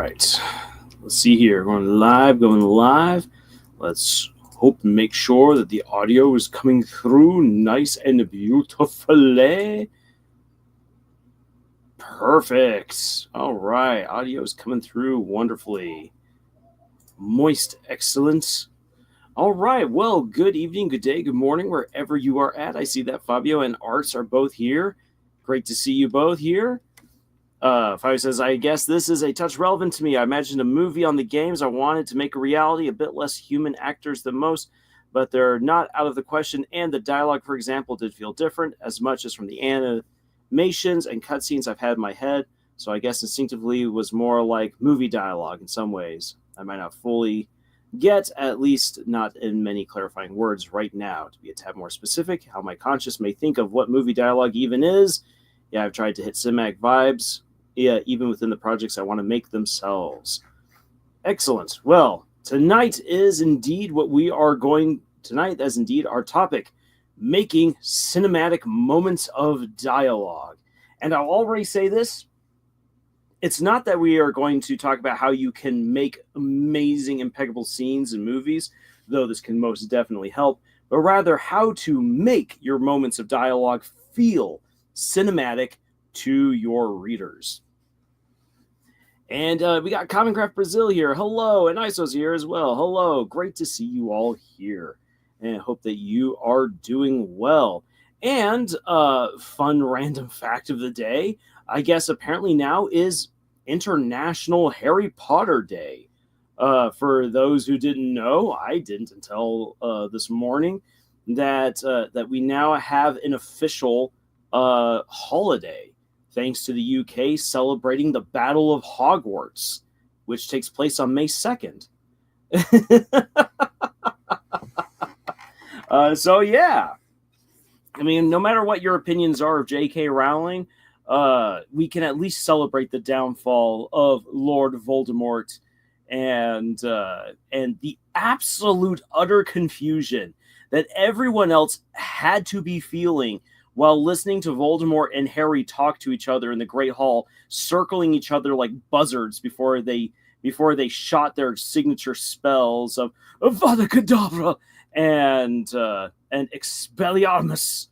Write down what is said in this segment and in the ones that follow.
right. Let's see here. Going live. Let's hope and make sure that the audio is coming through nice and beautifully. Perfect. All right. Audio is coming through wonderfully. Moist. Excellent. All right. Well, good evening, good day, good morning, wherever you are at. I see that Fabio and Arts are both here. Great to see you both here. Fabio says, I guess this is a touch relevant to me. I imagined a movie on the games I wanted to make a reality, a bit less human actors than most, but they're not out of the question. And the dialogue, for example, did feel different as much as from the animations and cutscenes I've had in my head. So I guess instinctively was more like movie dialogue in some ways. I might not fully get, at least not in many clarifying words right now. To be a tad more specific, how my conscience may think of what movie dialogue even is. Yeah, I've tried to hit cinematic vibes, even within the projects I want to make themselves. Excellent. Well, tonight is indeed what we are going... Tonight is indeed our topic, making cinematic moments of dialogue. And I'll already say this. It's not that we are going to talk about how you can make amazing, impeccable scenes in movies, though this can most definitely help, but rather how to make your moments of dialogue feel cinematic to your readers. And we got Common Craft Brazil here. Hello. And Iso's here as well. Hello. Great to see you all here. And I hope that you are doing well. And fun random fact of the day, I guess apparently now is International Harry Potter Day. For those who didn't know, I didn't until this morning, that we now have an official holiday, thanks to the UK celebrating the Battle of Hogwarts, which takes place on May 2nd. So, yeah. I mean, no matter what your opinions are of J.K. Rowling, we can at least celebrate the downfall of Lord Voldemort and the absolute utter confusion that everyone else had to be feeling while listening to Voldemort and Harry talk to each other in the Great Hall, circling each other like buzzards before they shot their signature spells of Avada Kedavra and Expelliarmus.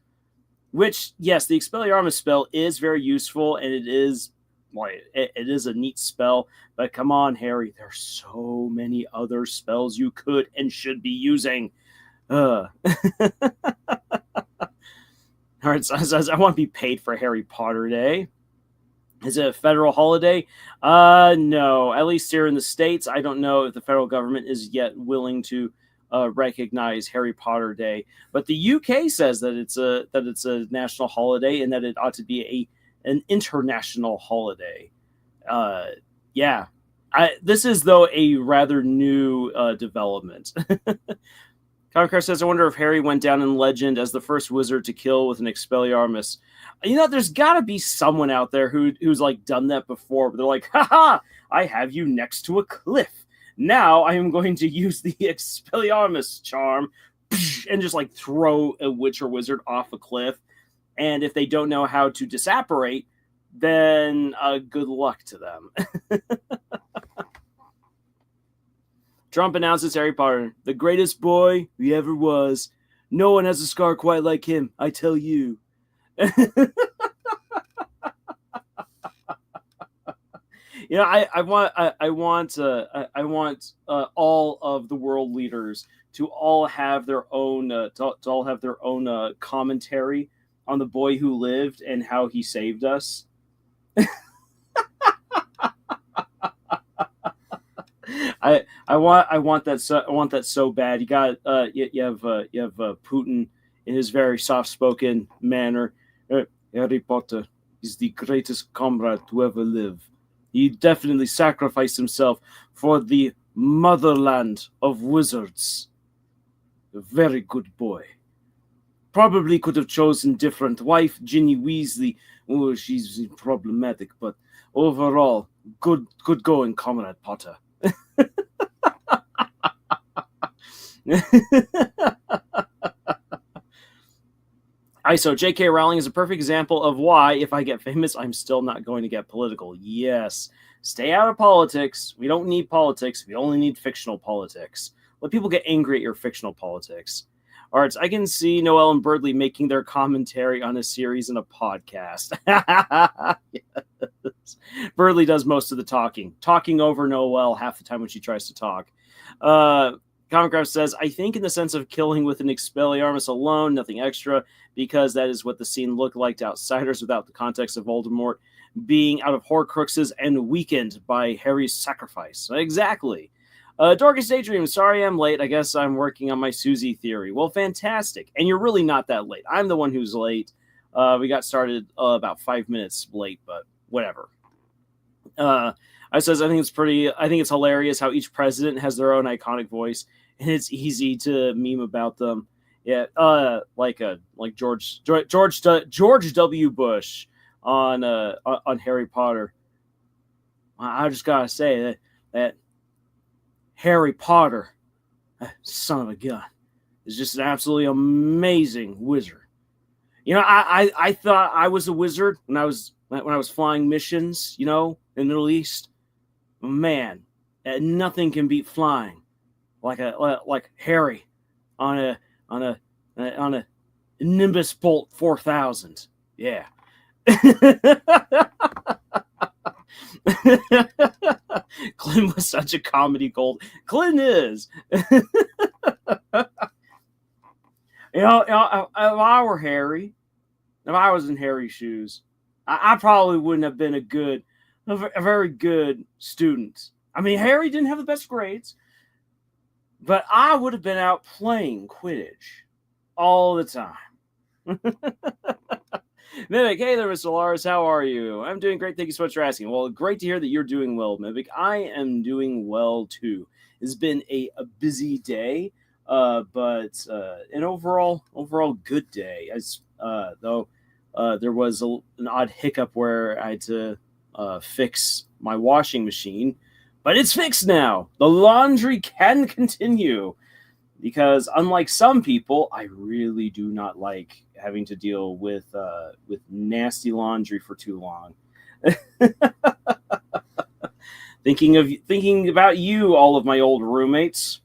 Which, yes, the Expelliarmus spell is very useful, and it is a neat spell. But come on, Harry, there's so many other spells you could and should be using. All right, so I want to be paid for Harry Potter Day. Is it a federal holiday? No. At least here in the States, I don't know if the federal government is yet willing to recognize Harry Potter Day. But the UK says that it's a national holiday and that it ought to be an international holiday. Yeah. This is, though, a rather new development. Conquer says, I wonder if Harry went down in legend as the first wizard to kill with an Expelliarmus. You know, there's got to be someone out there who's like done that before, but they're like, haha, I have you next to a cliff. Now I am going to use the Expelliarmus charm and just like throw a witch or wizard off a cliff. And if they don't know how to disapparate, then good luck to them. Trump announces Harry Potter, the greatest boy he ever was. No one has a scar quite like him, I tell you. You know, I want all of the world leaders to all have their own commentary on the boy who lived and how he saved us. I want that so bad. You got you have Putin in his very soft-spoken manner. Harry Potter is the greatest comrade to ever live. He definitely sacrificed himself for the motherland of wizards. A very good boy. Probably could have chosen different wife, Ginny Weasley. Oh, she's problematic, but overall, good going, Comrade Potter. ISO, J.K. Rowling is a perfect example of why, if I get famous, I'm still not going to get political. Yes, Stay out of politics. We don't need politics. We only need fictional politics. Let people get angry at your fictional politics. All right, so I can see Noel and Birdley making their commentary on a series in a podcast. Yes. Birdley does most of the talking over Noel half the time when she tries to talk. Comicraft says, I think in the sense of killing with an Expelliarmus alone, nothing extra, because that is what the scene looked like to outsiders without the context of Voldemort being out of Horcruxes and weakened by Harry's sacrifice. Exactly. Dorcas Daydream, sorry I'm late. I guess I'm working on my Susie theory. Well, fantastic. And you're really not that late. I'm the one who's late. We got started about 5 minutes late, but whatever. I think it's hilarious how each president has their own iconic voice, and it's easy to meme about them. Yeah, like George W. Bush on Harry Potter. I just gotta say that Harry Potter, son of a gun, is just an absolutely amazing wizard. You know, I thought I was a wizard when I was flying missions, you know, in the Middle East. Man, nothing can beat flying like Harry on a Nimbus Bolt 4000. Yeah. Clint was such a comedy gold. Clint is. You know, if I were Harry, if I was in Harry's shoes, I probably wouldn't have been a very good student. I mean, Harry didn't have the best grades, but I would have been out playing Quidditch all the time. Mimic, hey there, Mr. Lars. How are you? I'm doing great. Thank you so much for asking. Well, great to hear that you're doing well, Mimic. I am doing well, too. It's been a busy day, but an overall good day. Though there was an odd hiccup where I had to fix my washing machine, but it's fixed now. The laundry can continue. Because unlike some people, I really do not like having to deal with nasty laundry for too long. Thinking about you, all of my old roommates.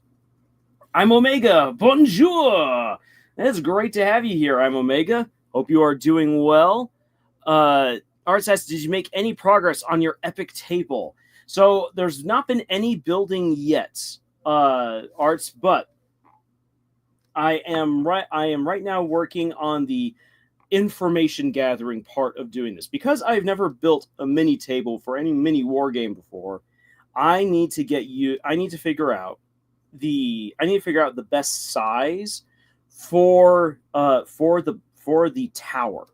I'm Omega. Bonjour. It's great to have you here. I'm Omega. Hope you are doing well. Arts asks, did you make any progress on your epic table? So there's not been any building yet, Arts, but I am right now working on the information gathering part of doing this. Because I've never built a mini table for any mini war game before, I need to figure out the best size for the tower.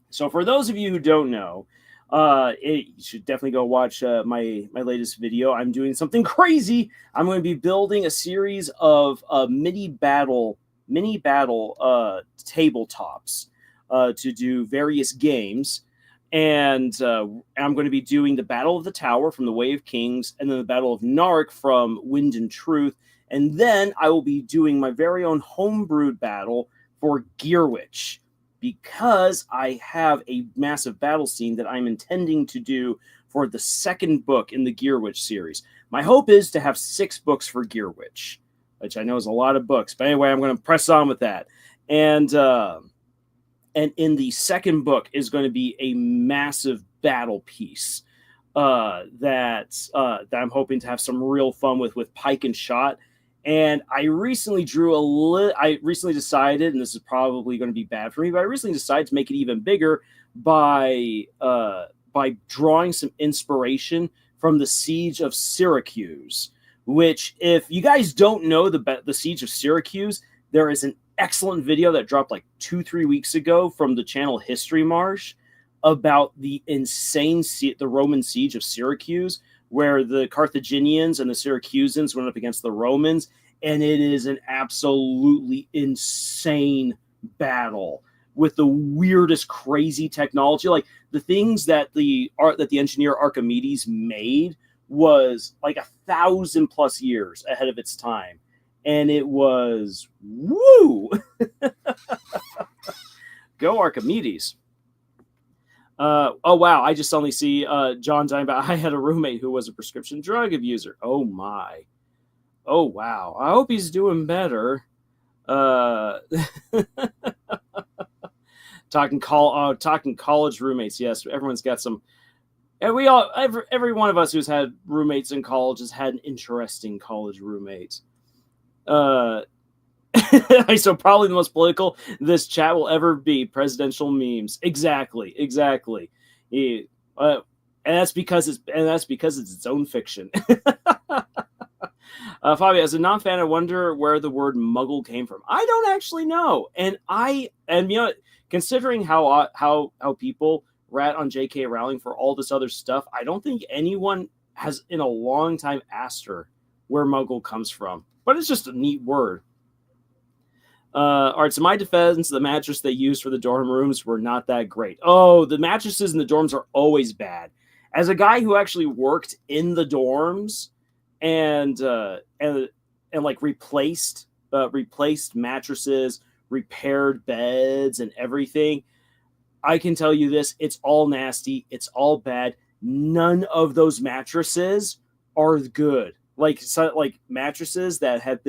So for those of you who don't know, you should definitely go watch my latest video. I'm doing something crazy. I'm going to be building a series of mini battle tabletops to do various games, and I'm going to be doing the Battle of the Tower from the Way of Kings, and then the Battle of Narc from Wind and Truth, and then I will be doing my very own homebrewed battle for Gearwitch, because I have a massive battle scene that I'm intending to do for the second book in the Gearwitch series. My hope is to have 6 books for Gearwitch, which I know is a lot of books. But anyway, I'm going to press on with that. And in the second book is going to be a massive battle piece that I'm hoping to have some real fun with pike and shot. And I recently decided, and this is probably going to be bad for me, but I recently decided to make it even bigger by drawing some inspiration from the Siege of Syracuse, which, if you guys don't know the Siege of Syracuse, there is an excellent video that dropped like 2-3 weeks ago from the channel History Marsh about the Roman Siege of Syracuse, where the Carthaginians and the Syracusans went up against the Romans, and it is an absolutely insane battle with the weirdest, crazy technology. Like, the things that the engineer Archimedes made was like 1,000+ years ahead of its time, and it was woo. Go Archimedes. Oh wow! I just suddenly see John talking about I had a roommate who was a prescription drug abuser. Oh my! Oh wow! I hope he's doing better. Uh, talking college roommates. Yes, everyone's got some. And we all every one of us who's had roommates in college has had an interesting college roommate. Uh, so probably the most political this chat will ever be presidential memes. Exactly. Yeah, and that's because it's its own fiction. Fabio, as a non-fan, I wonder where the word "muggle" came from. I don't actually know, and considering how people rat on J.K. Rowling for all this other stuff, I don't think anyone has in a long time asked her where "muggle" comes from. But it's just a neat word. All right, so my defense, the mattress they used for the dorm rooms were not that great. Oh, the mattresses in the dorms are always bad. As a guy who actually worked in the dorms and like replaced mattresses, repaired beds, and everything, I can tell you this: it's all nasty, it's all bad. None of those mattresses are good. Like mattresses that had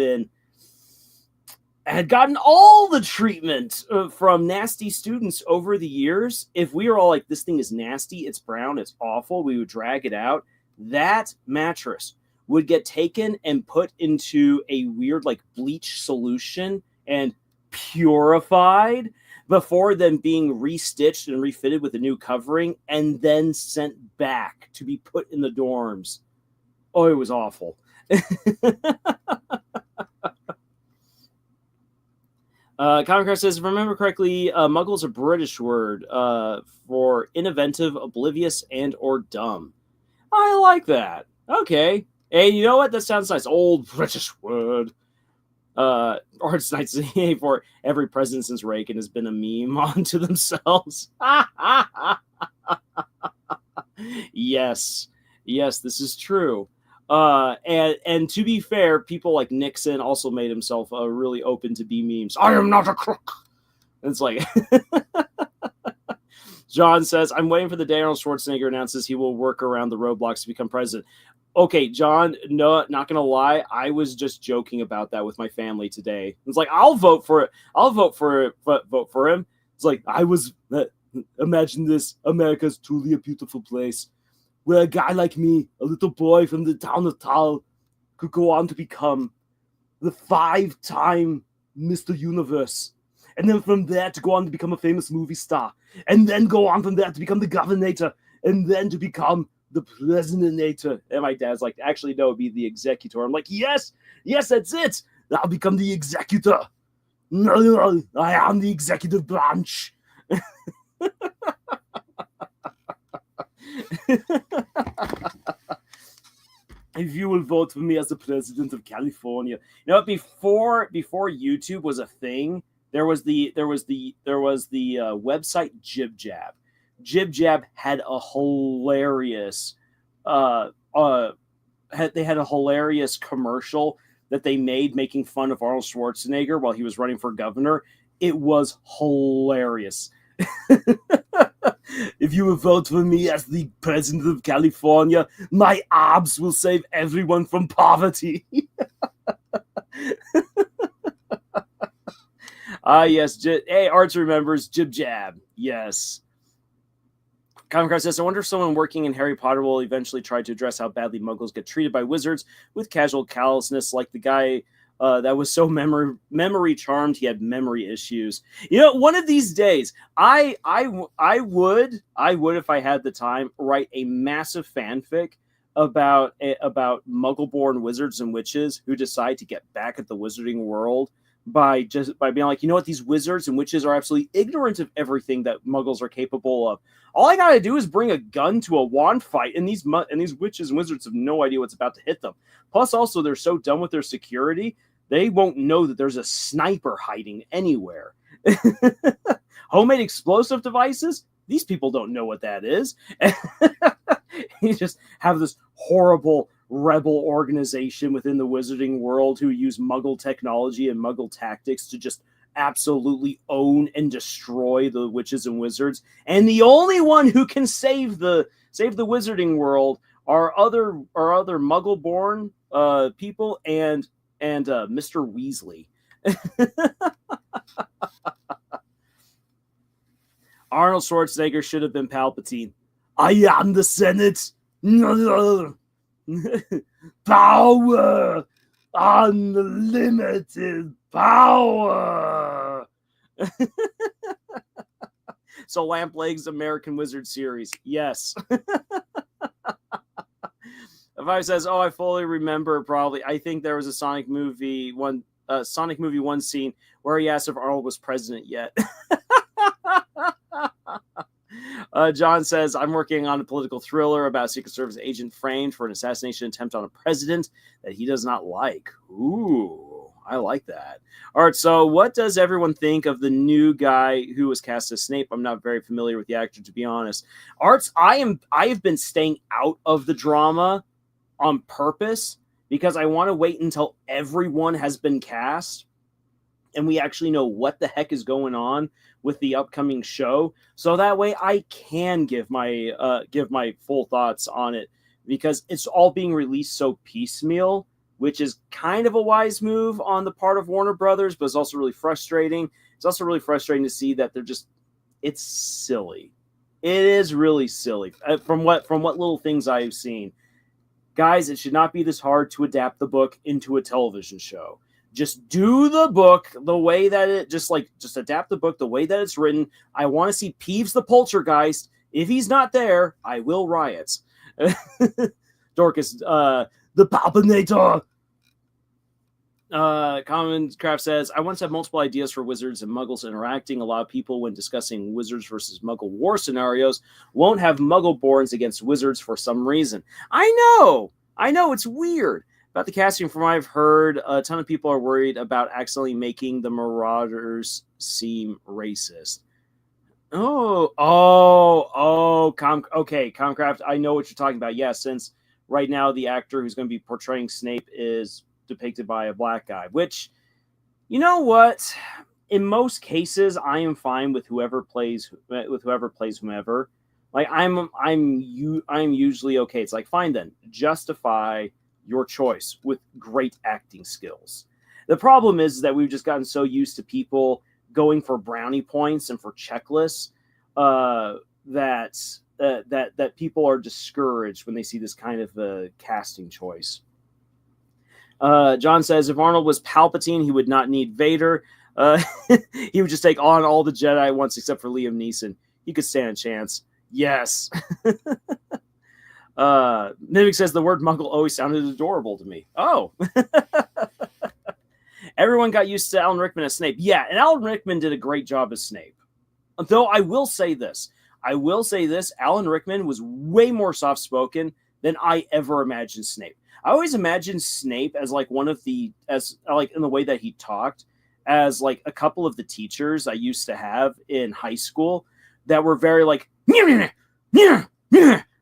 gotten all the treatment from nasty students over the years. If we were all like, this thing is nasty, it's brown, it's awful, we would drag it out. That mattress would get taken and put into a weird like bleach solution and purified before then being restitched and refitted with a new covering and then sent back to be put in the dorms. Oh, it was awful. Comcast says, if I remember correctly, muggle is a British word for inattentive, oblivious, and or dumb. I like that. Okay. Hey, you know what? That sounds nice. Old British word. Or it's nice to say for every president since Reagan has been a meme onto themselves. Yes, this is true. And to be fair, people like Nixon also made himself really open to be memes. I am not a crook. And it's like John says, I'm waiting for the day Arnold Schwarzenegger announces he will work around the roadblocks to become president. Okay, John, no, not gonna lie, I was just joking about that with my family today. It's like, I'll vote for it. I'll vote for him. It's like, imagine this, America's truly a beautiful place, where a guy like me, a little boy from the town of Tal, could go on to become the 5-time Mr. Universe. And then from there to go on to become a famous movie star. And then go on from there to become the governor. And then to become the president. And my dad's like, actually, no, it'd be the executor. I'm like, yes, that's it. I'll become the executor. No, I am the executive branch. If you will vote for me as the president of California. You know what? Before YouTube was a thing, there was the website Jib Jab. Jib Jab had a hilarious they had a hilarious commercial that they made making fun of Arnold Schwarzenegger while he was running for governor. It was hilarious. If you will vote for me as the president of California, my abs will save everyone from poverty. Yes. Hey, Arts remembers Jib Jab. Yes. Comcast says, I wonder if someone working in Harry Potter will eventually try to address how badly muggles get treated by wizards with casual callousness, like the guy that was so memory charmed he had memory issues. You know, one of these days, I would, if I had the time, write a massive fanfic about muggle-born wizards and witches who decide to get back at the wizarding world by being like, you know what, these wizards and witches are absolutely ignorant of everything that muggles are capable of. All I gotta do is bring a gun to a wand fight, and these witches and wizards have no idea what's about to hit them. Plus, also, they're so done with their security, they won't know that there's a sniper hiding anywhere. Homemade explosive devices? These people don't know what that is. You just have this horrible rebel organization within the wizarding world who use muggle technology and muggle tactics to just absolutely own and destroy the witches and wizards, and the only one who can save the wizarding world are other Muggle-born people and Mr. Weasley. Arnold Schwarzenegger should have been Palpatine. I am the Senate. Power. Unlimited power. So Lampleg's American Wizard series. Yes. If I says, "Oh, I fully remember," probably. I think there was a Sonic movie one scene where he asked if Arnold was president yet. John says, "I'm working on a political thriller about a Secret Service agent framed for an assassination attempt on a president that he does not like." Ooh, I like that. All right, so what does everyone think of the new guy who was cast as Snape? I'm not very familiar with the actor, to be honest. Arts, I have been staying out of the drama on purpose because I want to wait until everyone has been cast and we actually know what the heck is going on with the upcoming show, so that way I can give my full thoughts on it, because it's all being released so piecemeal, which is kind of a wise move on the part of Warner Brothers, but it's also really frustrating. It's also really frustrating to see that it's silly. It is really silly from what little things I've seen. Guys, it should not be this hard to adapt the book into a television show. Just do the book the way that it just adapt the book the way that it's written. I want to see Peeves the Poltergeist. If he's not there, I will riot. Dorcas, the Palpinator. Common Craft says, "I once had multiple ideas for wizards and muggles interacting. A lot of people, when discussing wizards versus muggle war scenarios, won't have muggle-borns against wizards for some reason." I know, it's weird. About the casting, from what I've heard, a ton of people are worried about accidentally making the Marauders seem racist. Comcraft, I know what you're talking about. Yeah, since right now the actor who's going to be portraying Snape is depicted by a black guy, which, you know what? In most cases, I am fine with whoever plays whomever. Like I'm usually okay. It's like, fine then, justify your choice with great acting skills. The problem is that we've just gotten so used to people going for brownie points and for checklists that people are discouraged when they see this kind of casting choice. John says, if Arnold was Palpatine, he would not need Vader. He would just take on all the Jedi at once, except for Liam Neeson. He could stand a chance. Yes. Mimic says, the word Muggle always sounded adorable to me. Oh. Everyone got used to Alan Rickman as Snape. Yeah, and Alan Rickman did a great job as Snape. Though I will say this, Alan Rickman was way more soft-spoken than I ever imagined Snape. I always imagined Snape as like in the way that he talked, as like a couple of the teachers I used to have in high school that were very like,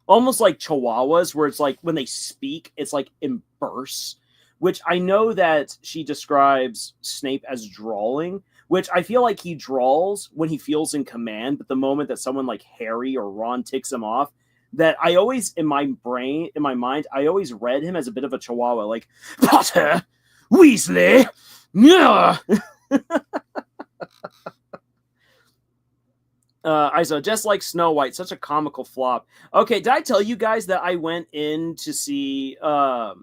almost like chihuahuas, where it's like when they speak, it's like in bursts, which I know that she describes Snape as drawling, which I feel like he drawls when he feels in command, but the moment that someone like Harry or Ron ticks him off, that I always, in my mind, I always read him as a bit of a chihuahua, like, Potter, Weasley, yeah. I saw just like Snow White, such a comical flop. Okay, did I tell you guys that I went in to see Snow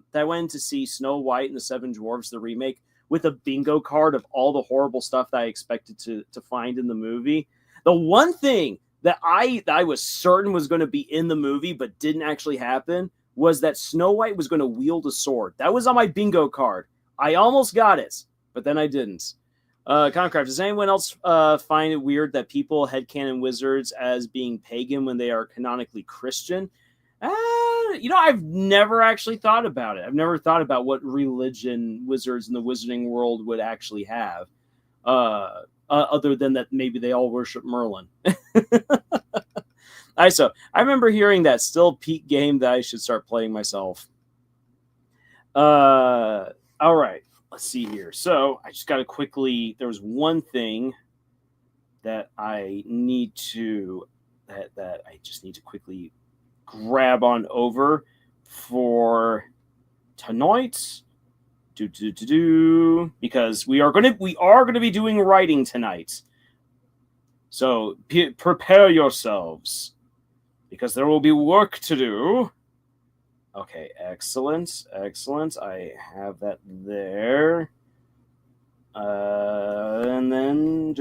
White and the Seven Dwarfs, the remake, with a bingo card of all the horrible stuff that I expected to find in the movie? The one thing that I was certain was going to be in the movie but didn't actually happen was that Snow White was going to wield a sword. That was on my bingo card. I almost got it, but then I didn't. Concraft, does anyone else find it weird that people headcanon wizards as being pagan when they are canonically Christian? I've never actually thought about it. I've never thought about what religion wizards in the wizarding world would actually have, other than that maybe they all worship Merlin. I remember hearing that still peak game that I should start playing myself. All right. let's see here. So I just got to quickly. There was one thing that I need to that I just need to quickly grab on over for tonight. Because we are gonna be doing writing tonight. So prepare yourselves, because there will be work to do. Okay, excellent. I have that there. And then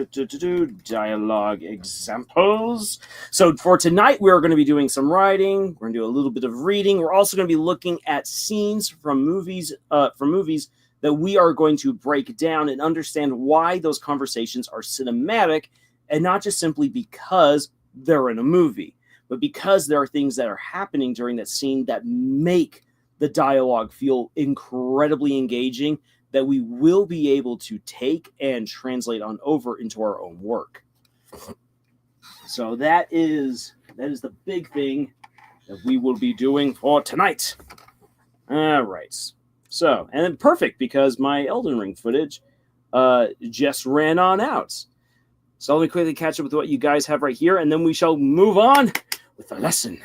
dialogue examples. So for tonight, we're going to be doing some writing. We're going to do a little bit of reading. We're also going to be looking at scenes from movies that we are going to break down and understand why those conversations are cinematic, and not just simply because they're in a movie, but because there are things that are happening during that scene that make the dialogue feel incredibly engaging, that we will be able to take and translate on over into our own work. So that is the big thing that we will be doing for tonight. All right. So, and then perfect, because my Elden Ring footage just ran on out. So let me quickly catch up with what you guys have right here, and then we shall move on with the lesson.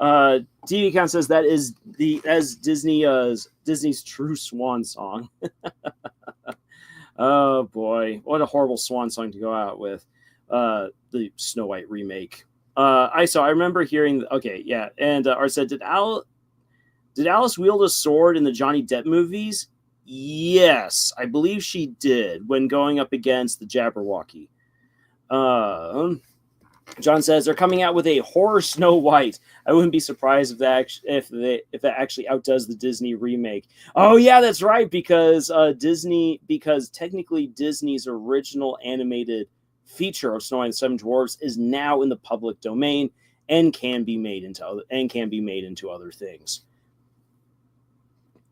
TV Count says that is Disney's true swan song. Oh boy, what a horrible swan song to go out with. The Snow White remake. I remember hearing. Okay, yeah, and Art said, did Alice wield a sword in the Johnny Depp movies? Yes, I believe she did when going up against the Jabberwocky. John says they're coming out with a horror Snow White. I wouldn't be surprised if that actually outdoes the Disney remake. Oh yeah, that's right, because technically Disney's original animated feature of Snow White and the Seven Dwarfs is now in the public domain and can be made into other things.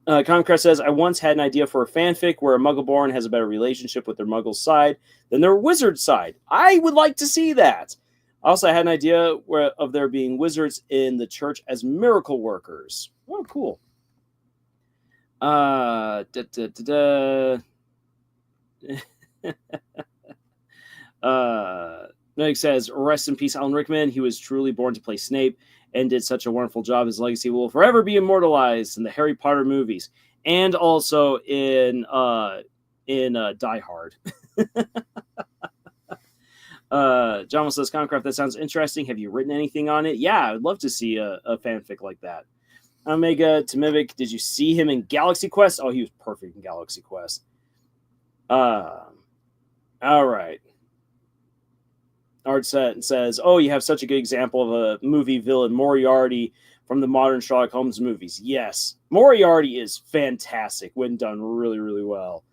Concrest says, I once had an idea for a fanfic where a Muggleborn has a better relationship with their Muggle side than their wizard side. I would like to see that. Also, I had an idea of there being wizards in the church as miracle workers. Oh, cool. Meg says, rest in peace, Alan Rickman. He was truly born to play Snape and did such a wonderful job. His legacy will forever be immortalized in the Harry Potter movies and also in Die Hard. John says, Concraft, that sounds interesting. Have you written anything on it? Yeah, I'd love to see a fanfic like that. Omega Timivic, did you see him in Galaxy Quest? Oh, he was perfect in Galaxy Quest. All right. Art says, oh, you have such a good example of a movie villain, Moriarty, from the modern Sherlock Holmes movies. Yes, Moriarty is fantastic when done really, really well.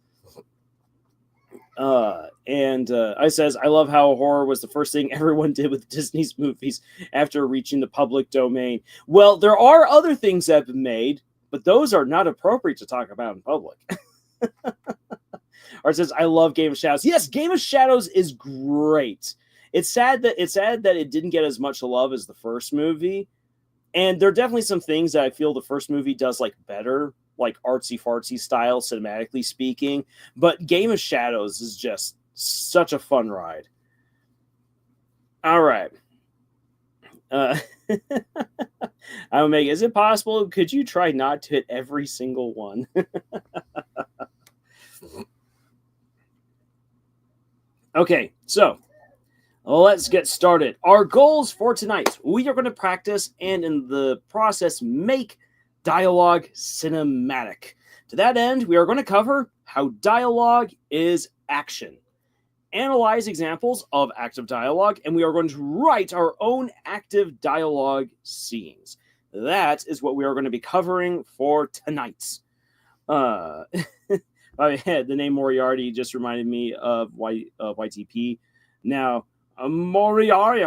I says, I love how horror was the first thing everyone did with Disney's movies after reaching the public domain. Well, there are other things that have been made, but those are not appropriate to talk about in public. Art says, I love Game of Shadows. Yes, Game of Shadows is great. It's sad that it didn't get as much love as the first movie. And there are definitely some things that I feel the first movie does better, like artsy-fartsy style, cinematically speaking. But Game of Shadows is just such a fun ride. All right. Omega, is it possible? Could you try not to hit every single one? Okay, so let's get started. Our goals for tonight. We are going to practice and in the process make dialogue cinematic. To that end, we are going to cover how dialogue is action, analyze examples of active dialogue, and we are going to write our own active dialogue scenes. That is what we are going to be covering for tonight. The name Moriarty just reminded me of YTP. Now, Moriarty.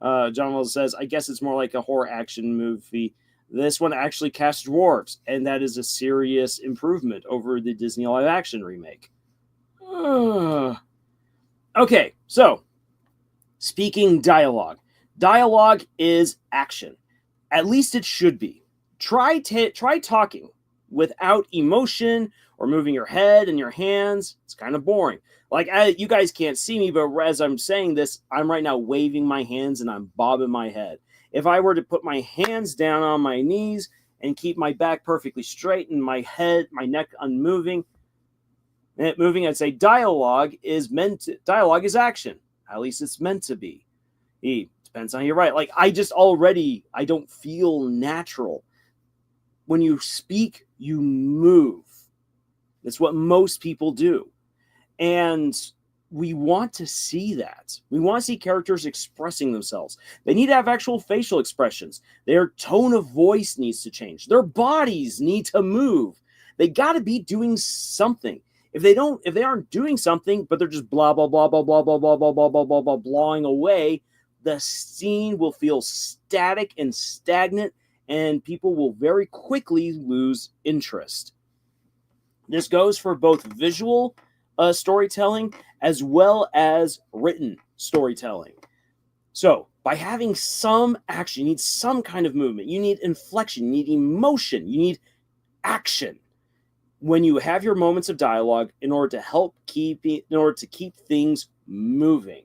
John Wells says, I guess it's more like a horror action movie. This one actually casts dwarves, and that is a serious improvement over the Disney live action remake. Okay, so speaking dialogue. Dialogue is action. At least it should be. Try talking without emotion or moving your head and your hands, it's kind of boring. Like, you guys can't see me, but as I'm saying this, I'm right now waving my hands and I'm bobbing my head. If I were to put my hands down on my knees and keep my back perfectly straight and my head, my neck unmoving, I'd say dialogue is action. At least it's meant to be. It depends on how you write. Like, I don't feel natural. When you speak, you move. That's what most people do. And we want to see that. We want to see characters expressing themselves. They need to have actual facial expressions. Their tone of voice needs to change. Their bodies need to move. They got to be doing something. If they aren't doing something, but they're just blah, blah, blah, blah, blah, blah, blah, blah, blah, blah, blah, blah, blawing away, the scene will feel static and stagnant, and people will very quickly lose interest. This goes for both visual storytelling as well as written storytelling. So, by having some action, you need some kind of movement, you need inflection, you need emotion, you need action when you have your moments of dialogue in order to keep things moving.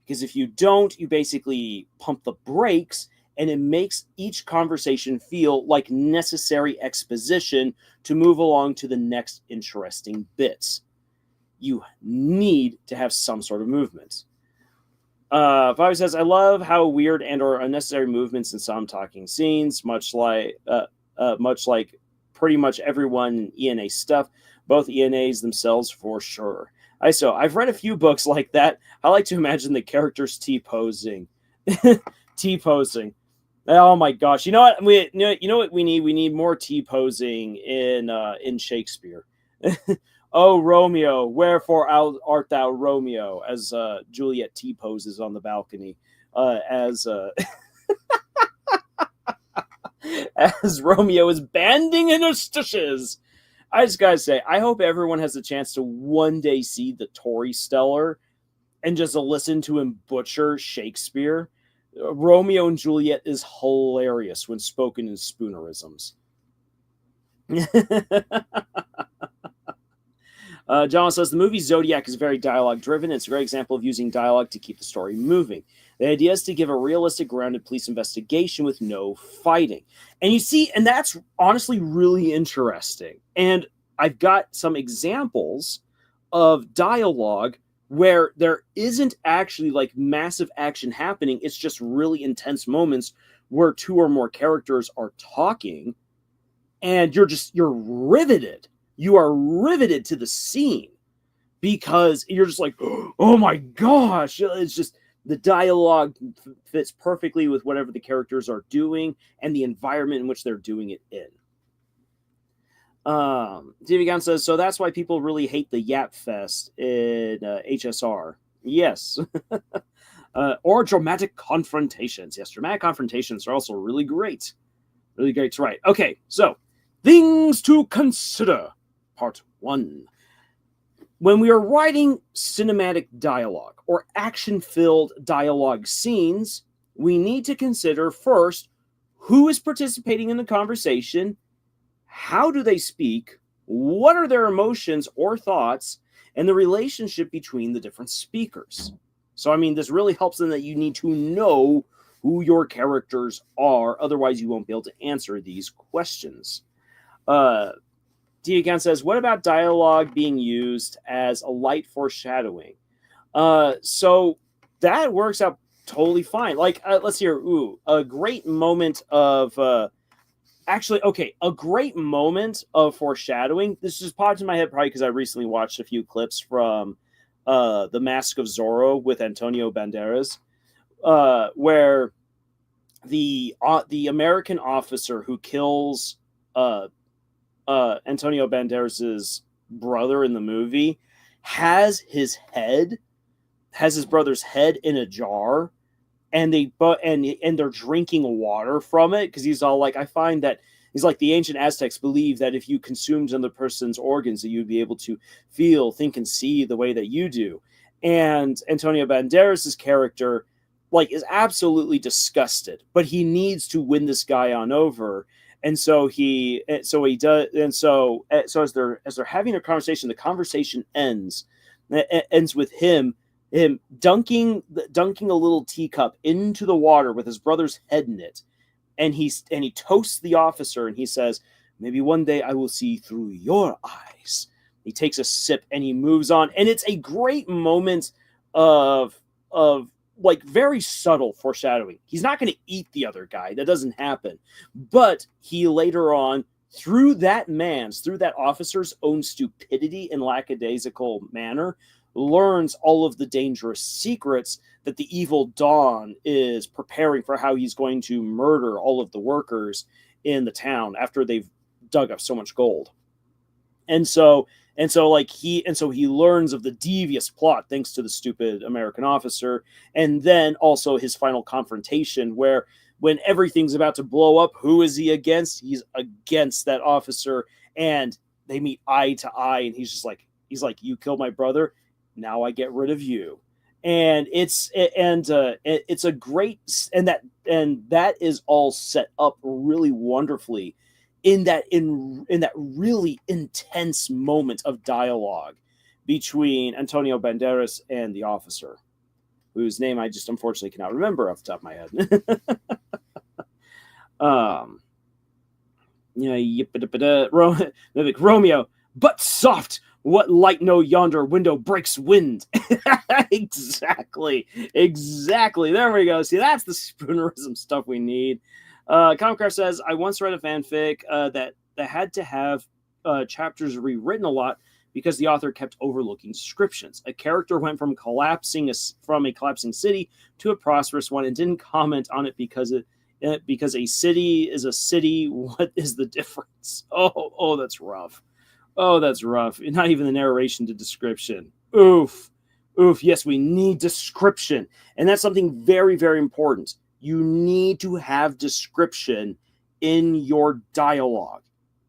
Because if you don't, you basically pump the brakes, and it makes each conversation feel like necessary exposition to move along to the next interesting bits. You need to have some sort of movement. Bobby says, I love how weird and or unnecessary movements in some talking scenes, much like pretty much everyone in ENA stuff, both ENAs themselves for sure. I've read a few books like that. I like to imagine the characters T-posing. T-posing. Oh my gosh. You know what? You know what we need? We need more T-posing in Shakespeare. Oh, Romeo, wherefore art thou Romeo? As Juliet T-poses on the balcony. As Romeo is banding in her stitches. I just gotta say, I hope everyone has a chance to one day see the Tory Stellar and just listen to him butcher Shakespeare. Romeo and Juliet is hilarious when spoken in spoonerisms. John says, the movie Zodiac is very dialogue driven. It's a great example of using dialogue to keep the story moving. The idea is to give a realistic, grounded police investigation with no fighting. And you see, and that's honestly really interesting. And I've got some examples of dialogue where there isn't actually like massive action happening. It's just really intense moments where two or more characters are talking, and you're riveted. You are riveted to the scene because you're just like, oh my gosh. It's just, the dialogue fits perfectly with whatever the characters are doing and the environment in which they're doing it in. TV Gunn says, so that's why people really hate the Yap Fest in HSR. Yes. Or dramatic confrontations. Yes, dramatic confrontations are also really great. Really great to write. Okay, so things to consider. Part 1. When we are writing cinematic dialogue or action-filled dialogue scenes, we need to consider first who is participating in the conversation, how do they speak, what are their emotions or thoughts, and the relationship between the different speakers. So, I mean, this really helps in that you need to know who your characters are, otherwise you won't be able to answer these questions. D again says, what about dialogue being used as a light foreshadowing? So that works out totally fine. Like, let's hear, a great moment of, a great moment of foreshadowing. This just popped in my head probably because I recently watched a few clips from The Mask of Zorro with Antonio Banderas, where the American officer who kills Antonio Banderas' brother in the movie has his brother's head in a jar, and they're drinking water from it because he's all like, I find that he's like, the ancient Aztecs believe that if you consumed another person's organs that you'd be able to feel, think, and see the way that you do. And Antonio Banderas' character like is absolutely disgusted, but he needs to win this guy on over. And so he does, and so as they're having a conversation, the conversation ends with him dunking a little teacup into the water with his brother's head in it, and he toasts the officer, and he says, "Maybe one day I will see through your eyes." He takes a sip and he moves on, and it's a great moment of like very subtle foreshadowing. He's not going to eat the other guy. That doesn't happen. But he later on, through that officer's own stupidity and lackadaisical manner, learns all of the dangerous secrets that the evil Don is preparing for how he's going to murder all of the workers in the town after they've dug up so much gold. And so he learns of the devious plot thanks to the stupid American officer. And then also his final confrontation, where when everything's about to blow up, who is he against? He's against that officer, and they meet eye to eye, and he's like, "You killed my brother, now I get rid of you." And it's a great, and that is all set up really wonderfully in that really intense moment of dialogue between Antonio Banderas and the officer, whose name I just unfortunately cannot remember off the top of my head. Romeo, but soft, what light no yonder window breaks wind. Exactly. There we go. See, that's the spoonerism stuff we need. Comcraft says, I once read a fanfic that had to have chapters rewritten a lot because the author kept overlooking descriptions. A character went from a collapsing city to a prosperous one and didn't comment on it because a city is a city. What is the difference? Oh, that's rough. Oh, that's rough. Not even the narration to description. Oof. Yes, we need description. And that's something very, very important. You need to have description in your dialogue.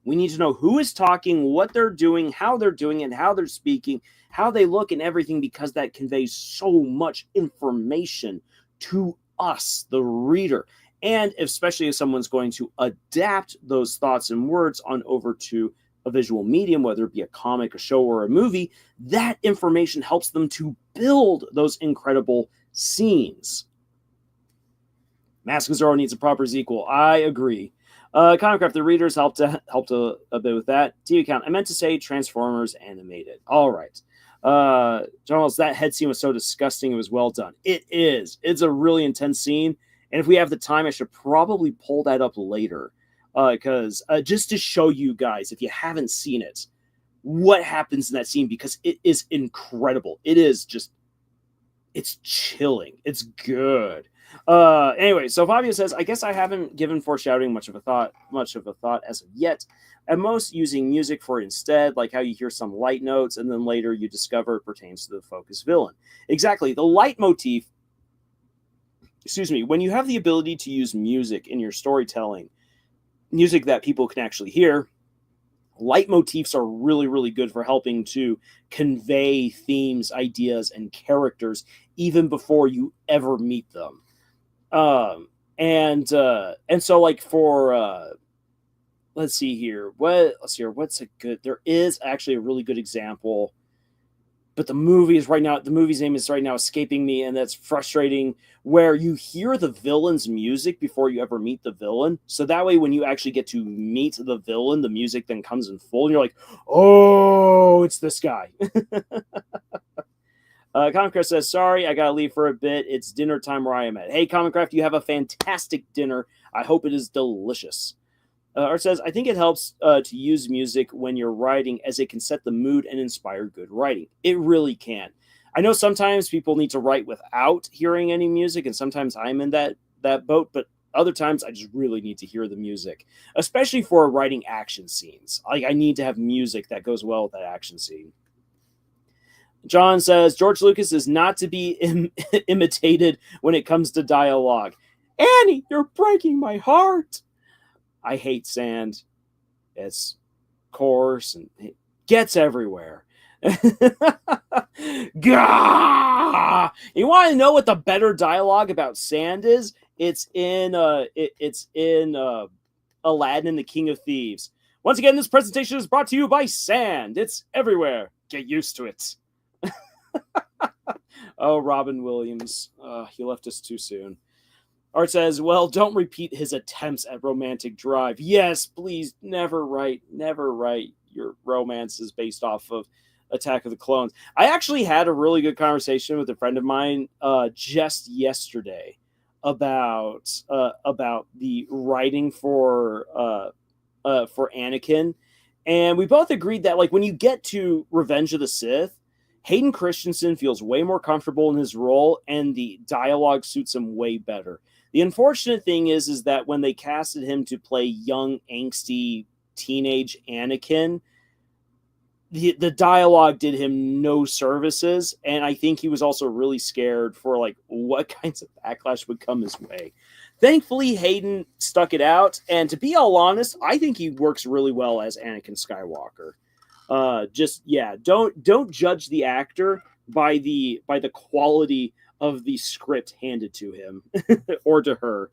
We need to know who is talking, what they're doing, how they're doing it, how they're speaking, how they look and everything, because that conveys so much information to us, the reader. And especially if someone's going to adapt those thoughts and words on over to a visual medium, whether it be a comic, a show, or a movie, that information helps them to build those incredible scenes. Mask of Zorro needs a proper sequel. I agree. Comicraft, the readers helped a bit with that. TV count. I meant to say Transformers animated. All right. John, that head scene was so disgusting. It was well done. It is. It's a really intense scene. And if we have the time, I should probably pull that up later. Because just to show you guys, if you haven't seen it, what happens in that scene, because it is incredible. It is just, it's chilling. It's good. Anyway, so Fabio says, I guess I haven't given foreshadowing much of a thought as of yet. At most, using music for it instead, like how you hear some light notes and then later you discover it pertains to the focus villain. Exactly. The leitmotif, when you have the ability to use music in your storytelling, music that people can actually hear, leitmotifs are really, really good for helping to convey themes, ideas, and characters even before you ever meet them. And so like for let's see here, what's a good, there is actually a really good example, but the movie's name is right now escaping me, and that's frustrating, where you hear the villain's music before you ever meet the villain, so that way when you actually get to meet the villain, the music then comes in full and you're like, oh, it's this guy. Comicraft says, sorry, I gotta leave for a bit. It's dinner time where I am at. Hey, Comicraft, you have a fantastic dinner. I hope it is delicious. Art says, I think it helps to use music when you're writing, as it can set the mood and inspire good writing. It really can. I know sometimes people need to write without hearing any music, and sometimes I'm in that boat, but other times I just really need to hear the music, especially for writing action scenes. Like, I need to have music that goes well with that action scene. John says, George Lucas is not to be imitated when it comes to dialogue. Annie, you're breaking my heart. I hate sand. It's coarse and it gets everywhere. Gah! You want to know what the better dialogue about sand is? It's in Aladdin and the King of Thieves. Once again, this presentation is brought to you by sand. It's everywhere. Get used to it. Oh, Robin Williams. He left us too soon. Art says, well, don't repeat his attempts at romantic drive. Yes, please, never write your romances based off of Attack of the Clones. I actually had a really good conversation with a friend of mine just yesterday about the writing for Anakin, and we both agreed that like when you get to Revenge of the Sith, Hayden Christensen feels way more comfortable in his role, and the dialogue suits him way better. The unfortunate thing is that when they casted him to play young, angsty, teenage Anakin, the dialogue did him no services, and I think he was also really scared for like what kinds of backlash would come his way. Thankfully, Hayden stuck it out, and to be all honest, I think he works really well as Anakin Skywalker. Don't judge the actor by the quality of the script handed to him or to her.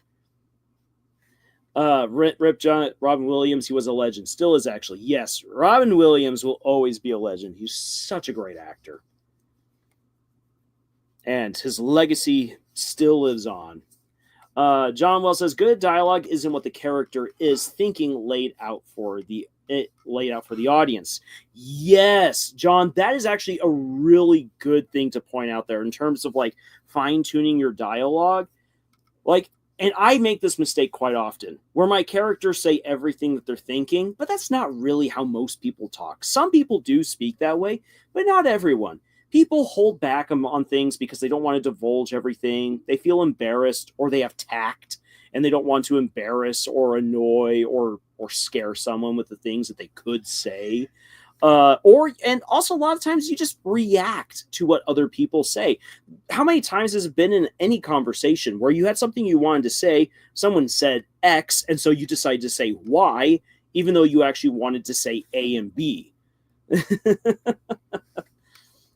Rip John, Robin Williams, he was a legend. Still is, actually. Yes, Robin Williams will always be a legend. He's such a great actor. And his legacy still lives on. John Wells says, good dialogue isn't what the character is thinking laid out for the audience. Yes, John, that is actually a really good thing to point out there in terms of like fine-tuning your dialogue. Like, and I make this mistake quite often, where my characters say everything that they're thinking, but that's not really how most people talk. Some people do speak that way, but not everyone. People hold back on things because they don't want to divulge everything. They feel embarrassed, or they have tact, and they don't want to embarrass or annoy or scare someone with the things that they could say. And also a lot of times you just react to what other people say. How many times has it been in any conversation where you had something you wanted to say, someone said X, and so you decided to say Y, even though you actually wanted to say A and B?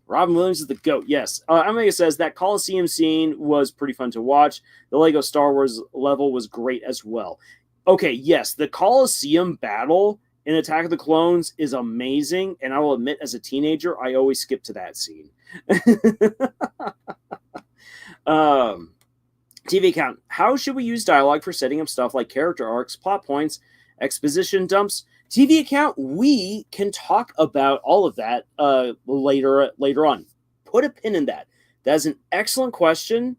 Robin Williams is the GOAT, yes. Omega says that Coliseum scene was pretty fun to watch. The Lego Star Wars level was great as well. Okay, yes, the Coliseum battle in Attack of the Clones is amazing, and I will admit, as a teenager, I always skip to that scene. TV account. How should we use dialogue for setting up stuff like character arcs, plot points, exposition dumps? TV account, we can talk about all of that later on. Put a pin in that. That's an excellent question,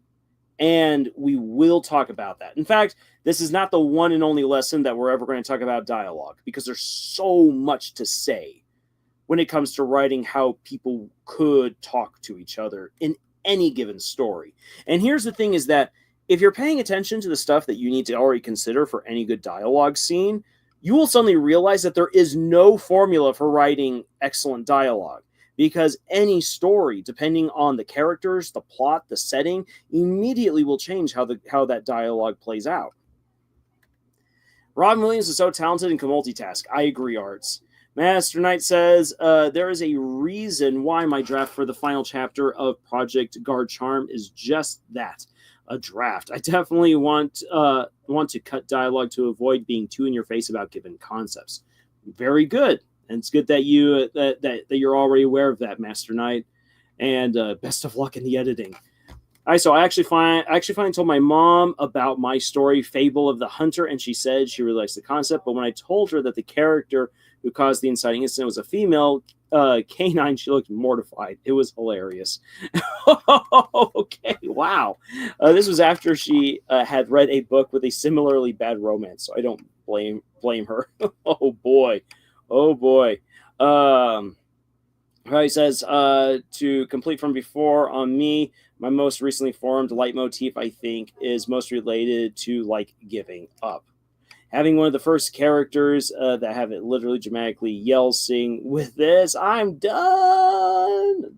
and we will talk about that. In fact, this is not the one and only lesson that we're ever going to talk about dialogue, because there's so much to say when it comes to writing how people could talk to each other in any given story. And here's the thing is that if you're paying attention to the stuff that you need to already consider for any good dialogue scene, you will suddenly realize that there is no formula for writing excellent dialogue, because any story, depending on the characters, the plot, the setting, immediately will change how that dialogue plays out. Robin Williams is so talented and can multitask. I agree, Arts. Master Knight says, there is a reason why my draft for the final chapter of Project Guard Charm is just that, a draft. I definitely want to cut dialogue to avoid being too in your face about given concepts. Very good. And it's good that you're already aware of that, Master Knight. And best of luck in the editing. I actually finally told my mom about my story, Fable of the Hunter, and she said she really likes the concept. But when I told her that the character who caused the inciting incident was a female canine, she looked mortified. It was hilarious. Okay, wow. This was after she had read a book with a similarly bad romance, so I don't blame her. Oh boy. He says, to complete from before on me, my most recently formed leitmotif, I think, is most related to, like, giving up. Having one of the first characters that have it literally dramatically yell, sing, with this, I'm done.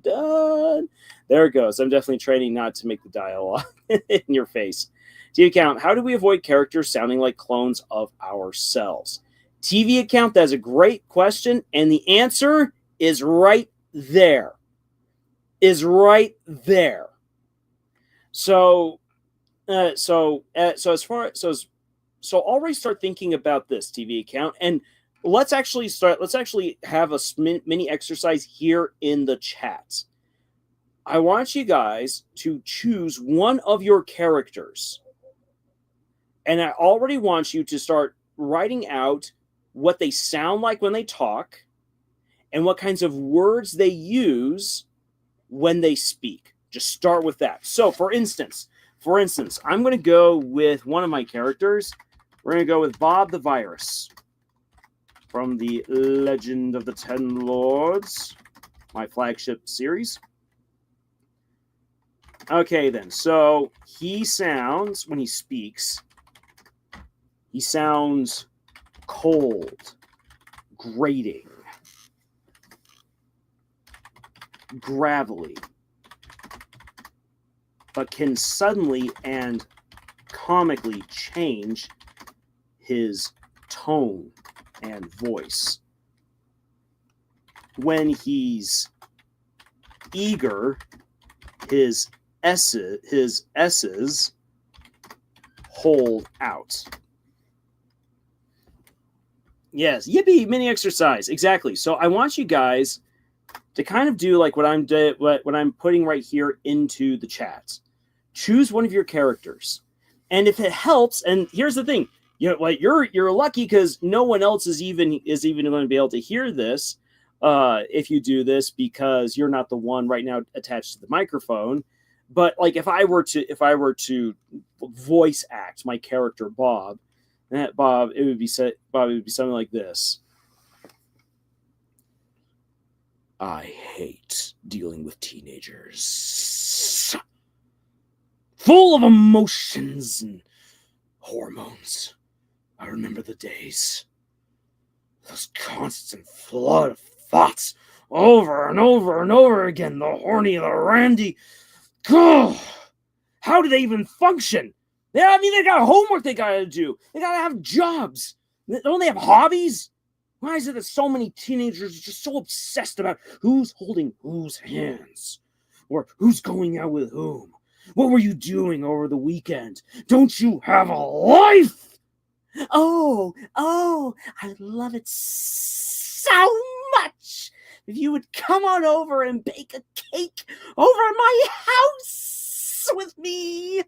There it goes. I'm definitely training not to make the dialogue in your face. TV account, how do we avoid characters sounding like clones of ourselves? TV account, that's a great question, and the answer is right there. So as So already start thinking about this TV account, and let's actually have a mini exercise here in the chat. I want you guys to choose one of your characters, and I already want you to start writing out what they sound like when they talk and what kinds of words they use when they speak. Just start with that. So for instance, I'm going to go with one of my characters. We're going to go with Bob the Virus from the Legend of the Ten Lords, my flagship series. Okay, then. So he sounds, when he speaks, he sounds cold, grating, gravelly, but can suddenly and comically change his tone and voice. When he's eager, his S's hold out. Yes, yippee, mini exercise. Exactly. So I want you guys to kind of do like what I'm putting right here into the chat. Choose one of your characters. And if it helps, and here's the thing, you're lucky because no one else is even going to be able to hear this if you do this, because you're not the one right now attached to the microphone. But like if I were to voice act my character Bob, it would be something like this. I hate dealing with teenagers, full of emotions and hormones. I remember the days, those constant flood of thoughts over and over and over again. The horny, the randy. God, how do they even function? They got homework they gotta do. They gotta have jobs. Don't they have hobbies? Why is it that so many teenagers are just so obsessed about who's holding whose hands? Or who's going out with whom? What were you doing over the weekend? Don't you have a life? Oh, I love it so much. If you would come on over and bake a cake over my house with me.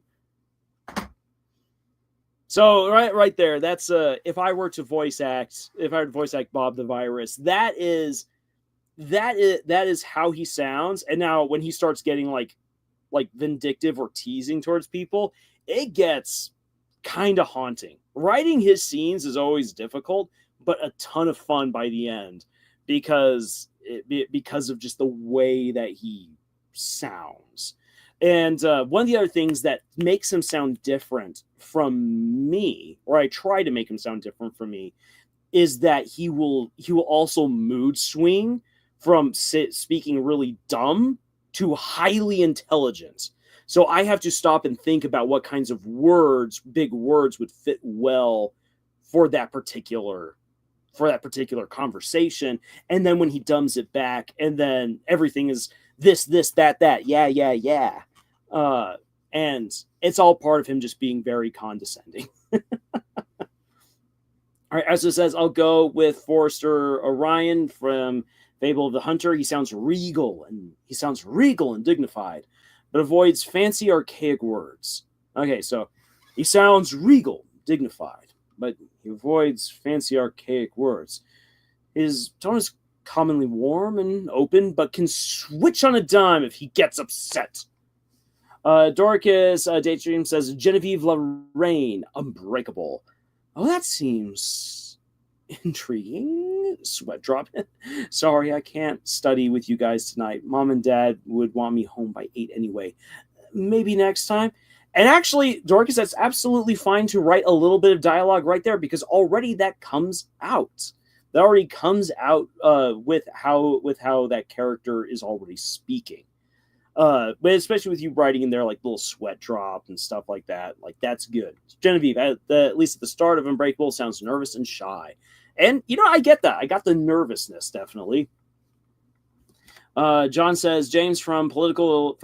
So right there, that's if I were to voice act Bob the Virus, that is how he sounds. And now when he starts getting like vindictive or teasing towards people, it gets kind of haunting. Writing his scenes is always difficult, but a ton of fun by the end because of just the way that he sounds. And one of the other things that makes him sound different from me, or I try to make him sound different from me, is that he will also mood swing from speaking really dumb to highly intelligent. So I have to stop and think about what kinds of big words would fit well for that particular conversation. And then when he dumbs it back, and then everything is this, that, yeah. And it's all part of him just being very condescending. All right, as it says, I'll go with Forrester Orion from Fable of the Hunter. He sounds regal and dignified, but avoids fancy archaic words. Okay, so he sounds regal, dignified, but he avoids fancy archaic words. His tone is commonly warm and open, but can switch on a dime if he gets upset. Dorcas Daydream says Genevieve Lorraine, unbreakable. Oh, that seems intriguing. Sweat drop. Sorry, I can't study with you guys tonight. Mom and Dad would want me home by 8 anyway. Maybe next time. And actually, Dorcas, that's absolutely fine to write a little bit of dialogue right there, because already that comes out. That already comes out with how that character is already speaking. But especially with you writing in there like little sweat drop and stuff like that, like that's good. Genevieve, at least at the start of Unbreakable, sounds nervous and shy, and I get that. I got the nervousness definitely. John says James from political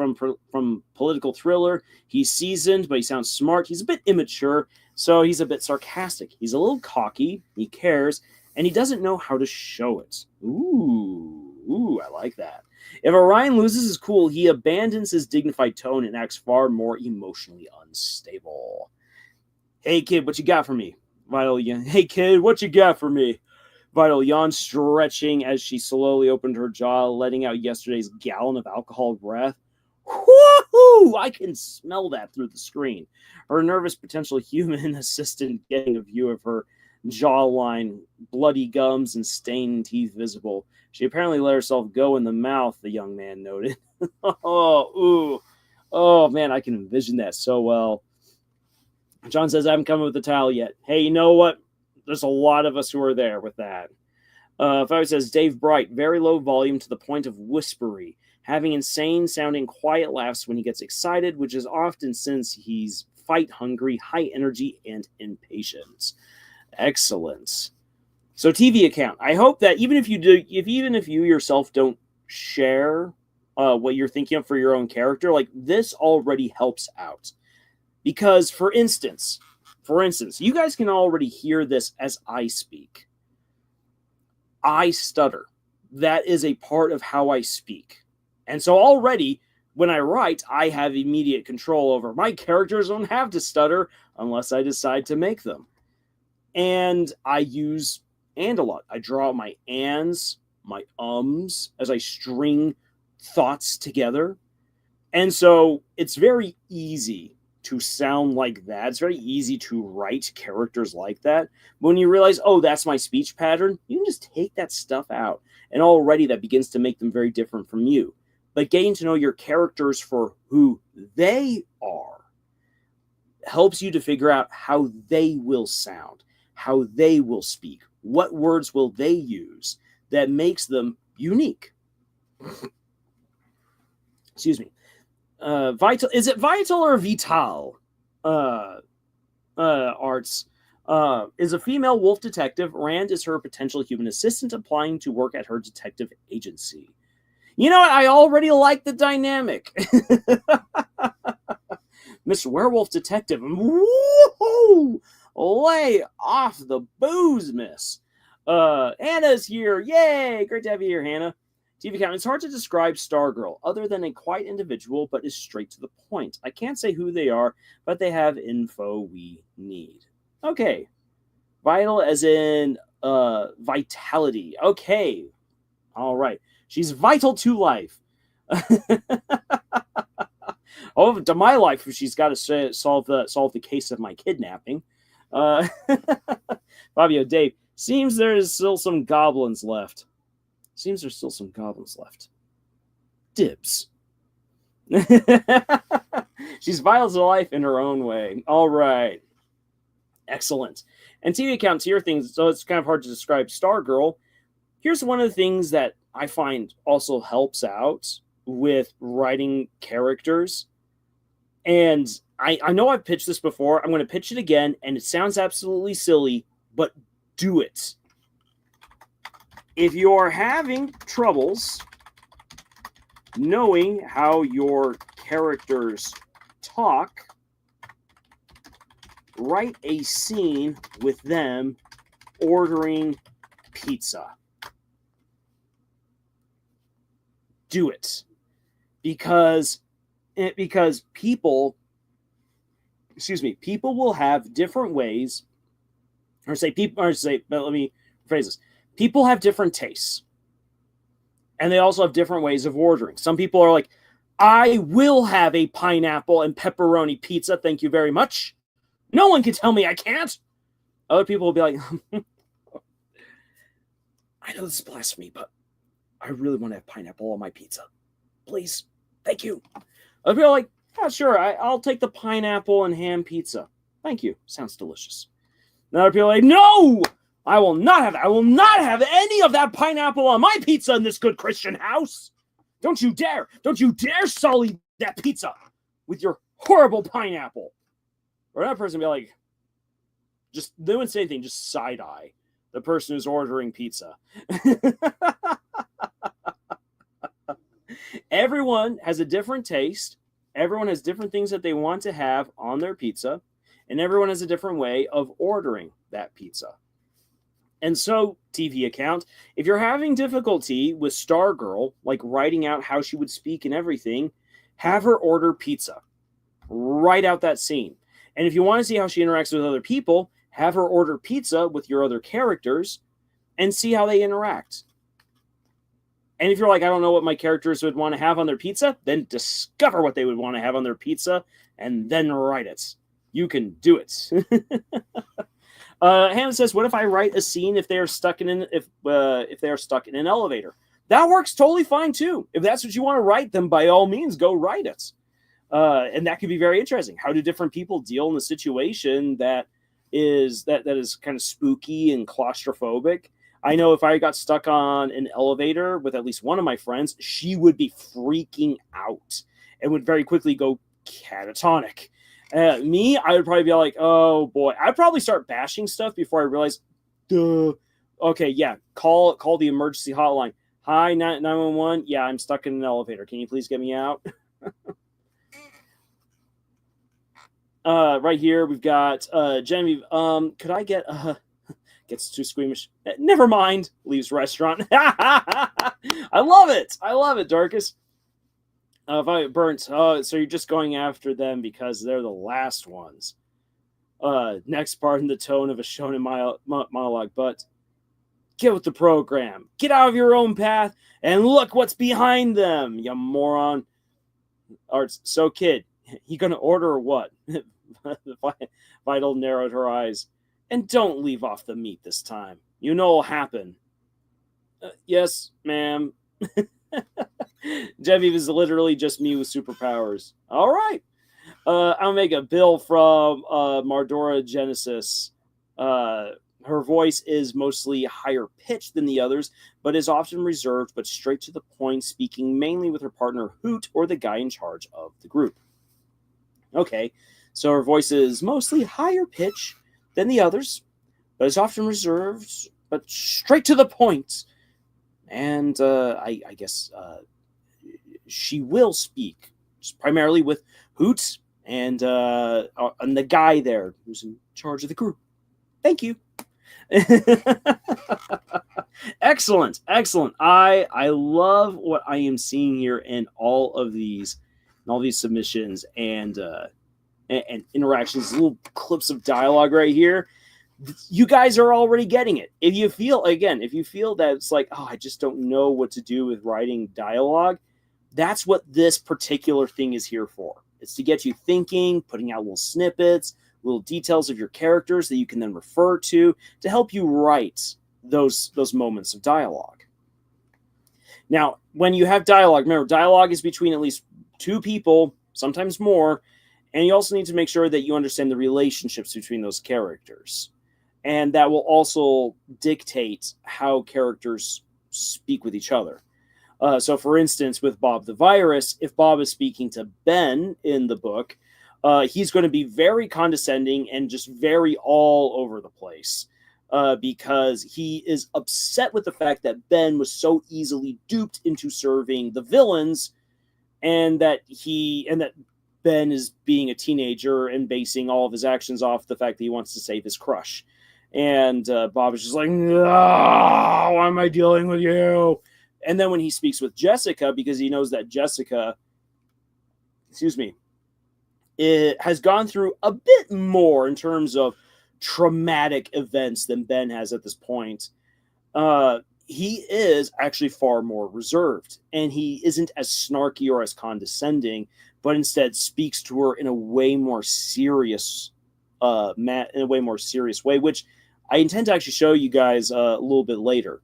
thriller. He's seasoned, but he sounds smart. He's a bit immature. So he's a bit sarcastic. He's a little cocky. He cares, and he doesn't know how to show it. Ooh, I like that. If Orion loses his cool, he abandons his dignified tone and acts far more emotionally unstable. Hey, kid, what you got for me? Vital, hey, kid, what you got for me? Vital yawned, stretching as she slowly opened her jaw, letting out yesterday's gallon of alcohol breath. Woohoo! I can smell that through the screen. Her nervous potential human assistant getting a view of her jawline, bloody gums, and stained teeth visible. She apparently let herself go in the mouth, the young man noted. Oh, man, I can envision that so well. John says, I haven't come up with the towel yet. Hey, you know what? There's a lot of us who are there with that. Fowler says, Dave Bright, very low volume to the point of whispery, having insane-sounding quiet laughs when he gets excited, which is often since he's fight-hungry, high energy, and impatient. Excellent. So TV account. I hope that even if you yourself don't share what you're thinking of for your own character, like this already helps out. Because, for instance, you guys can already hear this as I speak. I stutter. That is a part of how I speak. And so already, when I write, I have immediate control over. My characters don't have to stutter unless I decide to make them. And I use and a lot. I draw out my ands, my ums, as I string thoughts together. And so it's very easy to sound like that. It's very easy to write characters like that. But when you realize, oh, that's my speech pattern, you can just take that stuff out. And already that begins to make them very different from you. But getting to know your characters for who they are helps you to figure out how they will sound, how they will speak, what words will they use that makes them unique. Excuse me. Vital, is it Vital or Vital? Arts is a female wolf detective. Rand is her potential human assistant applying to work at her detective agency. You know what? I already like the dynamic. Mr. Werewolf Detective. Woo-hoo! Lay off the booze, miss. Hannah's here. Yay! Great to have you here, Hannah. TV account. It's hard to describe Stargirl other than a quiet individual, but is straight to the point. I can't say who they are, but they have info we need. Okay. Vital as in vitality. Okay. All right. She's vital to life. Oh, to my life, she's got to solve the case of my kidnapping. Fabio, Dave, seems there's still some goblins left. Dibs. She's vital to life in her own way. All right. Excellent. And TV accounts here things, so it's kind of hard to describe Stargirl. Here's one of the things that I find also helps out with writing characters. And I know I've pitched this before. I'm going to pitch it again, and it sounds absolutely silly, but do it. If you're having troubles knowing how your characters talk, write a scene with them ordering pizza. Do it. Because people will have different ways, but let me phrase this. People have different tastes. And they also have different ways of ordering. Some people are like, I will have a pineapple and pepperoni pizza, thank you very much. No one can tell me I can't. Other people will be like, I know this is blasphemy, but I really want to have pineapple on my pizza. Please. Thank you. Other people are like, yeah, sure, I'll take the pineapple and ham pizza. Thank you. Sounds delicious. And other people are like, no! I will not have any of that pineapple on my pizza in this good Christian house. Don't you dare sully that pizza with your horrible pineapple. Or that person will be like, they wouldn't say anything, just side eye the person who's ordering pizza. Everyone has a different taste. Everyone has different things that they want to have on their pizza. and everyone has a different way of ordering that pizza. And so, TV account, if you're having difficulty with Stargirl, like writing out how she would speak and everything, have her order pizza. Write out that scene. And if you want to see how she interacts with other people, have her order pizza with your other characters and see how they interact. And if you're like, I don't know what my characters would want to have on their pizza, then discover what they would want to have on their pizza and then write it. You can do it. Hannah says, "What if I write a scene if they are stuck in an elevator?" That works totally fine too. If that's what you want to write, then by all means, go write it. And that could be very interesting. How do different people deal in a situation that is kind of spooky and claustrophobic? I know if I got stuck on an elevator with at least one of my friends, she would be freaking out and would very quickly go catatonic. Me, I would probably be like, oh boy. I'd probably start bashing stuff before I realize, duh. Okay, yeah, call the emergency hotline. Hi, 911. Yeah, I'm stuck in an elevator. Can you please get me out? Right here, we've got Genevieve. Could I get... Gets too squeamish. Never mind. Leaves restaurant. I love it. I love it, Darkus. If I burnt, so you're just going after them because they're the last ones. Next part in the tone of a shonen monologue, but get with the program. Get out of your own path and look what's behind them, you moron. Arts, so kid, you gonna order or what? Vital narrowed her eyes. And don't leave off the meat this time. You know what'll happen. Yes, ma'am. Genevieve is literally just me with superpowers. All right. I'll make a bill from Mardora Genesis. Her voice is mostly higher pitched than the others, but is often reserved but straight to the point, speaking mainly with her partner Hoot or the guy in charge of the group. Okay, so her voice is mostly higher pitch than the others, but is often reserved but straight to the point. And I guess she will speak primarily with Hoot and the guy there who's in charge of the group. Thank you. Excellent. I love what I am seeing here in all of these submissions and interactions, little clips of dialogue right here. You guys are already getting it. If you feel that it's like, oh, I just don't know what to do with writing dialogue, that's what this particular thing is here for. It's to get you thinking, putting out little snippets, little details of your characters that you can then refer to help you write those moments of dialogue. Now, when you have dialogue, remember, dialogue is between at least two people, sometimes more, and you also need to make sure that you understand the relationships between those characters. And that will also dictate how characters speak with each other. So, for instance, with Bob the Virus, if Bob is speaking to Ben in the book, he's going to be very condescending and just very all over the place because he is upset with the fact that Ben was so easily duped into serving the villains, and that Ben is being a teenager and basing all of his actions off the fact that he wants to save his crush. And Bob is just like, no, why am I dealing with you? And then when he speaks with Jessica, because he knows that Jessica, it has gone through a bit more in terms of traumatic events than Ben has at this point, he is actually far more reserved. And he isn't as snarky or as condescending, but instead speaks to her in a way more serious way, which I intend to actually show you guys a little bit later.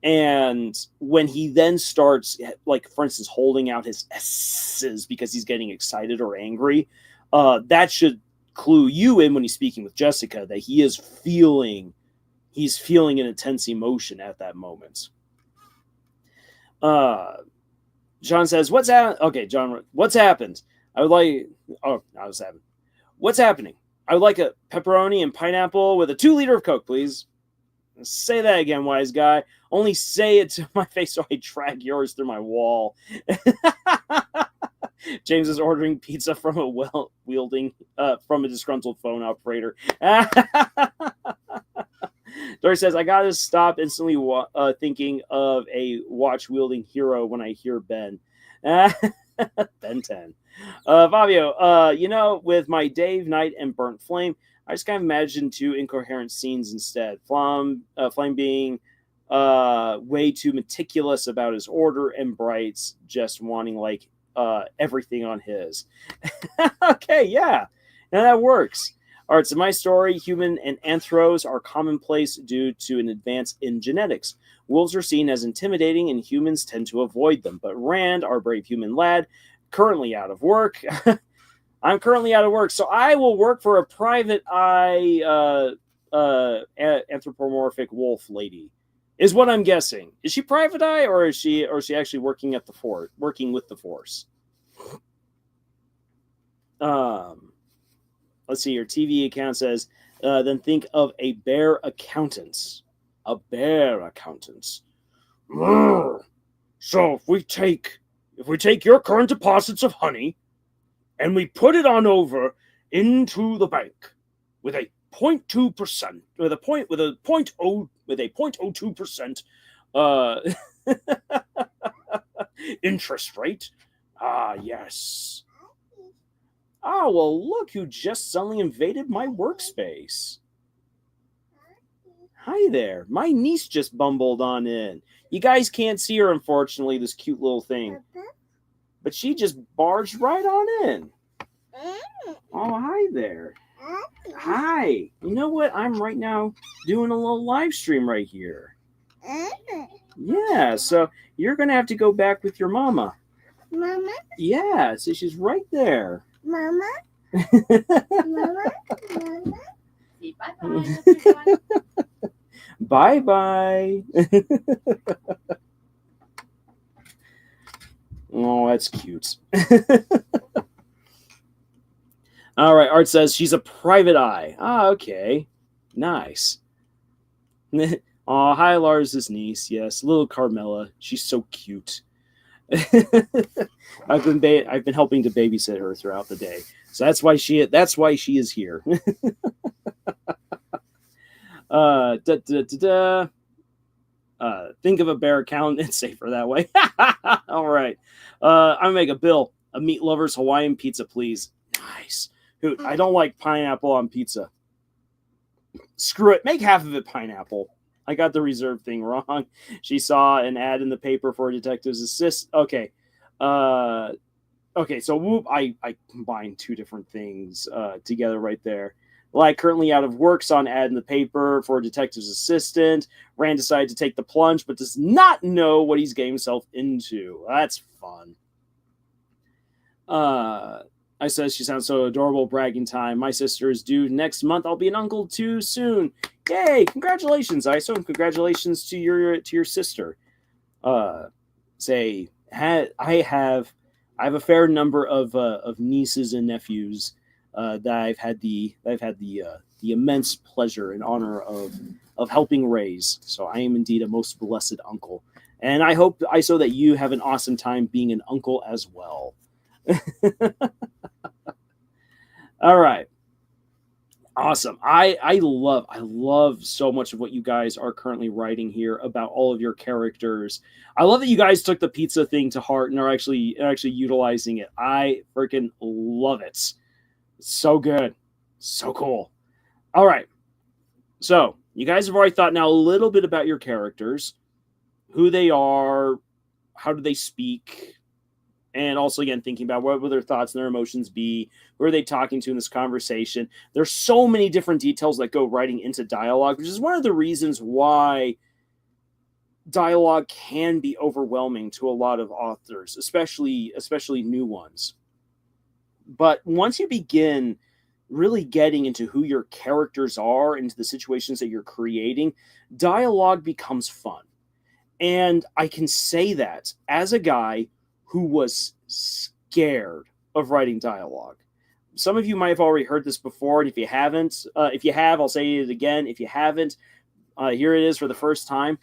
And when he then starts, like, for instance, holding out his S's because he's getting excited or angry, that should clue you in when he's speaking with Jessica that he's feeling an intense emotion at that moment. John says, what's happened? Okay, John, what's happened? What's happening? I would like a pepperoni and pineapple with a 2-liter of Coke, please. Say that again, wise guy. Only say it to my face so I drag yours through my wall. James is ordering pizza from from a disgruntled phone operator. Dory says, I gotta stop instantly thinking of a watch-wielding hero when I hear Ben. Ben 10. Fabio, with my Dave, Night, and Burnt Flame, I just kind of imagined two incoherent scenes instead. Flame being way too meticulous about his order, and Bright's just wanting everything on his. Okay, yeah. Now that works. All right, so my story, human and anthros are commonplace due to an advance in genetics. Wolves are seen as intimidating and humans tend to avoid them. But Rand, our brave human lad, currently out of work. I'm currently out of work, so I will work for a private eye anthropomorphic wolf lady. Is what I'm guessing. Is she private eye or is she actually working with the force? Let's see, your TV account says, then think of a bear accountant. A bear accountant. So if we take your current deposits of honey and we put it on over into the bank with a 0.2%, with a 0.02% interest rate. Ah, yes. Oh, well, look who just suddenly invaded my workspace. Hi there. My niece just bumbled on in. You guys can't see her, unfortunately, this cute little thing. But she just barged right on in. Oh, hi there. Hi. You know what? I'm right now doing a little live stream right here. Yeah, so you're going to have to go back with your mama. Mama? Yeah, so she's right there. Mama? Mama? Bye-bye. Bye-bye. Oh, that's cute. All right, Art says she's a private eye. Ah, okay. Nice. Oh, hi, Lars' niece. Yes, little Carmela. She's so cute. I've been helping to babysit her throughout the day, so that's why she is here. Think of a bear account. It's safer that way. All right. I'm gonna make a bill. A meat lover's Hawaiian pizza, please. Nice. Dude, I don't like pineapple on pizza. Screw it. Make half of it pineapple. I got the reserve thing wrong. She saw an ad in the paper for a detective's assist. Okay. Okay, so whoop, I combined two different things together right there. Like, currently out of work, saw an ad in the paper for a detective's assistant. Rand decided to take the plunge, but does not know what he's getting himself into. That's fun. I says she sounds so adorable. Bragging time. My sister is due next month. I'll be an uncle too soon. Yay! Congratulations, Iso, and congratulations to your sister. I have a fair number of nieces and nephews that I've had the immense pleasure and honor of helping raise. So I am indeed a most blessed uncle, and I hope, Iso, that you have an awesome time being an uncle as well. All right. Awesome. I love so much of what you guys are currently writing here about all of your characters. I love that you guys took the pizza thing to heart and are actually utilizing it. I freaking love it. It's so good. So cool. All right. So you guys have already thought now a little bit about your characters, who they are, how do they speak, and also, again, thinking about what will their thoughts and their emotions be, who are they talking to in this conversation. There's so many different details that go writing into dialogue, which is one of the reasons why dialogue can be overwhelming to a lot of authors, especially new ones. But once you begin really getting into who your characters are, into the situations that you're creating, dialogue becomes fun. And I can say that as a guy who was scared of writing dialogue. Some of you might have already heard this before, and if you haven't, I'll say it again. If you haven't, here it is for the first time.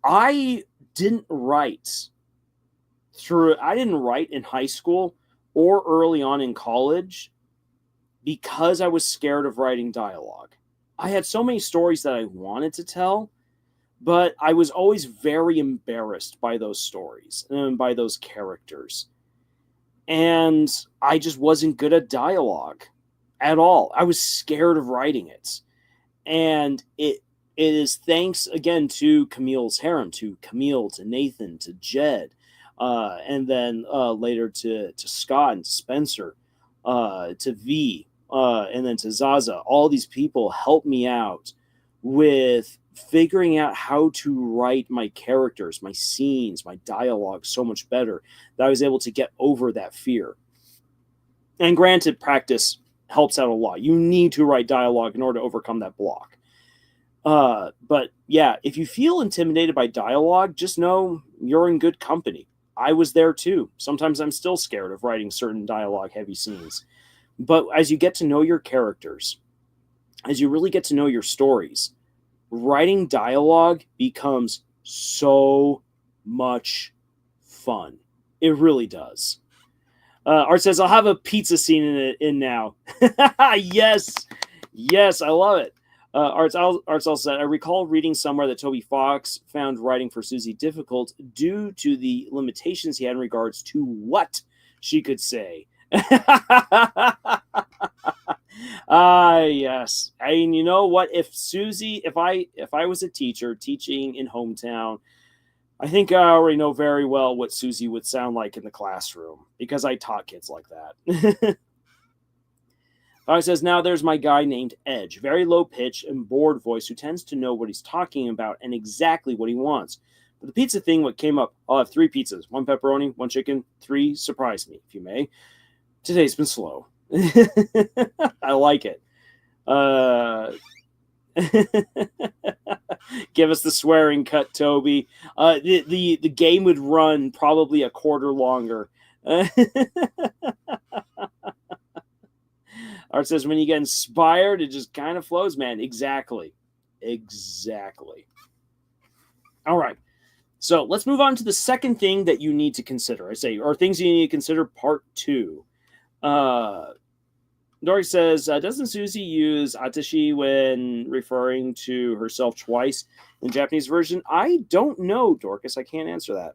I didn't write in high school or early on in college because I was scared of writing dialogue. I had so many stories that I wanted to tell, but I was always very embarrassed by those stories and by those characters. And I just wasn't good at dialogue at all. I was scared of writing it. And it is thanks again to Camille's Harem, to Camille, to Nathan, to Jed, and then later to Scott and to Spencer, to V, and then to Zaza. All these people helped me out with figuring out how to write my characters, my scenes, my dialogue so much better that I was able to get over that fear. And granted, practice helps out a lot. You need to write dialogue in order to overcome that block. But yeah, if you feel intimidated by dialogue, just know you're in good company. I was there too. Sometimes I'm still scared of writing certain dialogue heavy scenes. But as you get to know your characters, as you really get to know your stories, writing dialogue becomes so much fun. It really does. Art says, I'll have a pizza scene in now. Yes. Yes, I love it. Arts also said, I recall reading somewhere that Toby Fox found writing for Susie difficult due to the limitations he had in regards to what she could say. Yes. I mean, you know what? If I was a teacher teaching in hometown, I think I already know very well what Susie would sound like in the classroom because I taught kids like that. Fox says, now there's my guy named Edge, very low pitch and bored voice who tends to know what he's talking about and exactly what he wants. But the pizza thing, what came up, I'll have 3 pizzas, 1 pepperoni, 1 chicken, 3 surprise me, if you may. Today's been slow. I like it. Give us the swearing cut, Toby. The game would run probably a quarter longer. Art says, when you get inspired, it just kind of flows, man. Exactly. All right. So let's move on to the second thing that you need to consider. I say, or things you need to consider, part 2. Dory says, doesn't Susie use Atashi when referring to herself twice in the Japanese version? I don't know, Dorcas. I can't answer that.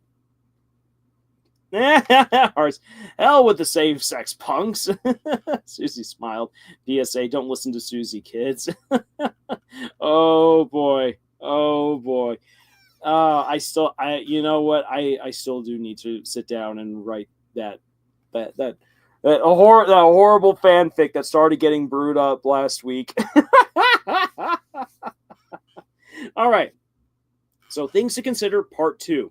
Hell with the same-sex punks. Susie smiled. PSA, don't listen to Susie, kids. Oh, boy. You know what? I still do need to sit down and write that horrible fanfic that started getting brewed up last week. All right. So things to consider, part 2.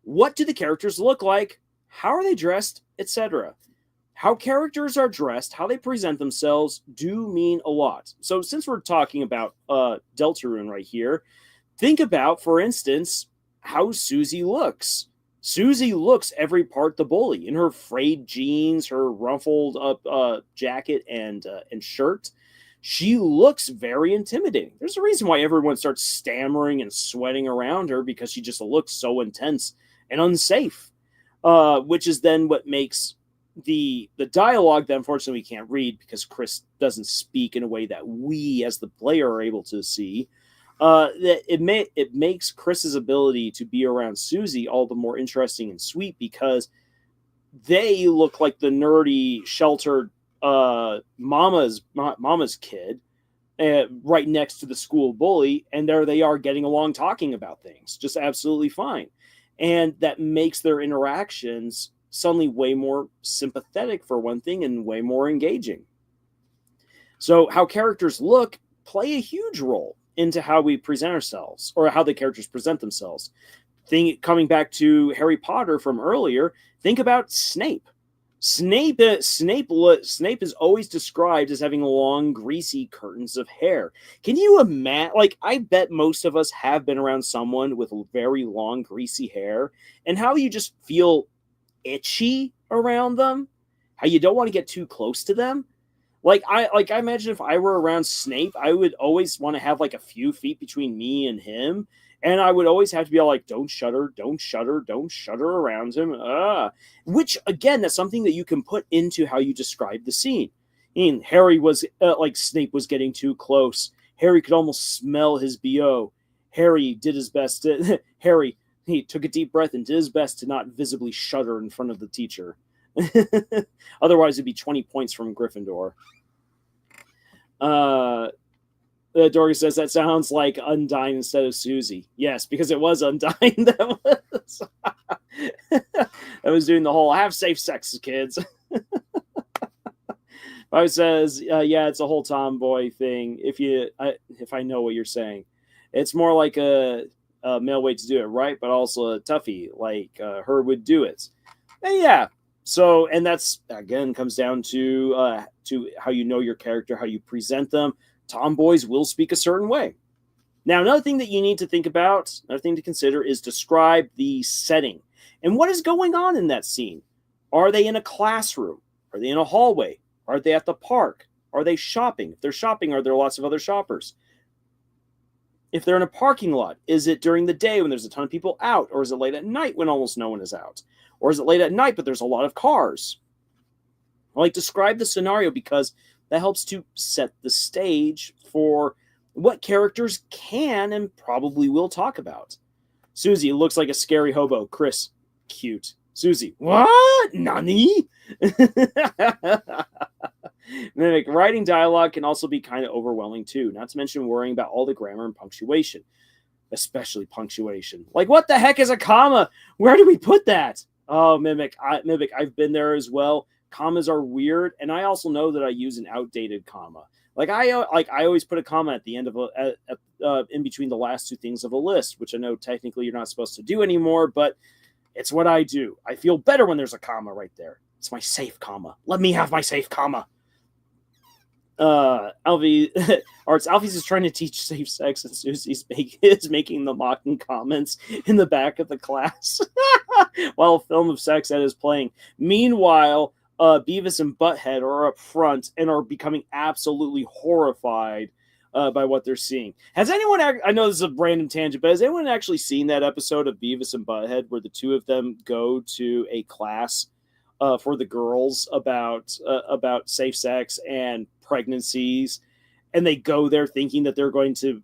What do the characters look like? How are they dressed? Etc. How characters are dressed, how they present themselves do mean a lot. So since we're talking about Deltarune right here, think about, for instance, how Susie looks. Susie looks every part the bully in her frayed jeans, her ruffled up jacket and shirt. She looks very intimidating. There's a reason why everyone starts stammering and sweating around her, because she just looks so intense and unsafe, which is then what makes the dialogue that unfortunately we can't read because Chris doesn't speak in a way that we as the player are able to see. That it makes Chris's ability to be around Susie all the more interesting and sweet, because they look like the nerdy, sheltered mama's kid right next to the school bully, and there they are getting along, talking about things just absolutely fine, and that makes their interactions suddenly way more sympathetic, for one thing, and way more engaging. So how characters look play a huge role into how we present ourselves, or how the characters present themselves. Coming back to Harry Potter from earlier, think about Snape. Snape is always described as having long, greasy curtains of hair. Can you imagine? Like, I bet most of us have been around someone with very long, greasy hair, and how you just feel itchy around them, how you don't want to get too close to them. I imagine if I were around Snape, I would always want to have like a few feet between me and him, And I would always have to be all like, don't shudder around him. Which, again, that's something that you can put into how you describe the scene. I mean, Harry was, like, Snape was getting too close. Harry could almost smell his BO. Harry did his best to... Harry, he took a deep breath and did his best to not visibly shudder in front of the teacher. Otherwise, it'd be 20 points from Gryffindor. Dory says that sounds like Undyne instead of Susie. Yes, because it was Undyne that was doing the whole have safe sex, kids. Bobby says, yeah, it's a whole tomboy thing. If I know what you're saying, it's more like a male way to do it, right? But also a toughie like her would do it. And yeah. So, and that's again comes down to how you know your character, how you present them. Tomboys will speak a certain way. Now, another thing that you need to think about, another thing to consider is describe the setting. And what is going on in that scene? Are they in a classroom? Are they in a hallway? Are they at the park? Are they shopping? If they're shopping, are there lots of other shoppers? If they're in a parking lot, is it during the day when there's a ton of people out? Or is it late at night when almost no one is out? Or is it late at night but there's a lot of cars? Like, describe the scenario because that helps to set the stage for what characters can and probably will talk about. Susie looks like a scary hobo. Chris, cute. Susie, what? Nani? Mimic, writing dialogue can also be kind of overwhelming too, not to mention worrying about all the grammar and punctuation. Especially punctuation. Like, what the heck is a comma? Where do we put that? Oh, Mimic, I've been there as well. Commas are weird, and I also know that I use an outdated comma. I always put a comma at the end of in between the last two things of a list, which I know technically you're not supposed to do anymore, but it's what I do. I feel better when there's a comma right there. It's my safe comma. Let me have my safe comma. Alfie's is trying to teach safe sex, and Susie's is making the mocking comments in the back of the class while a film of sex ed is playing. Meanwhile, Beavis and Butthead are up front and are becoming absolutely horrified by what they're seeing. Has anyone, I know this is a random tangent, but has anyone actually seen that episode of Beavis and Butthead where the two of them go to a class for the girls about safe sex and pregnancies, and they go there thinking that they're going to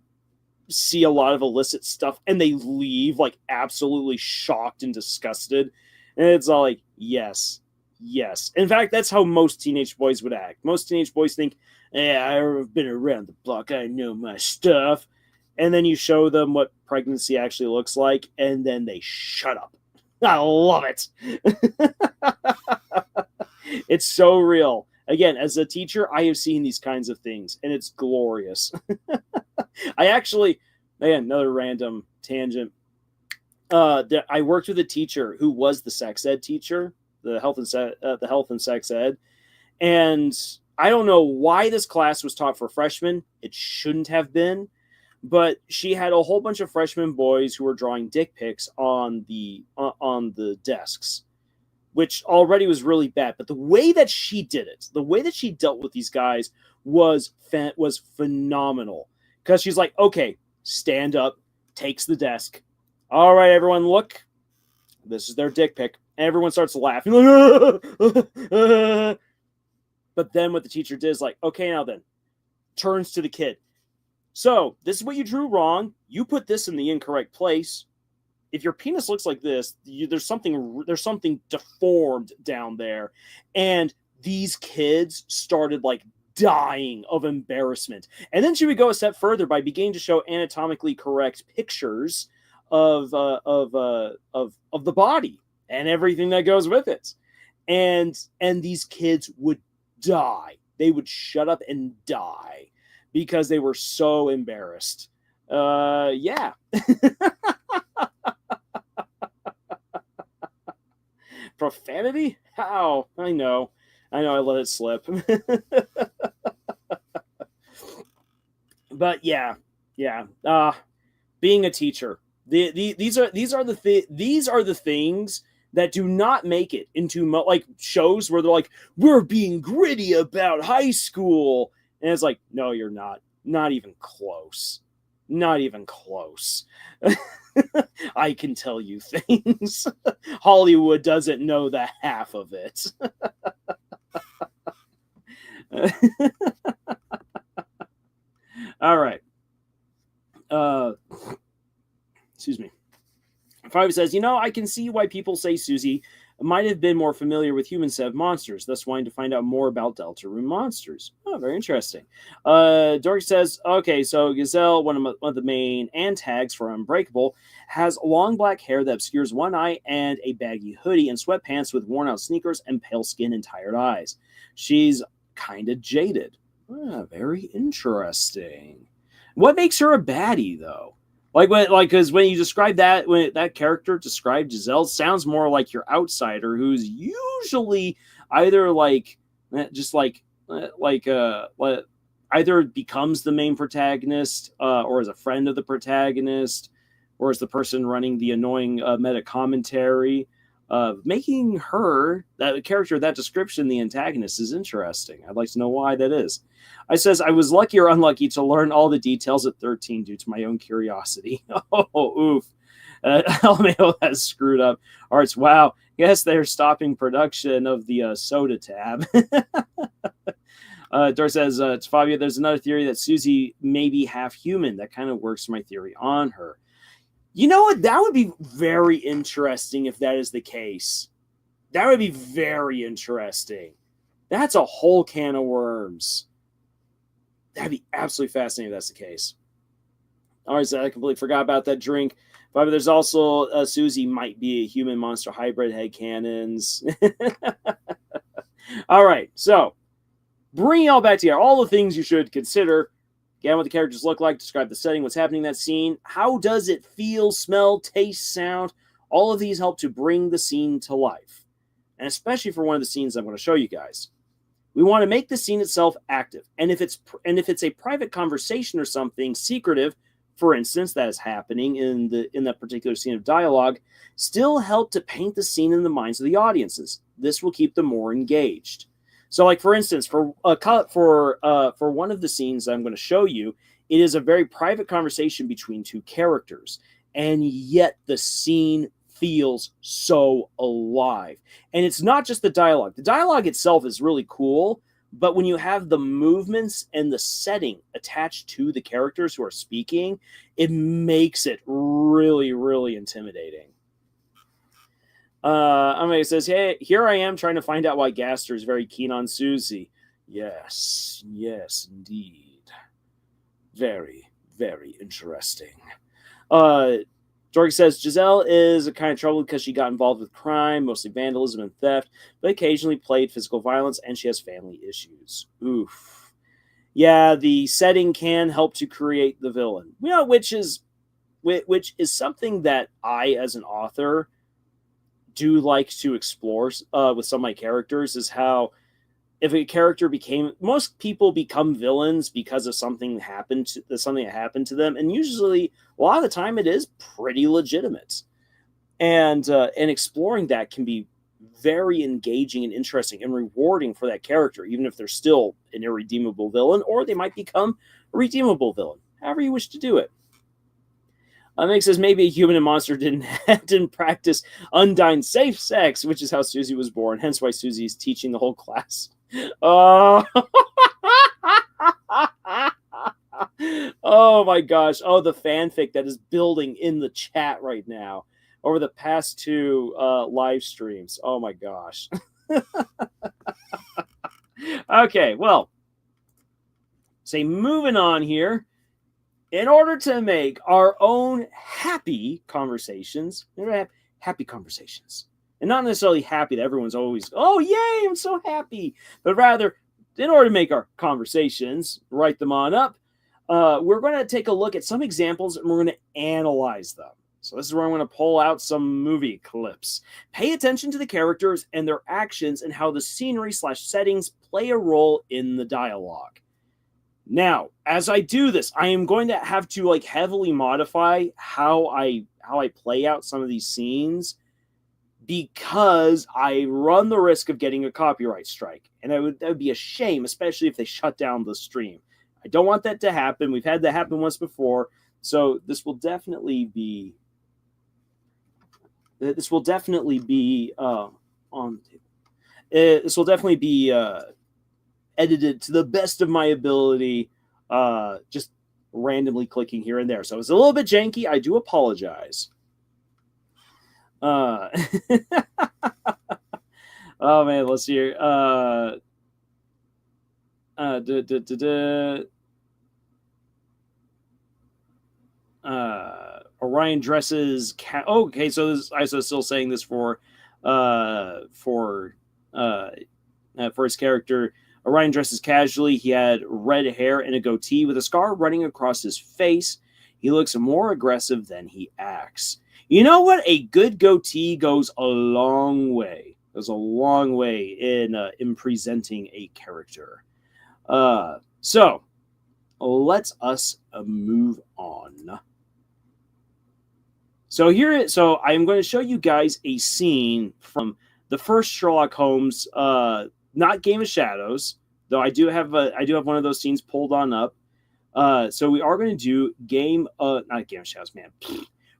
see a lot of illicit stuff, and they leave like absolutely shocked and disgusted, and it's all like, yes. In fact, that's how most teenage boys would act. Most teenage boys think, I've been around the block, I know my stuff, and then you show them what pregnancy actually looks like, and then they shut up. I love it. It's so real. Again, as a teacher, I have seen these kinds of things, and it's glorious. I actually, another random tangent. I worked with a teacher who was the sex ed teacher, the health and sex ed, and I don't know why this class was taught for freshmen. It shouldn't have been, but she had a whole bunch of freshman boys who were drawing dick pics on the desks, which already was really bad. But the way that she did it, the way that she dealt with these guys was phenomenal. Because she's like, okay, stand up, takes the desk. All right, everyone, look. This is their dick pic. And everyone starts laughing. But then what the teacher did is like, okay, now then. Turns to the kid. So, this is what you drew wrong. You put this in the incorrect place. If your penis looks like this, there's something deformed down there. And these kids started like dying of embarrassment. And then she would go a step further by beginning to show anatomically correct pictures of the body and everything that goes with it. And these kids would die. They would shut up and die because they were so embarrassed. Yeah. Profanity? How? I know I let it slip. But yeah. Being a teacher. These are the things that do not make it into like shows where they're like, we're being gritty about high school. And it's like, no, you're not. Not even close. Not even close. I can tell you things. Hollywood doesn't know the half of it. All right. Excuse me. Five says, I can see why people say Susie might have been more familiar with human set of monsters, thus wanting to find out more about Deltarune monsters. Oh, very interesting. Dork says, okay, so Gazelle, one of the main antags for Unbreakable, has long black hair that obscures one eye and a baggy hoodie and sweatpants with worn out sneakers and pale skin and tired eyes. She's kind of jaded. Very interesting. What makes her a baddie, though? Because when you describe that, when that character described Giselle, sounds more like your outsider, who's usually either either becomes the main protagonist, or is a friend of the protagonist, or is the person running the annoying meta commentary. Making her, that character, that description, the antagonist, is interesting. I'd like to know why that is. I says, I was lucky or unlucky to learn all the details at 13 due to my own curiosity. Oh, oof. LMAO has screwed up. Arts, wow. Guess they're stopping production of the soda tab. Dor says, to Fabio, there's another theory that Susie may be half human. That kind of works for my theory on her. You know what? That would be very interesting if that is the case. That would be very interesting. That's a whole can of worms. That'd be absolutely fascinating if that's the case. All right, so I completely forgot about that drink. But there's also Susie might be a human monster hybrid headcanons. All right, so bringing it all back together, all the things you should consider. Again, what the characters look like, describe the setting, what's happening in that scene. How does it feel, smell, taste, sound? All of these help to bring the scene to life. And especially for one of the scenes I'm going to show you guys. We want to make the scene itself active. And if it's a private conversation or something secretive, for instance, that is happening in that particular scene of dialogue, still help to paint the scene in the minds of the audiences. This will keep them more engaged. So, like for instance, for one of the scenes I'm going to show you, it is a very private conversation between two characters, and yet the scene feels so alive. And it's not just the dialogue. The dialogue itself is really cool, but when you have the movements and the setting attached to the characters who are speaking, it makes it really, really intimidating. It says, hey, here I am trying to find out why Gaster is very keen on Susie. Yes, indeed. Very, very interesting. Jorg says, Giselle is a kind of trouble because she got involved with crime, mostly vandalism and theft, but occasionally played physical violence, and she has family issues. Oof. Yeah, the setting can help to create the villain. Which is something that I, as an author, do like to explore with some of my characters, is how if a character most people become villains because of something that happened to them, and usually a lot of the time it is pretty legitimate, and exploring that can be very engaging and interesting and rewarding for that character, even if they're still an irredeemable villain, or they might become a redeemable villain, however you wish to do it. Nick says maybe a human and monster didn't practice undying safe sex, which is how Susie was born. Hence why Susie is teaching the whole class. Oh, oh my gosh! Oh, the fanfic that is building in the chat right now over the past two live streams. Oh my gosh! Okay, well, moving on here. In order to make our own happy conversations, we're going to have happy conversations. And not necessarily happy that everyone's always, oh, yay, I'm so happy. But rather, in order to make our conversations, write them on up, we're going to take a look at some examples and we're going to analyze them. So this is where I'm going to pull out some movie clips. Pay attention to the characters and their actions and how the scenery/settings play a role in the dialogue. Now, as I do this, I am going to have to heavily modify how I play out some of these scenes, because I run the risk of getting a copyright strike, and that would be a shame, especially if they shut down the stream. I don't want that to happen. We've had that happen once before. So this will definitely be on. This will definitely be edited to the best of my ability. Just randomly clicking here and there, so it's a little bit janky. I do apologize. Oh man, let's see here. Orion dresses. Okay, so ISO still saying this for his character. Orion dresses casually. He had red hair and a goatee with a scar running across his face. He looks more aggressive than he acts. You know what? A good goatee goes a long way. Goes a long way in presenting a character. So let's us move on. So I'm going to show you guys a scene from the first Sherlock Holmes, not Game of Shadows, though I do have one of those scenes pulled on up. So we are going to do not Game of Shadows, man.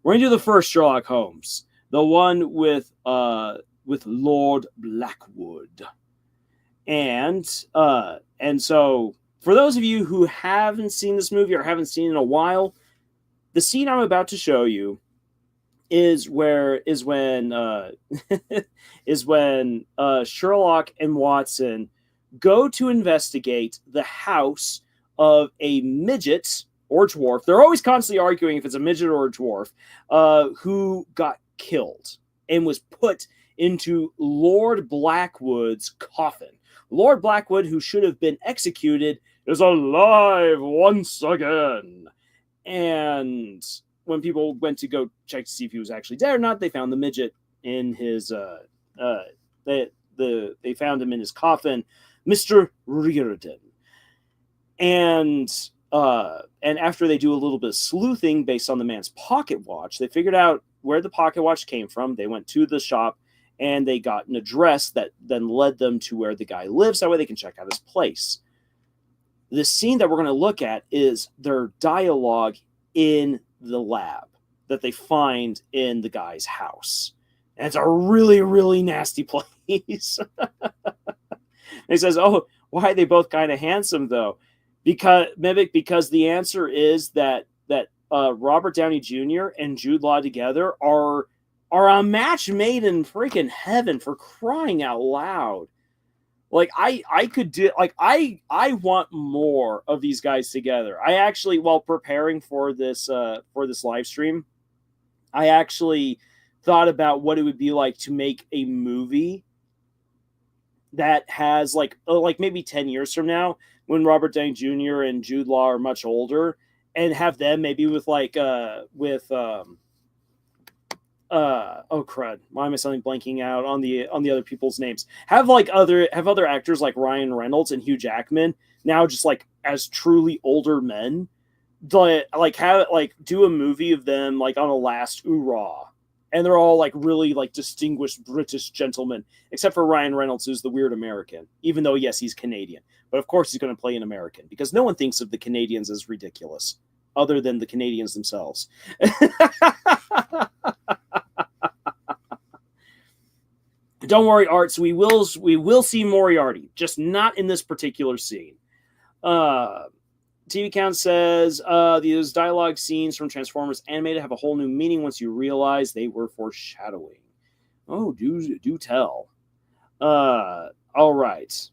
We're going to do the first Sherlock Holmes, the one with Lord Blackwood, and so for those of you who haven't seen this movie or haven't seen it in a while, the scene I'm about to show you is when Sherlock and Watson go to investigate the house of a midget or dwarf. They're always constantly arguing if it's a midget or a dwarf, who got killed and was put into Lord Blackwood's coffin. Lord Blackwood, who should have been executed, is alive once again. And when people went to go check to see if he was actually dead or not, they found the midget in his they found him in his coffin, Mr. Reardon. And after they do a little bit of sleuthing based on the man's pocket watch, they figured out where the pocket watch came from. They went to the shop and they got an address that then led them to where the guy lives. That way they can check out his place. The scene that we're going to look at is their dialogue in the lab that they find in the guy's house. And it's a really, really nasty place. He says, "Oh, why are they both kind of handsome though?" Because the answer is that Robert Downey Jr. and Jude Law together are a match made in freaking heaven, for crying out loud. Like I could do, like I want more of these guys together. I actually, while preparing for this live stream, I actually thought about what it would be like to make a movie that has like maybe 10 years from now, when Robert Downey Jr. and Jude Law are much older, and have them maybe with oh crud, why am I suddenly blanking out on the other people's names? Have other actors like Ryan Reynolds and Hugh Jackman now just like as truly older men, like do a movie of them like on a last hoorah, and they're all like really like distinguished British gentlemen, except for Ryan Reynolds, who's the weird American, even though yes, he's Canadian, but of course he's going to play an American because no one thinks of the Canadians as ridiculous other than the Canadians themselves. Don't worry, Arts. We will see Moriarty, just not in this particular scene. TV Count says these dialogue scenes from Transformers animated have a whole new meaning once you realize they were foreshadowing. Oh, do tell. All right.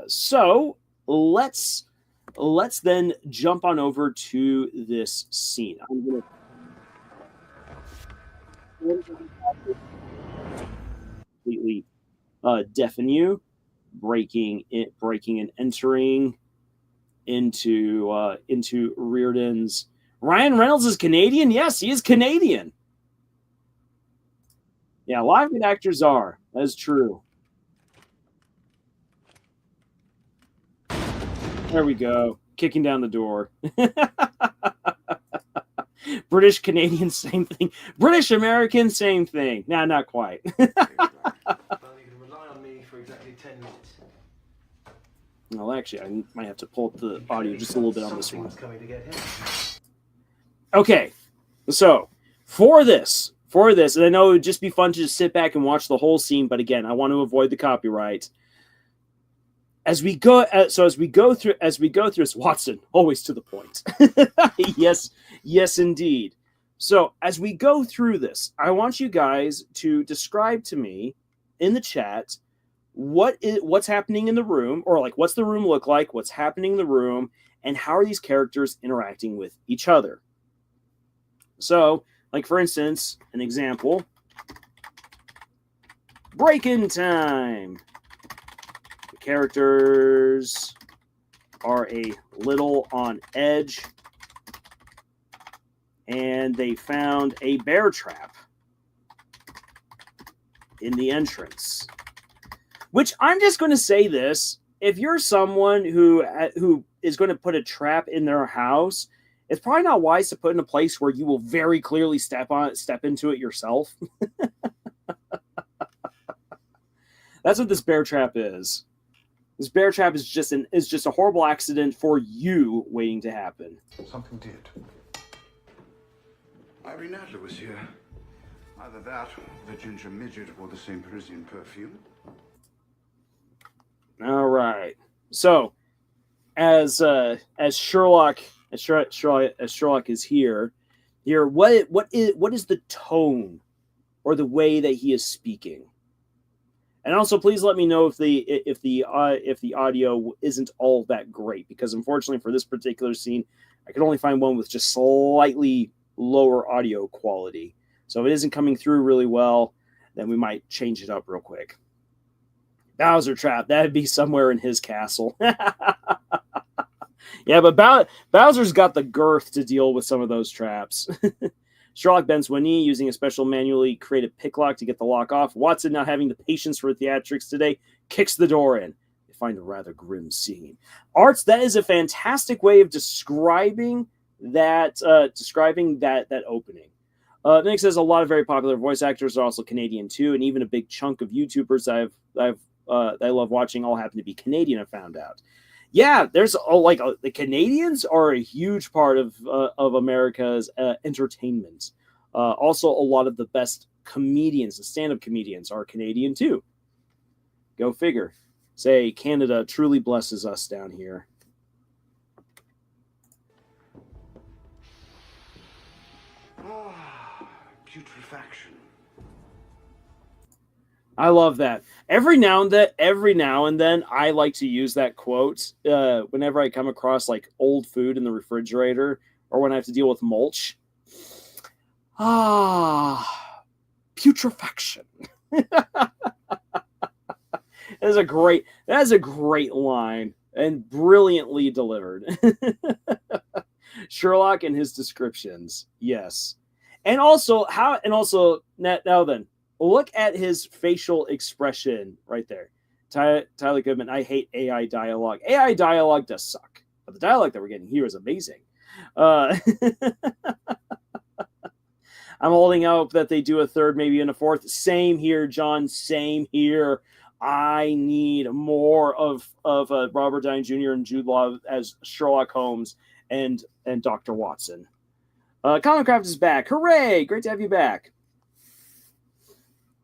So let's then jump on over to this scene. I'm gonna completely deafen you, breaking and entering into Reardon's. Ryan Reynolds is Canadian. Yes, he is Canadian. Yeah, a lot of good actors are. That is true. There we go. Kicking down the door. British Canadian, same thing. British American, same thing. Nah, not quite. Well, you can rely on me for exactly 10 minutes. Well, actually, I might have to pull up the audio just a little bit on this one. Coming to get him. Okay, so for this, and I know it would just be fun to just sit back and watch the whole scene, but again, I want to avoid the copyright. As we go through this, Watson, always to the point. yes, indeed. So as we go through this, I want you guys to describe to me in the chat what's happening in the room, or like what's the room look like, what's happening in the room, and how are these characters interacting with each other. So, like for instance, an example: break-in time. The characters are a little on edge, and they found a bear trap in the entrance. Which, I'm just going to say this: if you're someone who is going to put a trap in their house, it's probably not wise to put in a place where you will very clearly step into it yourself. That's what this bear trap is. This bear trap is just a horrible accident for you waiting to happen. Something did. Irene Adler was here. Either that, or the ginger midget, or the same Parisian perfume. All right. So, as Sherlock is here, what is the tone or the way that he is speaking? And also, please let me know if the audio isn't all that great, because unfortunately for this particular scene, I could only find one with just slightly lower audio quality. So if it isn't coming through really well, then we might change it up real quick. Bowser trap, that'd be somewhere in his castle. Yeah, but Bowser's got the girth to deal with some of those traps. Sherlock bends one knee, using a special manually created pick lock to get the lock off. Watson, not having the patience for theatrics today, kicks the door in. They find a rather grim scene. Arts, that is a fantastic way of describing that opening. Nick says a lot of very popular voice actors are also Canadian too, and even a big chunk of YouTubers that I love watching all happen to be Canadian, I found out. Yeah, there's the Canadians are a huge part of America's entertainment. Also, a lot of the best comedians and stand-up comedians are Canadian too. Go figure. Say, Canada truly blesses us down here. Putrefaction. I love that. Every now and then, I like to use that quote whenever I come across like old food in the refrigerator, or when I have to deal with mulch. Putrefaction. That is a great line, and brilliantly delivered. Sherlock and his descriptions, yes, and also now then. Look at his facial expression right there. Tyler Goodman, I hate AI dialogue. AI dialogue does suck, but the dialogue that we're getting here is amazing. I'm holding out that they do a third, maybe in a fourth. Same here, John. Same here. I need more of Robert Downey Jr. and Jude Law as Sherlock Holmes and Dr. Watson. Colin Craft is back. Hooray! Great to have you back.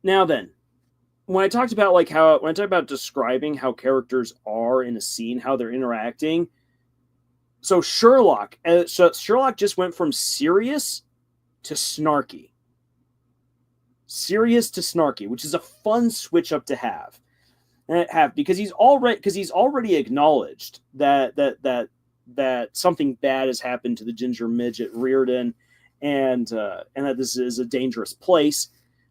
Now then, when I talked about describing how characters are in a scene, how they're interacting, so Sherlock just went from serious to snarky. Serious to snarky, which is a fun switch up to have because he's already acknowledged that something bad has happened to the ginger midget Reardon, and that this is a dangerous place.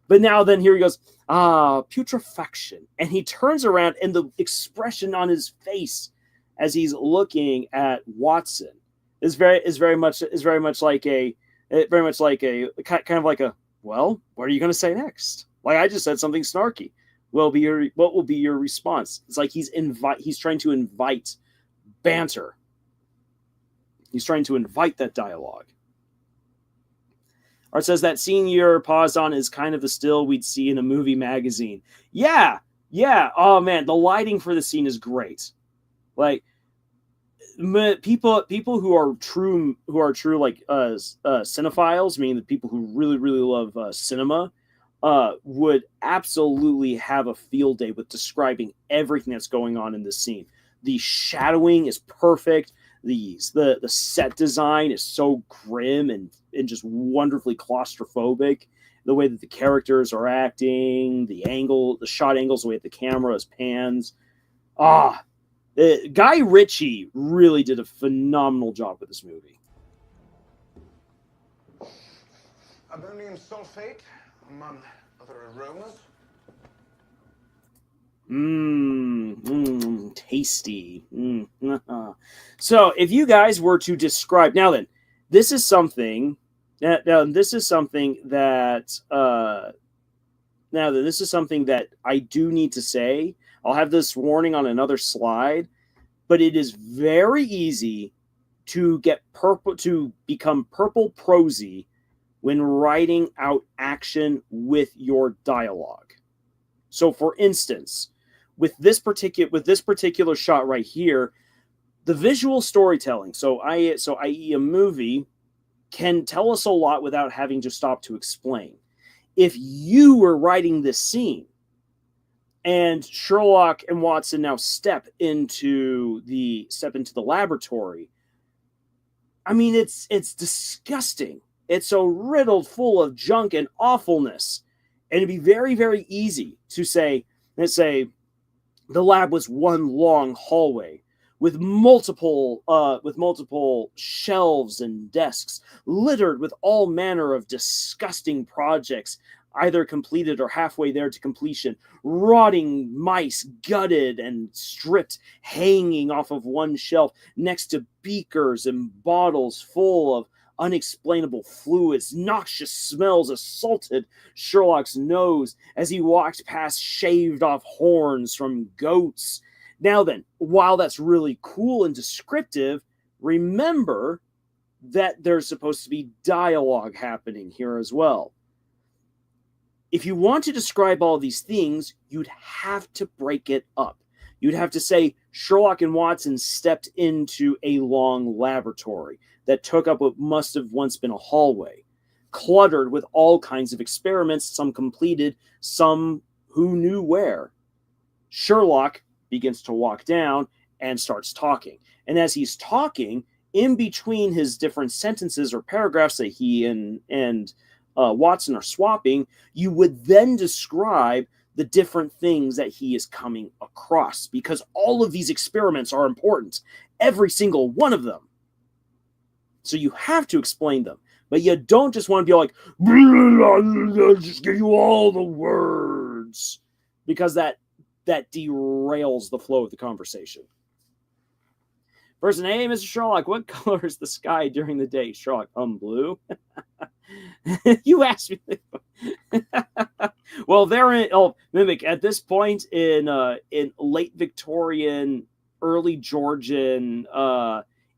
But now then here he goes, putrefaction. And he turns around, and the expression on his face as he's looking at Watson is very much like a well, what are you going to say next? Like, I just said something snarky. What will be your response? It's like he's trying to invite banter. He's trying to invite that dialogue. Art says that scene you're paused on is kind of the still we'd see in a movie magazine. Yeah. Oh man, the lighting for the scene is great. Like, people who are true like cinephiles, meaning the people who really love cinema, would absolutely have a field day with describing everything that's going on in this scene. The shadowing is perfect. The set design is so grim and just wonderfully claustrophobic. The way that the characters are acting, the shot angles, the way that the camera is pans. Guy Ritchie really did a phenomenal job with this movie. Ammonium sulfate, among other aromas. Tasty. So, if you guys were to describe now, then this is something. This is something that I do need to say. I'll have this warning on another slide, but it is very easy to become purple prosy when writing out action with your dialogue. So, for instance, with this particular shot right here, the visual storytelling, i.e. a movie, can tell us a lot without having to stop to explain. If you were writing this scene and Sherlock and Watson now step into the laboratory, I mean, it's disgusting. It's so riddled full of junk and awfulness. And it'd be very, very easy to say, let's say, the lab was one long hallway with multiple shelves and desks littered with all manner of disgusting projects, either completed or halfway there to completion. Rotting mice, gutted and stripped, hanging off of one shelf next to beakers and bottles full of unexplainable fluids. Noxious smells assaulted Sherlock's nose as he walked past shaved off horns from goats. Now then, while that's really cool and descriptive, remember that there's supposed to be dialogue happening here as well. If you want to describe all these things, you'd have to break it up. You'd have to say Sherlock and Watson stepped into a long laboratory that took up what must have once been a hallway, cluttered with all kinds of experiments, some completed, some who knew where. Sherlock begins to walk down and starts talking. And as he's talking, in between his different sentences or paragraphs that he and Watson are swapping, you would then describe the different things that he is coming across, because all of these experiments are important, every single one of them. So you have to explain them, but you don't just want to be like, just give you all the words, because that derails the flow of the conversation. Person, hey, Mr. Sherlock, what color is the sky during the day? Sherlock, blue. You asked me. Well, they're in Mimic at this point in late Victorian, early Georgian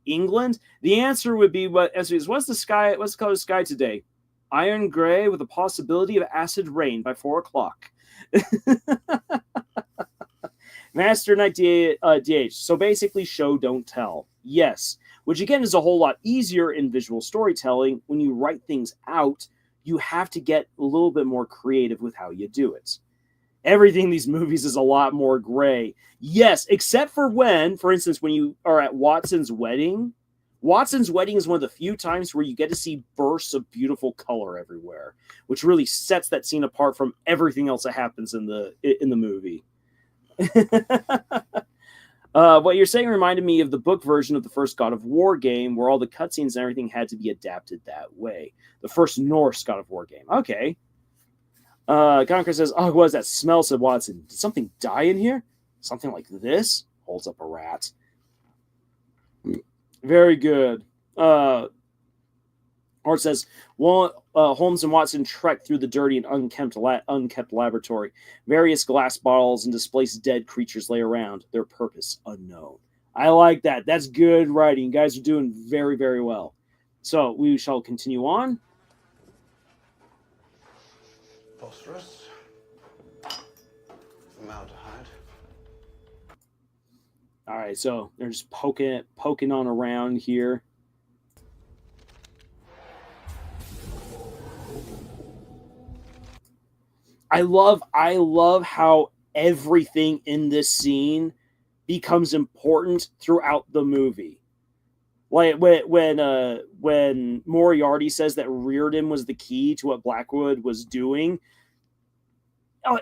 England. The answer would be what's the color of the sky today? Iron gray with a possibility of acid rain by 4 o'clock. Master Knight DH. So basically, show, don't tell. Yes. Which again is a whole lot easier in visual storytelling. When you write things out, you have to get a little bit more creative with how you do it. Everything in these movies is a lot more gray. Yes, except for when, for instance, when you are at Watson's wedding. Watson's wedding is one of the few times where you get to see bursts of beautiful color everywhere, which really sets that scene apart from everything else that happens in the movie. What you're saying reminded me of the book version of the first God of War game, where all the cutscenes and everything had to be adapted that way. The first Norse God of War game. Okay. Conquer says, "Oh, what is that smell?" said Watson. "Did something die in here? Something like this?" Holds up a rat. Very good. Hart says, well, Holmes and Watson trek through the dirty and unkept laboratory. Various glass bottles and displaced dead creatures lay around, their purpose unknown. I like that. That's good writing. You guys are doing very, very well. So we shall continue on. Phosphorus. Formaldehyde. All right, so they're just poking on around here. I love how everything in this scene becomes important throughout the movie. Like when Moriarty says that Reardon was the key to what Blackwood was doing,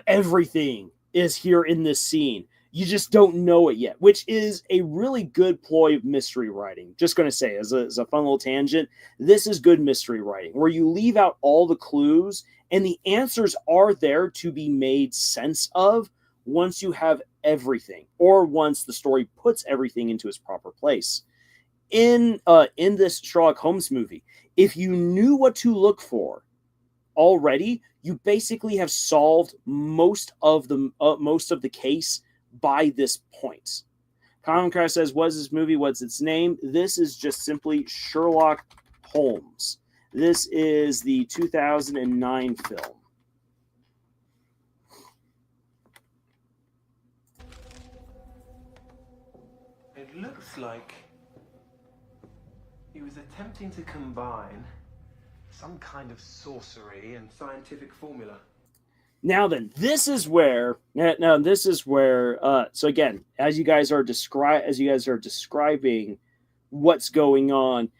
everything is here in this scene. You just don't know it yet, which is a really good ploy of mystery writing. Just going to say, as a fun little tangent, this is good mystery writing, where you leave out all the clues and the answers are there to be made sense of once you have everything, or once the story puts everything into its proper place. In this Sherlock Holmes movie, if you knew what to look for already, you basically have solved most of the case by this point. Comcast says, "What is this movie? What's its name?" This is just simply Sherlock Holmes. This is the 2009 film. It looks like he was attempting to combine some kind of sorcery and scientific formula. Now then, this is where. So again, as you guys are describing what's going on,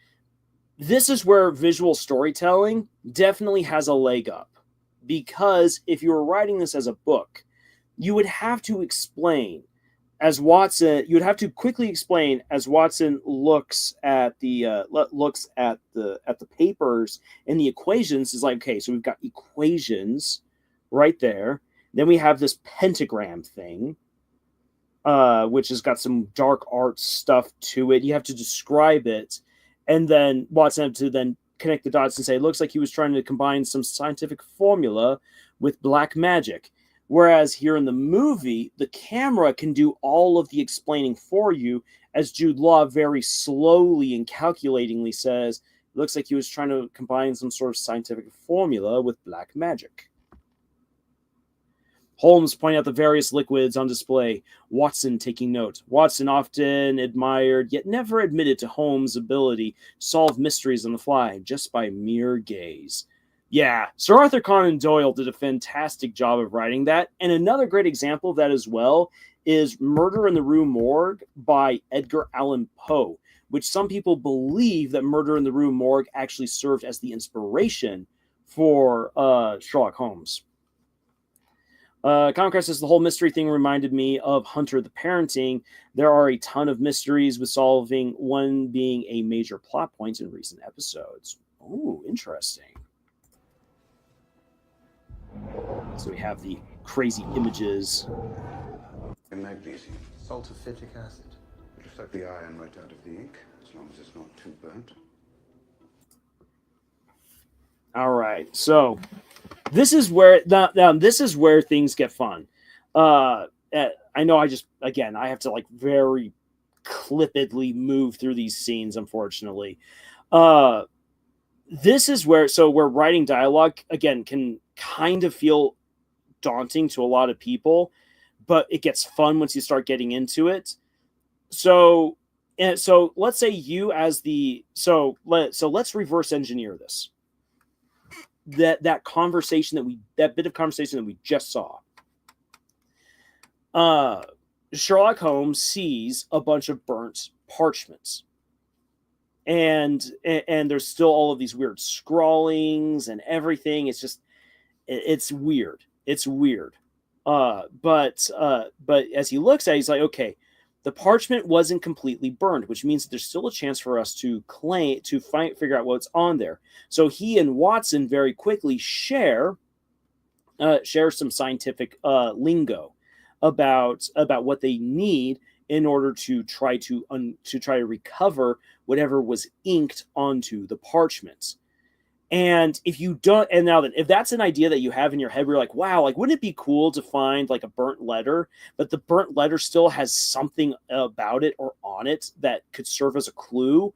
this is where visual storytelling definitely has a leg up, because if you were writing this as a book, you would have to explain as Watson. You would have to quickly explain as Watson looks at the papers and the equations. Is like, okay, so we've got equations right there. Then we have this pentagram thing, which has got some dark art stuff to it. You have to describe it, and then Watson had to then connect the dots and say, it looks like he was trying to combine some scientific formula with black magic. Whereas here in the movie, the camera can do all of the explaining for you, as Jude Law very slowly and calculatingly says, it looks like he was trying to combine some sort of scientific formula with black magic. Holmes pointing out the various liquids on display. Watson taking note. Watson often admired, yet never admitted to Holmes' ability to solve mysteries on the fly, just by mere gaze. Yeah, Sir Arthur Conan Doyle did a fantastic job of writing that. And another great example of that as well is Murder in the Rue Morgue by Edgar Allan Poe, which some people believe that Murder in the Rue Morgue actually served as the inspiration for Sherlock Holmes. Comcast says, the whole mystery thing reminded me of Hunter the Parenting. There are a ton of mysteries, with solving one being a major plot point in recent episodes. Ooh, interesting. So we have the crazy images. And magnesium. Sulfuric acid. Just like the iron right out of the ink, as long as it's not too burnt. All right, so this is where this is where things get fun. I know I have to like very clippedly move through these scenes, unfortunately. This is where writing dialogue again can kind of feel daunting to a lot of people, but it gets fun once you start getting into it. So let's say you as the let's reverse engineer this. That bit of conversation that we just saw. Sherlock Holmes sees a bunch of burnt parchments, and there's still all of these weird scrawlings and everything. It's weird. It's weird. But as he looks at it, he's like, okay, the parchment wasn't completely burned, which means that there's still a chance for us to figure out what's on there. So he and Watson very quickly share some scientific lingo about what they need in order to try to recover whatever was inked onto the parchment. And if that's an idea that you have in your head, where you're like, wow, like, wouldn't it be cool to find like a burnt letter, but the burnt letter still has something about it or on it that could serve as a clue?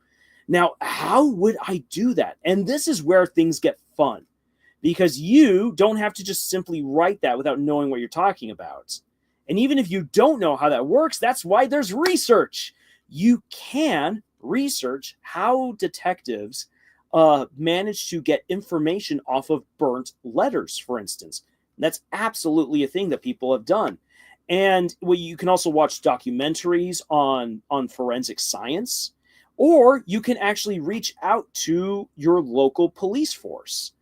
Now, how would I do that? And this is where things get fun, because you don't have to just simply write that without knowing what you're talking about. And even if you don't know how that works, that's why there's research. You can research how detectives manage to get information off of burnt letters, for instance. That's absolutely a thing that people have done. And you can also watch documentaries on forensic science, or you can actually reach out to your local police force.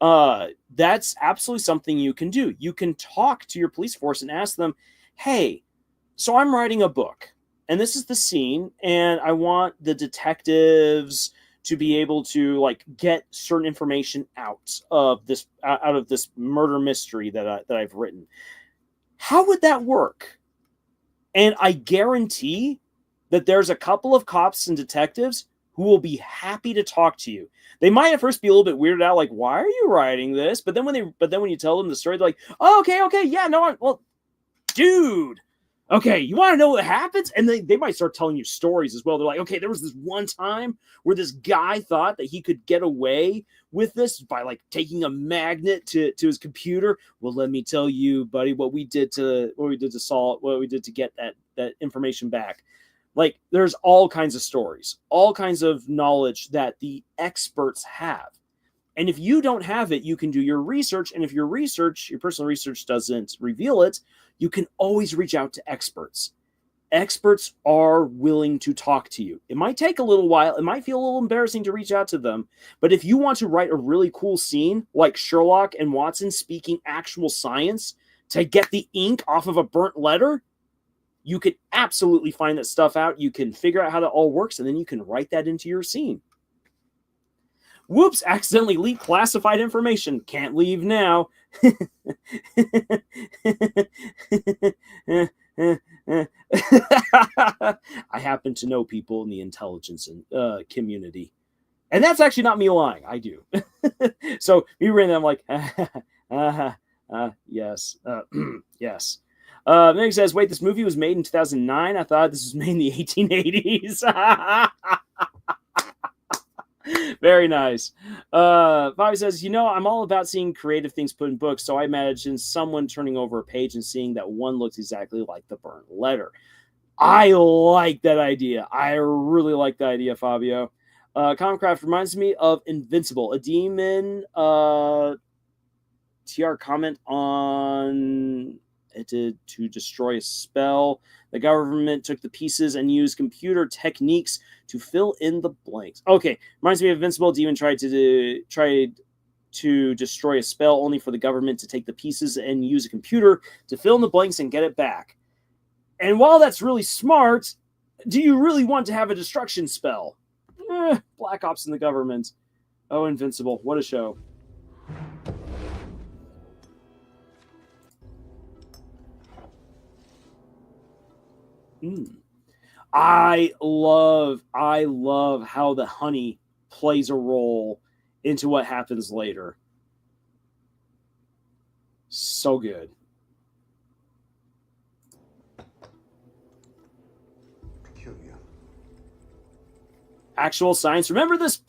That's absolutely something you can do. You can talk to your police force and ask them, hey, so I'm writing a book, and this is the scene, and I want the detectives to be able to like get certain information out of this murder mystery that I've written. How would that work? And I guarantee that there's a couple of cops and detectives who will be happy to talk to you. They might at first be a little bit weirded out, like, "Why are you writing this?" But then when you tell them the story, they're like, "Oh, okay, yeah, no, well, dude, okay, you want to know what happens?" And they might start telling you stories as well. They're like, "Okay, there was this one time where this guy thought that he could get away with this by like taking a magnet to his computer. Well, let me tell you, buddy, what we did to get that information back." Like, there's all kinds of stories, all kinds of knowledge that the experts have. And if you don't have it, you can do your research. And if your personal research doesn't reveal it, you can always reach out to experts. Experts are willing to talk to you. It might take a little while. It might feel a little embarrassing to reach out to them. But if you want to write a really cool scene, like Sherlock and Watson speaking actual science to get the ink off of a burnt letter, you can absolutely find that stuff out. You can figure out how that all works, and then you can write that into your scene. Whoops, accidentally leaked classified information. Can't leave now. I happen to know people in the intelligence community. And that's actually not me lying. I do. So me reading them, I'm like, yes, yes. Then he says, wait, this movie was made in 2009? I thought this was made in the 1880s. Very nice. Bobby says, I'm all about seeing creative things put in books, so I imagine someone turning over a page and seeing that one looks exactly like the burnt letter. I like that idea. I really like that idea, Fabio. Comcraft reminds me of Invincible, a demon TR comment on it to destroy a spell. The government took the pieces and used computer techniques to fill in the blanks. Okay, reminds me of Invincible. Demon tried to destroy a spell, only for the government to take the pieces and use a computer to fill in the blanks and get it back. And while that's really smart, do you really want to have a destruction spell? Black Ops and the government. Oh, Invincible. What a show. I love how the honey plays a role into what happens later. So good. Peculiar. Actual science. Remember this,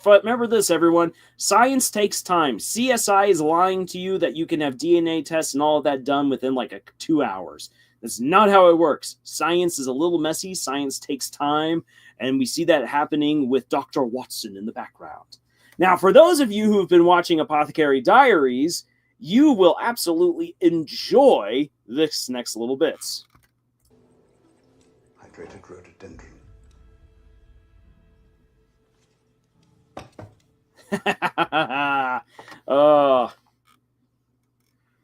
everyone. Science takes time. CSI is lying to you that you can have DNA tests and all of that done within like 2 hours. That's not how it works. Science is a little messy. Science takes time. And we see that happening with Dr. Watson in the background. Now, for those of you who have been watching Apothecary Diaries, you will absolutely enjoy this next little bit. Hydrated rhododendron.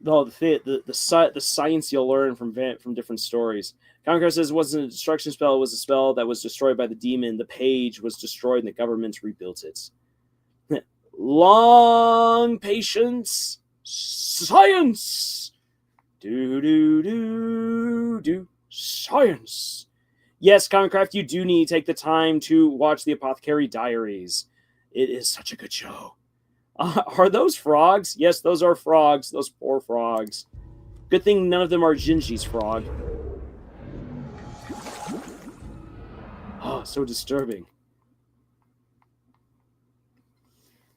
The science you'll learn from different stories. Conqueror says it wasn't a destruction spell, it was a spell that was destroyed by the demon. The page was destroyed and the government rebuilt it. Long patience, science. Do science. Yes, Concraft, you do need to take the time to watch the Apothecary Diaries. It is such a good show. Are those frogs? Yes, those are frogs. Those poor frogs. Good thing none of them are Gingy's frog. Oh, so disturbing.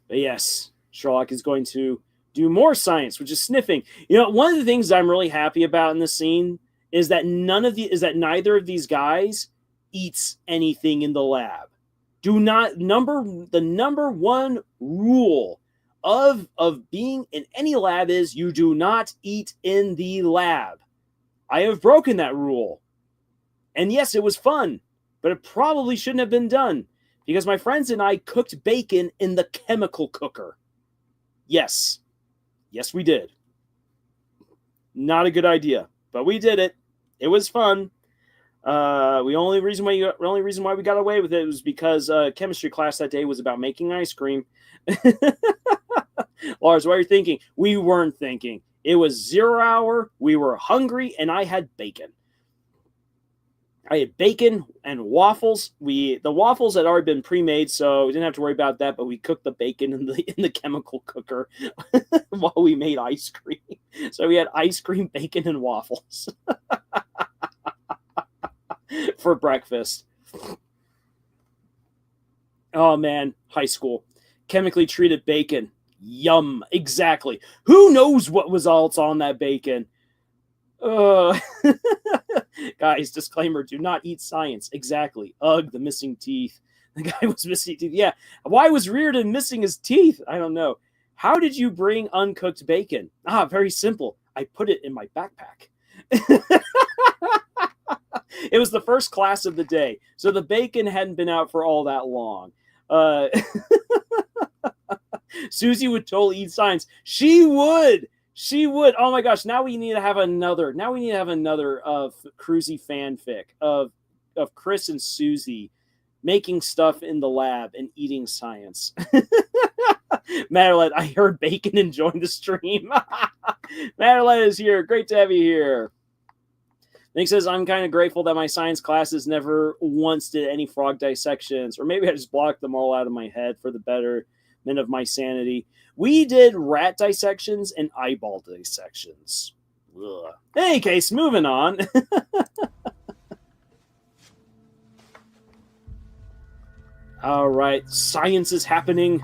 But yes, Sherlock is going to do more science, which is sniffing. One of the things I'm really happy about in this scene is that neither of these guys eats anything in the lab. The number one rule of being in any lab is you do not eat in the lab. I have broken that rule. And yes, it was fun, but it probably shouldn't have been done because my friends and I cooked bacon in the chemical cooker. Yes, we did. Not a good idea, but we did it. It was fun. The only reason why we got away with it was because chemistry class that day was about making ice cream. Lars, what are you thinking? We weren't thinking. It was 0 hour. We were hungry, and I had bacon. I had bacon and waffles. The waffles had already been pre-made, so we didn't have to worry about that. But we cooked the bacon in the chemical cooker while we made ice cream. So we had ice cream, bacon, and waffles for breakfast. Oh man, high school, chemically treated bacon. Yum, exactly. Who knows what was else on that bacon? Guys, disclaimer, do not eat science. Exactly. Ugh, the missing teeth. The guy was missing teeth. Yeah. Why was Reardon missing his teeth? I don't know. How did you bring uncooked bacon? Very simple. I put it in my backpack. It was the first class of the day, so the bacon hadn't been out for all that long. Susie would totally eat science. She would. Oh my gosh! Now we need to have another. Cruzy fanfic of Chris and Susie making stuff in the lab and eating science. Madeline, I heard bacon and joined the stream. Madeline is here. Great to have you here. Nick says, I'm kind of grateful that my science classes never once did any frog dissections, or maybe I just blocked them all out of my head for the betterment of my sanity. We did rat dissections and eyeball dissections. Ugh. In any case, moving on. All right, science is happening.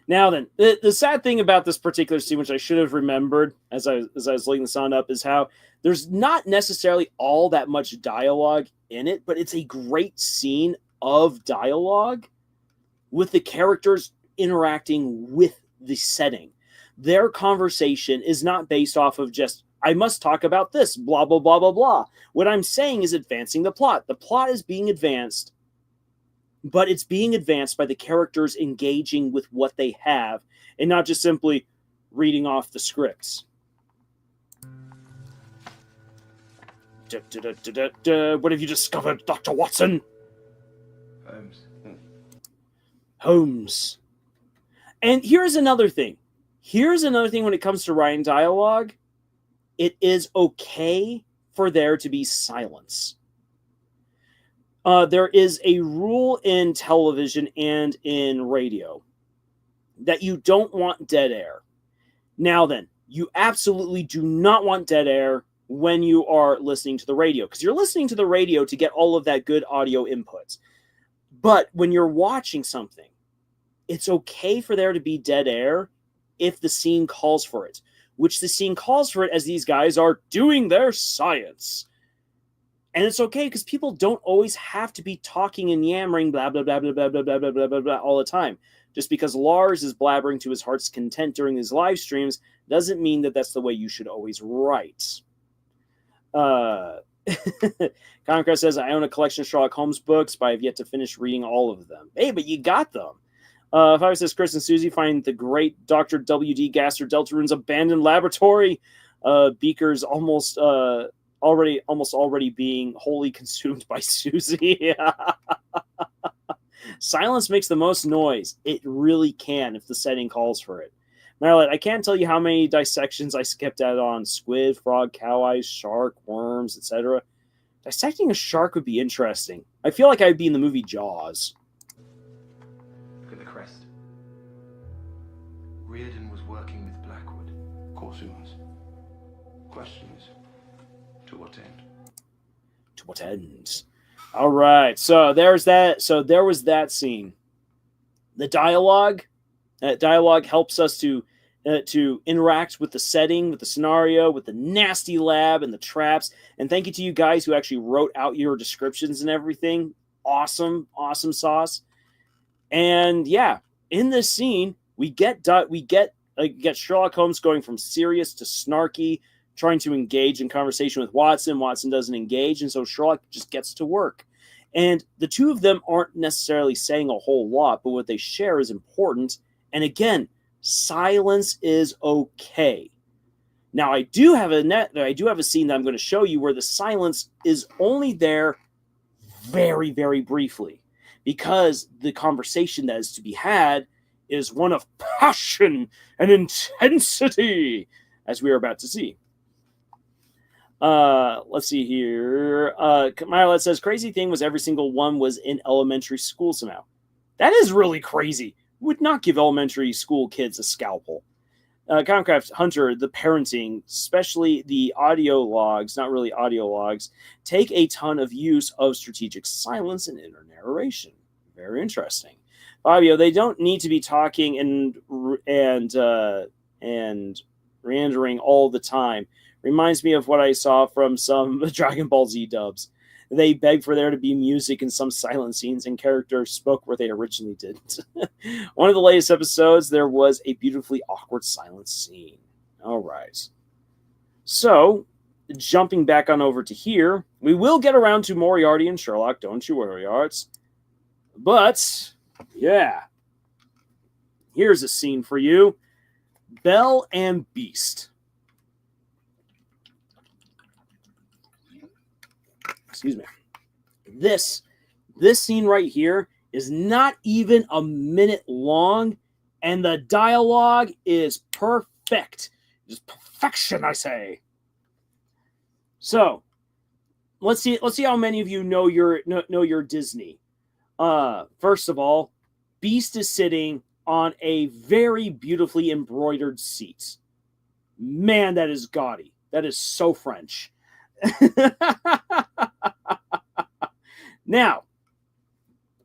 Now then, the sad thing about this particular scene, which I should have remembered as I was laying this on up, is how there's not necessarily all that much dialogue in it, but it's a great scene of dialogue with the characters interacting with the setting. Their conversation is not based off of just, I must talk about this, blah, blah, blah, blah, blah. What I'm saying is advancing the plot. The plot is being advanced, but it's being advanced by the characters engaging with what they have and not just simply reading off the scripts. What have you discovered, Dr. Watson? Holmes. And here's another thing. When it comes to writing dialogue. It is okay for there to be silence. There is a rule in television and in radio that you don't want dead air. Now then, you absolutely do not want dead air when you are listening to the radio, because you're listening to the radio to get all of that good audio inputs. But when you're watching something, it's okay for there to be dead air if the scene calls for it, which the scene calls for it as these guys are doing their science. And it's okay because people don't always have to be talking and yammering blah, blah, blah, blah, blah, blah, blah, blah, blah, blah, blah, all the time. Just because Lars is blabbering to his heart's content during his live streams doesn't mean that that's the way you should always write. Conquest says, I own a collection of Sherlock Holmes books, but I've yet to finish reading all of them. Hey, but you got them. Five says, Chris and Susie find the great Dr. W.D. Gasser Deltarune's abandoned laboratory. Beaker's almost already being wholly consumed by Susie. Silence makes the most noise. It really can if the setting calls for it. Marilyn, I can't tell you how many dissections I skipped out on. Squid, frog, cow eyes, shark, worms, etc. Dissecting a shark would be interesting. I feel like I'd be in the movie Jaws. Look at the crest. Reardon was working with Blackwood. Of course he was. Question is, to what end? To what end? All right. So there's that. So there was that scene. The dialogue. That dialogue helps us to to interact with the setting, with the scenario, with the nasty lab and the traps. And thank you to you guys who actually wrote out your descriptions and everything. Awesome, awesome sauce. And yeah, in this scene, we get Sherlock Holmes going from serious to snarky, trying to engage in conversation with Watson. Watson doesn't engage, and so Sherlock just gets to work. And the two of them aren't necessarily saying a whole lot, but what they share is important. And again, silence is okay. Now, I do have a scene that I'm going to show you where the silence is only there very, very briefly, because the conversation that is to be had is one of passion and intensity, as we are about to see. Let's see here. Mylet says, crazy thing was every single one was in elementary school somehow. That is really crazy. Would not give elementary school kids a scalpel. Comcraft Hunter, the parenting, especially the audio logs, not really audio logs, take a ton of use of strategic silence and inner narration. Very interesting. Fabio, they don't need to be talking and rendering all the time. Reminds me of what I saw from some Dragon Ball Z dubs. They begged for there to be music in some silent scenes, and characters spoke where they originally didn't. One of the latest episodes, there was a beautifully awkward silent scene. All right. So, jumping back on over to here, we will get around to Moriarty and Sherlock, don't you worry, Arts. But, yeah. Here's a scene for you. Belle and Beast. Excuse me. This scene right here is not even a minute long, and the dialogue is perfect. Just perfection, I say. So, let's see how many of you know your Disney. First of all, Beast is sitting on a very beautifully embroidered seat. Man, that is gaudy. That is so French. Now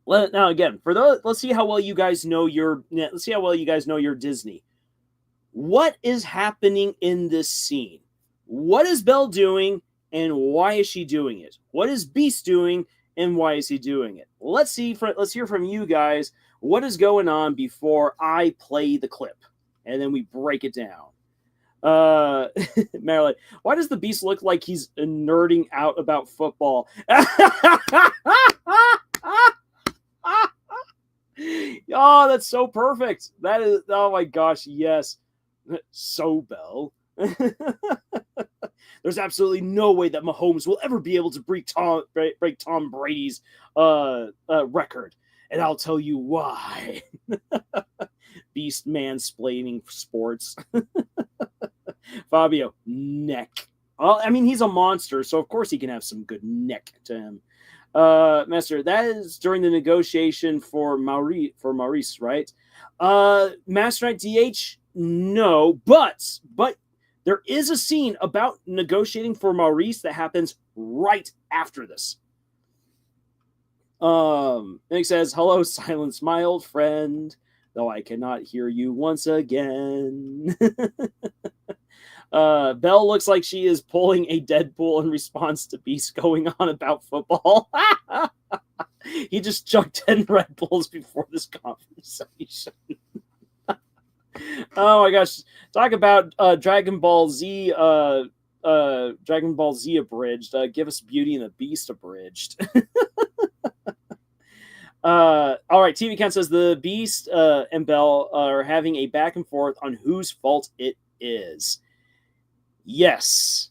again, for those, let's see how well you guys know your Disney. What is happening in this scene? What is Belle doing, and why is she doing it? What is Beast doing, and why is he doing it? Let's hear from you guys what is going on before I play the clip, and then we break it down. Marilyn, why does the Beast look like he's nerding out about football? Oh, that's so perfect. That is, oh my gosh, yes. So Belle. There's absolutely no way that Mahomes will ever be able to break Tom Brady's record, and I'll tell you why. Beast mansplaining sports. Fabio, neck. Well, I mean, he's a monster, so of course he can have some good neck to him. Master, that is during the negotiation for Maurice, right? Master Knight DH, no, but there is a scene about negotiating for Maurice that happens right after this. Nick says, hello, Silence, my old friend, though I cannot hear you once again. Belle looks like she is pulling a Deadpool in response to Beast going on about football. He just chugged 10 Red Bulls before this conversation. Oh my gosh. Talk about Dragon Ball Z abridged. Give us Beauty and the Beast abridged. All right, TV Count says the Beast and Belle are having a back and forth on whose fault it is. Yes,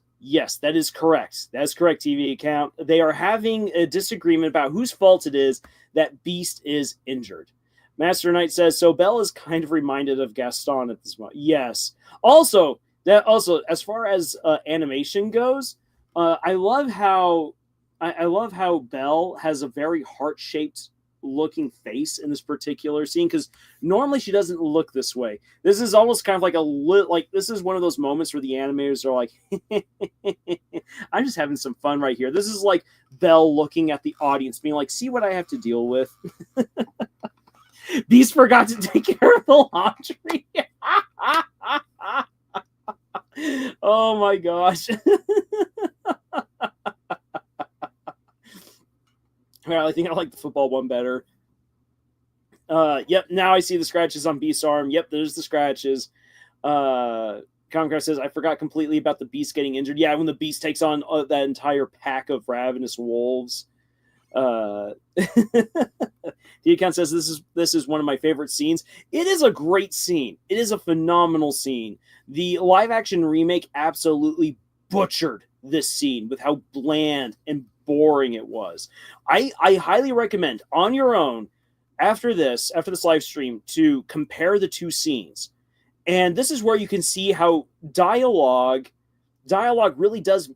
that is correct. That is correct, TV Account. They are having a disagreement about whose fault it is that Beast is injured. Master Knight says, so Belle is kind of reminded of Gaston at this moment. Yes. Also, as far as animation goes, I love how Belle has a very heart-shaped looking face in this particular scene, because normally she doesn't look this way. This is almost kind of like this is one of those moments where the animators are like, I'm just having some fun right here. This is like Belle looking at the audience being like, see what I have to deal with. Beast forgot to take care of the laundry. Oh my gosh. Well, I think I like the football one better. Yep, now I see the scratches on Beast's arm. Yep, there's the scratches. Comcast says, I forgot completely about the Beast getting injured. Yeah, when the Beast takes on that entire pack of ravenous wolves. The account says this is one of my favorite scenes. It is a great scene. It is a phenomenal scene. The live action remake absolutely butchered this scene with how bland and boring it was. I highly recommend on your own after this live stream to compare the two scenes. And this is where you can see how dialogue really does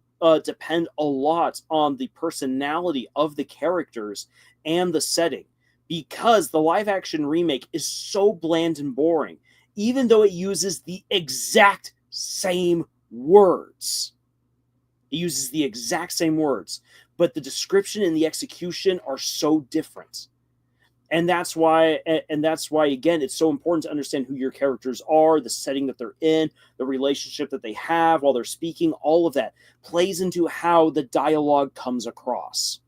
depend a lot on the personality of the characters and the setting, because the live action remake is so bland and boring, even though it uses the exact same words. It uses the exact same words, but the description and the execution are so different. And that's why, again, it's so important to understand who your characters are, the setting that they're in, the relationship that they have while they're speaking. All of that plays into how the dialogue comes across.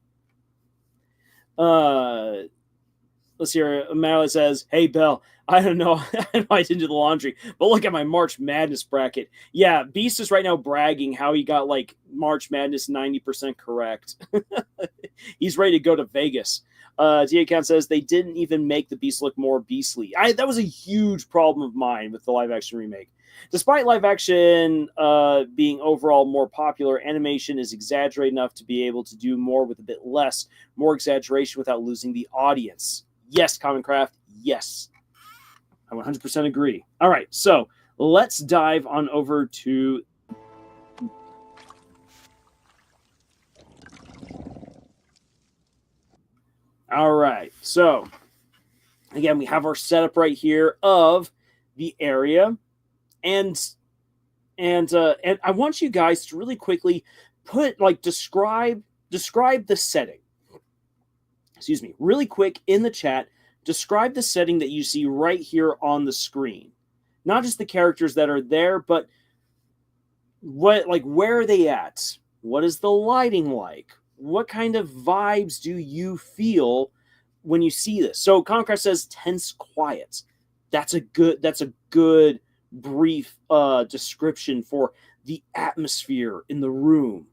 Let's hear. Marilyn says, "Hey, Belle, I don't know. I didn't do the laundry, but look at my March Madness bracket. Yeah, Beast is right now bragging how he got like March Madness 90% correct. He's ready to go to Vegas." TA Count says they didn't even make the Beast look more beastly. That was a huge problem of mine with the live action remake. Despite live action being overall more popular, animation is exaggerated enough to be able to do more with a bit less, more exaggeration without losing the audience. Yes, Commoncraft, yes. I 100% agree. All right, so let's dive on over to... All right, so again, we have our setup right here of the area, and I want you guys to really quickly describe the setting. Excuse me, really quick in the chat. Describe the setting that you see right here on the screen. Not just the characters that are there, but where are they at? What is the lighting like? What kind of vibes do you feel when you see this? So Concrest says tense quiet. That's a good brief description for the atmosphere in the room.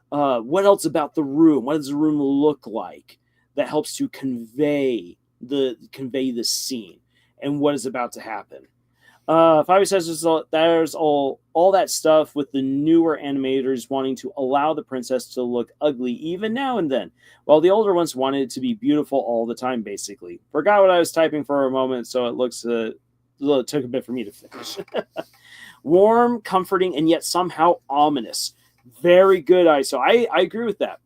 What else about the room? What does the room look like that helps to convey the scene and what is about to happen? Fabio says there's all that stuff with the newer animators wanting to allow the princess to look ugly even now and then, while the older ones wanted it to be beautiful all the time, basically. Forgot what I was typing for a moment, so it looks it took a bit for me to finish. Warm, comforting, and yet somehow ominous. Very good, ISO. I agree with that.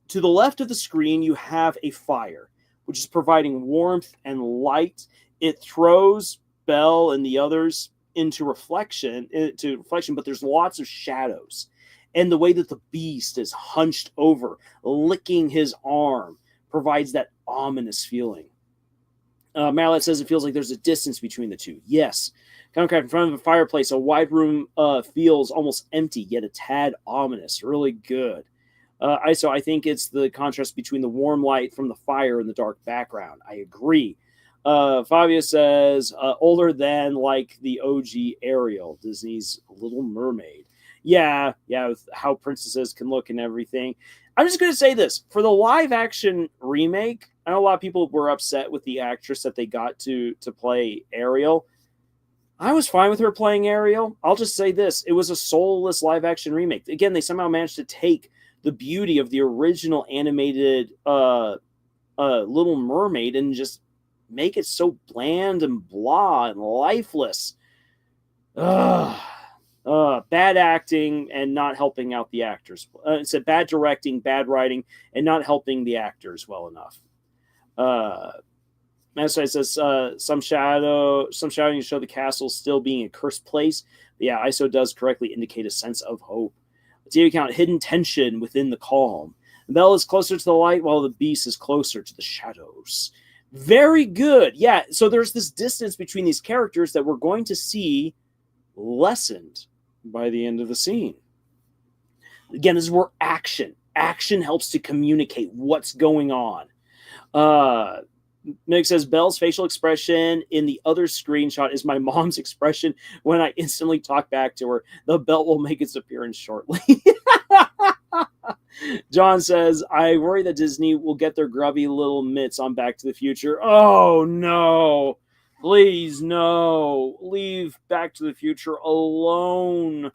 To the left of the screen, you have a fire, which is providing warmth and light. It throws Belle and the others into reflection, but there's lots of shadows. And the way that the Beast is hunched over, licking his arm, provides that ominous feeling. Marilyn says it feels like there's a distance between the two. Yes. Concrete in front of a fireplace, a wide room feels almost empty, yet a tad ominous. Really good. So I think it's the contrast between the warm light from the fire and the dark background. I agree. Fabio says, older than like the OG Ariel, Disney's Little Mermaid. Yeah, with how princesses can look and everything. I'm just going to say this. For the live action remake, I know a lot of people were upset with the actress that they got to play Ariel. I was fine with her playing Ariel. I'll just say this. It was a soulless live action remake. Again, they somehow managed to take the beauty of the original animated Little Mermaid and just make it so bland and blah and lifeless. Bad acting and not helping out the actors. It's a bad directing, bad writing, and not helping the actors well enough. Master says some shadowing to show the castle still being a cursed place. But yeah, ISO does correctly indicate a sense of hope. TV count hidden tension within the calm. Belle is closer to the light while the Beast is closer to the shadows. Very good. Yeah, so there's this distance between these characters that we're going to see lessened by the end of the scene. Again, this is where action helps to communicate what's going on. Mick says, Belle's facial expression in the other screenshot is my mom's expression when I instantly talk back to her. The belt will make its appearance shortly. John says, I worry that Disney will get their grubby little mitts on Back to the Future. Oh, no. Please, no. Leave Back to the Future alone.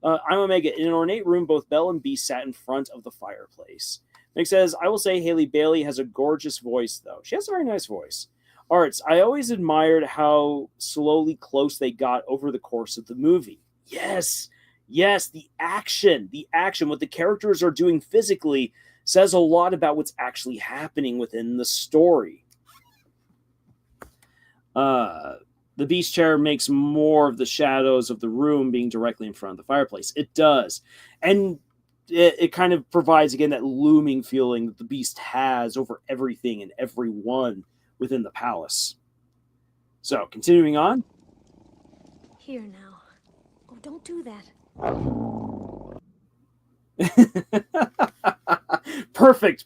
I'm Omega. In an ornate room, both Belle and Beast sat in front of the fireplace. Nick says, I will say Haley Bailey has a gorgeous voice, though. She has a very nice voice. Arts, I always admired how slowly close they got over the course of the movie. Yes, the action, what the characters are doing physically says a lot about what's actually happening within the story. The Beast chair makes more of the shadows of the room being directly in front of the fireplace. It does. And it kind of provides, again, that looming feeling that the Beast has over everything and everyone within the palace. So, continuing on. Here now. Oh, don't do that. Perfect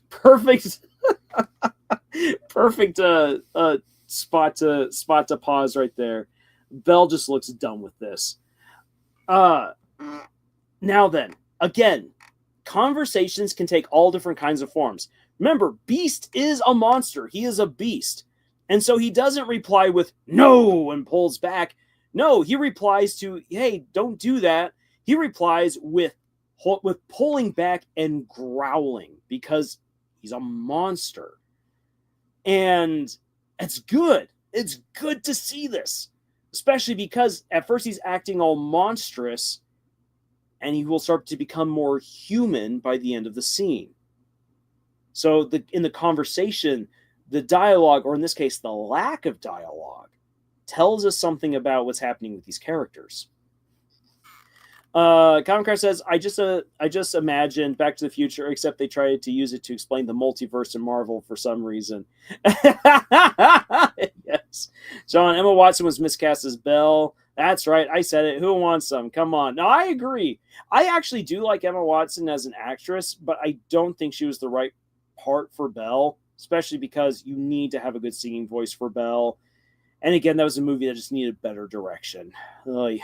spot to pause right there. Belle just looks done with this. Now then, again, conversations can take all different kinds of forms. Remember, Beast is a monster. He is a beast. And so he doesn't reply with no and pulls back. No, he replies to, hey, don't do that. He replies with pulling back and growling because he's a monster. And it's good. It's good to see this, especially because at first he's acting all monstrous and he will start to become more human by the end of the scene. So in the conversation, the dialogue, or in this case, the lack of dialogue, tells us something about what's happening with these characters. Comcraft says, I just imagined Back to the Future, except they tried to use it to explain the multiverse in Marvel for some reason. Yes. John, Emma Watson was miscast as Belle. That's right. I said it. Who wants some? Come on. No, I agree. I actually do like Emma Watson as an actress, but I don't think she was the right part for Belle, especially because you need to have a good singing voice for Belle. And again, that was a movie that just needed better direction. Ugh.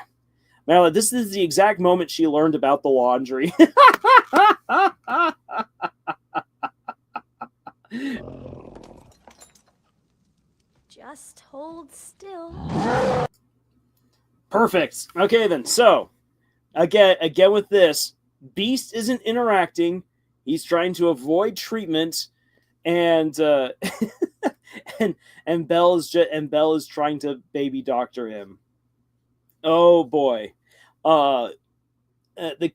Now, this is the exact moment she learned about the laundry. Just hold still. Perfect. Okay, then. So, again with this, Beast isn't interacting. He's trying to avoid treatment, and and Belle is trying to baby doctor him. Oh boy.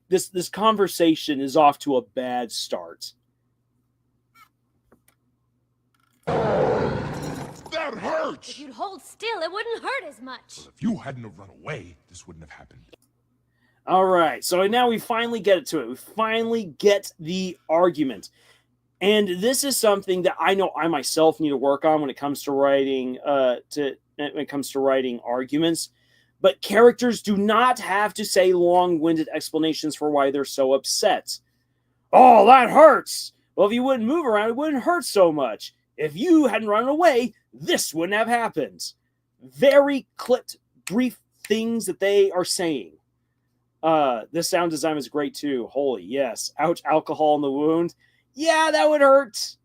This conversation is off to a bad start. That hurts! If you'd hold still, it wouldn't hurt as much. Well, if you hadn't have run away, this wouldn't have happened. All right, so now we finally get to it. We finally get the argument. And this is something that I know I myself need to work on when it comes to writing arguments. But characters do not have to say long-winded explanations for why they're so upset. Oh, that hurts! Well, if you wouldn't move around, it wouldn't hurt so much. If you hadn't run away, this wouldn't have happened. Very clipped, brief things that they are saying. This sound design is great too. Holy yes. Ouch, alcohol in the wound. Yeah, that would hurt.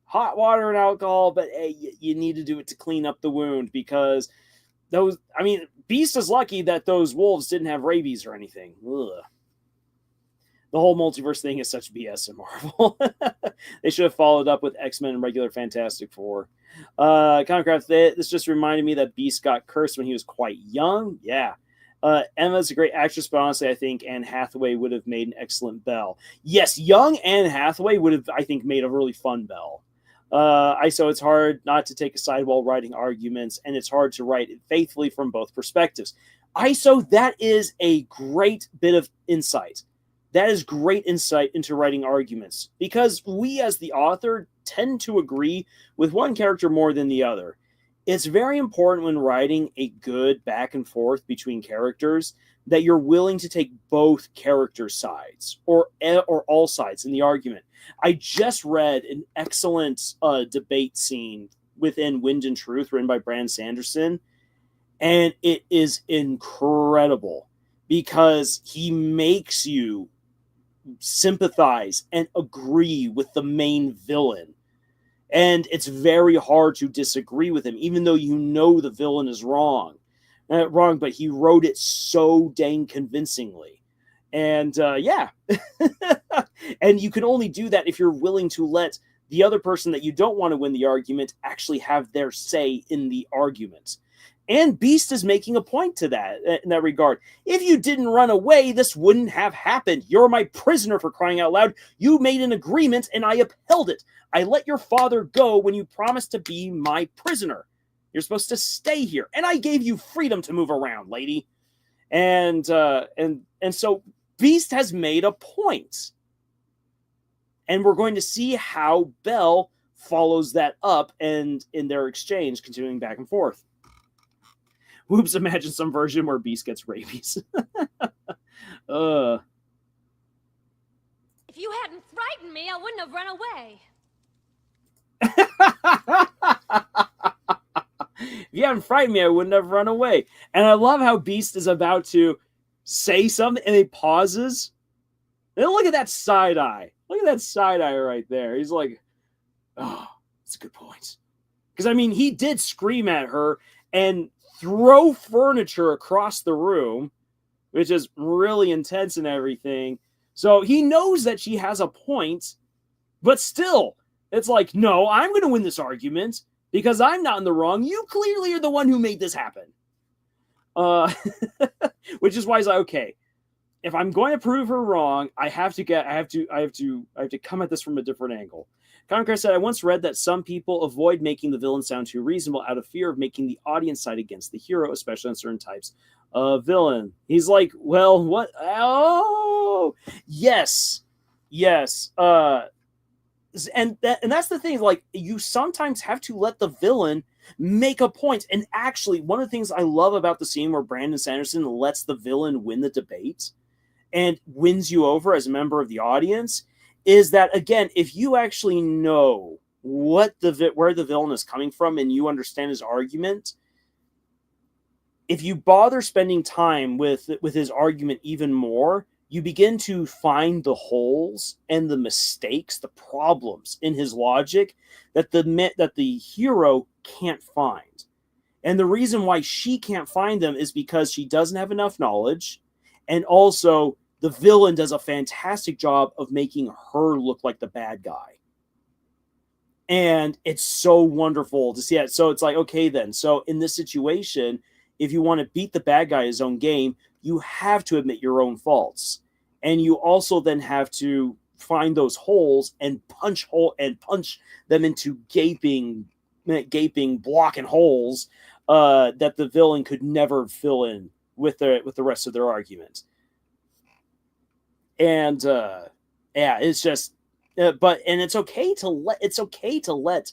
Hot water and alcohol, but hey, you need to do it to clean up the wound because Beast is lucky that those wolves didn't have rabies or anything. Ugh. The whole multiverse thing is such BS in Marvel. They should have followed up with X-Men and regular Fantastic Four. Concraft, this just reminded me that Beast got cursed when he was quite young. Yeah. Emma's a great actress, but honestly, I think Anne Hathaway would have made an excellent Belle. Yes, young Anne Hathaway would have, I think, made a really fun Belle. So it's hard not to take a side while writing arguments, and it's hard to write it faithfully from both perspectives. That is a great bit of insight. That is great insight into writing arguments, because we as the author tend to agree with one character more than the other. it's very important when writing a good back and forth between characters that you're willing to take both character sides or all sides in the argument. I just read an excellent debate scene within Wind and Truth written by Brandon Sanderson, and it is incredible because he makes you sympathize and agree with the main villain. And it's very hard to disagree with him, even though you know the villain is wrong. But he wrote it so dang convincingly. And yeah. And you can only do that if you're willing to let the other person that you don't want to win the argument actually have their say in the argument. And Beast is making a point to that in that regard. If you didn't run away, this wouldn't have happened. You're my prisoner, for crying out loud. You made an agreement and I upheld it. I let your father go when you promised to be my prisoner. You're supposed to stay here. And I gave you freedom to move around, lady. And so Beast has made a point. And we're going to see how Belle follows that up and in their exchange, continuing back and forth. Whoops, imagine some version where Beast gets rabies. If you hadn't frightened me, I wouldn't have run away. If you hadn't frightened me, I wouldn't have run away. And I love how Beast is about to say something and he pauses. And look at that side eye. Look at that side eye right there. He's like, oh, that's a good point. Because, I mean, he did scream at her and throw furniture across the room, which is really intense and everything. So he knows that she has a point, but still, it's like, no, I'm going to win this argument because I'm not in the wrong. You clearly are the one who made this happen. Which is why he's like, okay, if I'm going to prove her wrong, I have to come at this from a different angle. Conquer said, I once read that some people avoid making the villain sound too reasonable out of fear of making the audience side against the hero, especially on certain types of villain. He's like, well, what? Oh, yes. And that's the thing, like, you sometimes have to let the villain make a point. And actually, one of the things I love about the scene where Brandon Sanderson lets the villain win the debate and wins you over as a member of the audience is that, again, if you actually know where the villain is coming from and you understand his argument, if you bother spending time with his argument even more, you begin to find the holes and the mistakes, the problems in his logic that the hero can't find. And the reason why she can't find them is because she doesn't have enough knowledge, and also the villain does a fantastic job of making her look like the bad guy. And it's so wonderful to see it. So it's like, okay, then. So in this situation, if you want to beat the bad guy his own game, you have to admit your own faults. And you also then have to find those holes and punch them into gaping blocking holes that the villain could never fill in with the rest of their argument. And yeah, it's just it's okay to let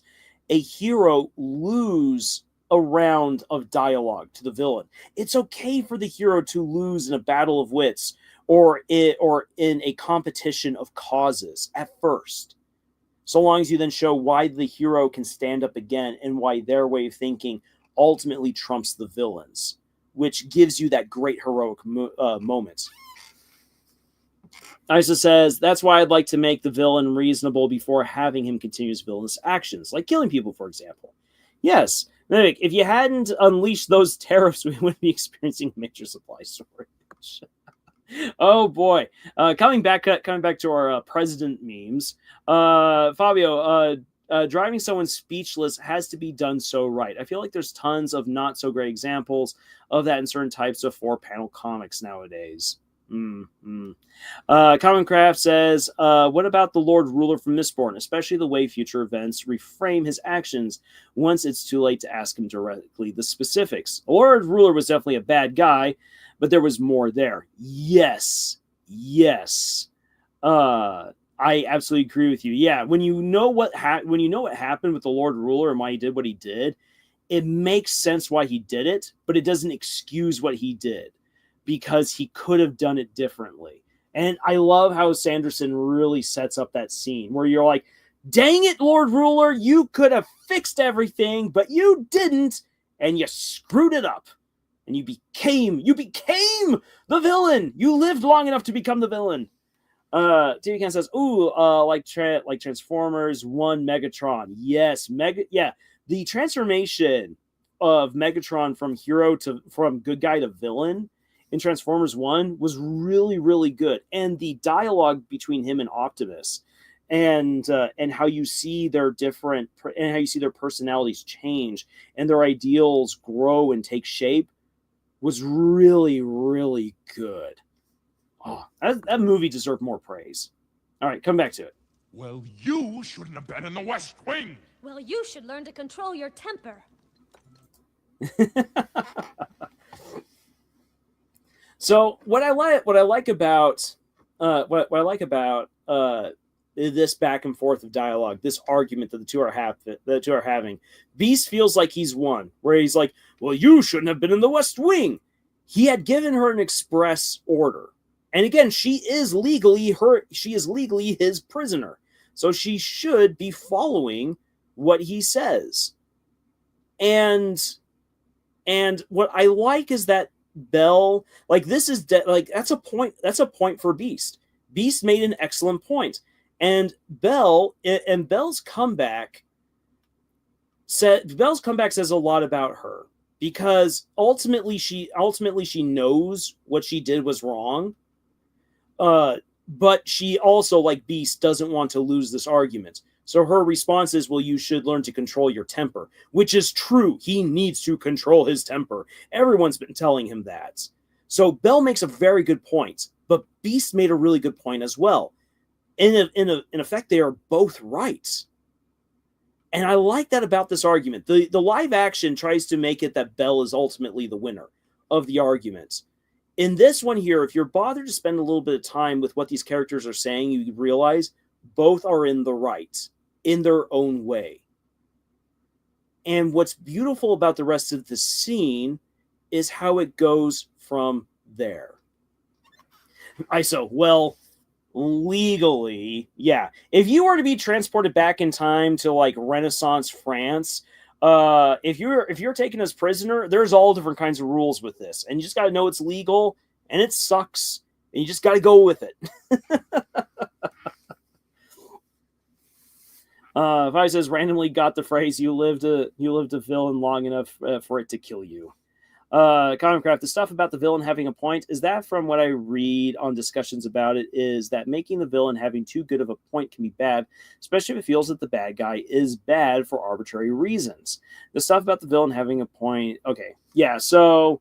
a hero lose a round of dialogue to the villain. It's okay for the hero to lose in a battle of wits or in a competition of causes at first, so long as you then show why the hero can stand up again and why their way of thinking ultimately trumps the villain's, which gives you that great heroic moment. Isa says, that's why I'd like to make the villain reasonable before having him continue his villainous actions, like killing people, for example. Yes, if you hadn't unleashed those tariffs, we wouldn't be experiencing major supply shortage. Oh boy. Coming back to our president memes. Fabio, driving someone speechless has to be done so right. I feel like there's tons of not so great examples of that in certain types of 4-panel comics nowadays. Common Craft says, what about the Lord Ruler from Mistborn, especially the way future events reframe his actions once it's too late to ask him directly the specifics? Lord Ruler was definitely a bad guy, but there was more there. Yes. I absolutely agree with you. Yeah, when you know what happened with the Lord Ruler and why he did what he did, it makes sense why he did it, but it doesn't excuse what he did because he could have done it differently. And I love how Sanderson really sets up that scene where you're like, dang it, Lord Ruler, you could have fixed everything, but you didn't, and you screwed it up. And you became the villain. You lived long enough to become the villain. TV Can says, like Transformers 1 Megatron. Yes, the transformation of Megatron from good guy to villain in Transformers 1 was really, really good. And the dialogue between him and Optimus and how you see their personalities change and their ideals grow and take shape was really, really good. Oh, that movie deserved more praise. All right, come back to it. Well, you shouldn't have been in the West Wing. Well, you should learn to control your temper. So what I like about this back and forth of dialogue, this argument that the two are having, Beast feels like he's won, where he's like, well, you shouldn't have been in the West Wing. He had given her an express order. And again, she is legally his prisoner. So she should be following what he says. And what I like is that Belle, like this is that's a point for Beast. Beast made an excellent point. And Belle's comeback says a lot about her, because ultimately she knows what she did was wrong. But she also, like Beast, doesn't want to lose this argument. So her response is, well, you should learn to control your temper, which is true. He needs to control his temper. Everyone's been telling him that. So Belle makes a very good point, but Beast made a really good point as well. In effect, they are both right. And I like that about this argument. The live action tries to make it that Belle is ultimately the winner of the argument. In this one here, if you're bothered to spend a little bit of time with what these characters are saying, you realize both are in the right, in their own way. And what's beautiful about the rest of the scene is how it goes from there. Legally, yeah. If you were to be transported back in time to like Renaissance France, if you're taken as prisoner, there's all different kinds of rules with this, and you just got to know it's legal, and it sucks, and you just got to go with it. If I says randomly got the phrase you lived a villain long enough for it to kill you. Comicraft, the stuff about the villain having a point, is that from what I read on discussions about it, is that making the villain having too good of a point can be bad, especially if it feels that the bad guy is bad for arbitrary reasons. The stuff about the villain having a point, okay, yeah, so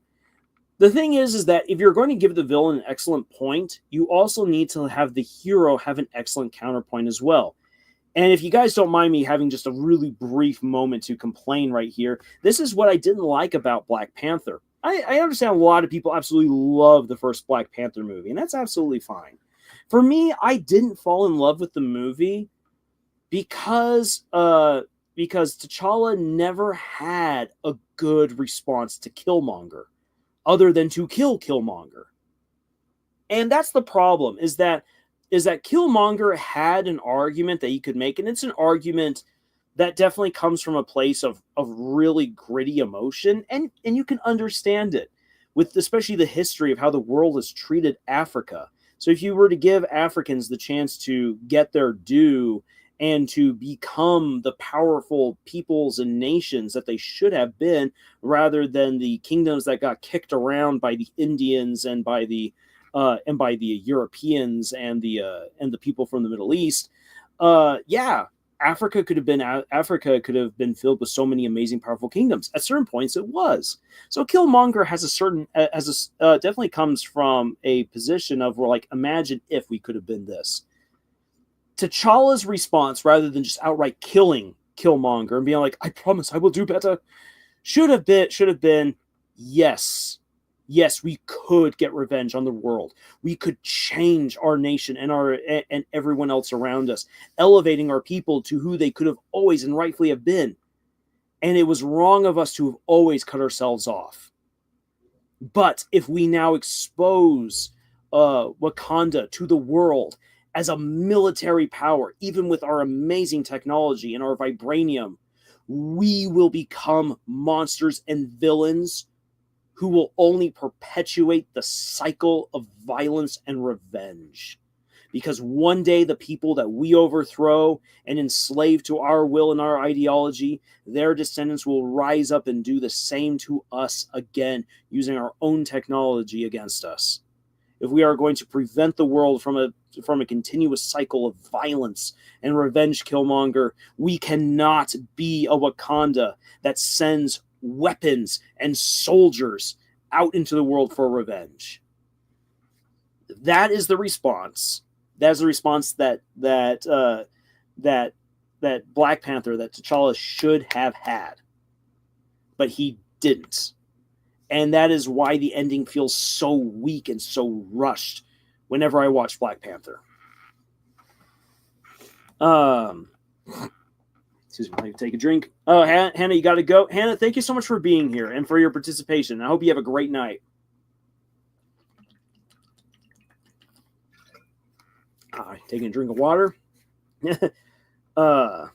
the thing is that if you're going to give the villain an excellent point, you also need to have the hero have an excellent counterpoint as well. And if you guys don't mind me having just a really brief moment to complain right here, this is what I didn't like about Black Panther. I understand a lot of people absolutely love the first Black Panther movie, and that's absolutely fine. For me, I didn't fall in love with the movie because T'Challa never had a good response to Killmonger, other than to kill Killmonger. And that's the problem, is that Killmonger had an argument that he could make, and it's an argument that definitely comes from a place of really gritty emotion, and you can understand it, with especially the history of how the world has treated Africa. So if you were to give Africans the chance to get their due and to become the powerful peoples and nations that they should have been, rather than the kingdoms that got kicked around by the Indians and by the Europeans and the people from the Middle East, Africa could have been filled with so many amazing, powerful kingdoms. At certain points, it was. So Killmonger definitely comes from a position of, we're like, imagine if we could have been this. T'Challa's response, rather than just outright killing Killmonger and being like, I promise I will do better, should have been, yes, we could get revenge on the world. We could change our nation and everyone else around us, elevating our people to who they could have always and rightfully have been. And it was wrong of us to have always cut ourselves off. But if we now expose Wakanda to the world as a military power, even with our amazing technology and our vibranium, we will become monsters and villains who will only perpetuate the cycle of violence and revenge. Because one day the people that we overthrow and enslave to our will and our ideology, their descendants will rise up and do the same to us again, using our own technology against us. If we are going to prevent the world from a continuous cycle of violence and revenge, Killmonger, we cannot be a Wakanda that sends weapons and soldiers out into the world for revenge. That is the response. That is the response that Black Panther, that T'Challa should have had, but he didn't. And that is why the ending feels so weak and so rushed whenever I watch Black Panther. Excuse me, let me take a drink. Oh, Hannah, you got to go. Hannah, thank you so much for being here and for your participation. I hope you have a great night. Taking a drink of water. All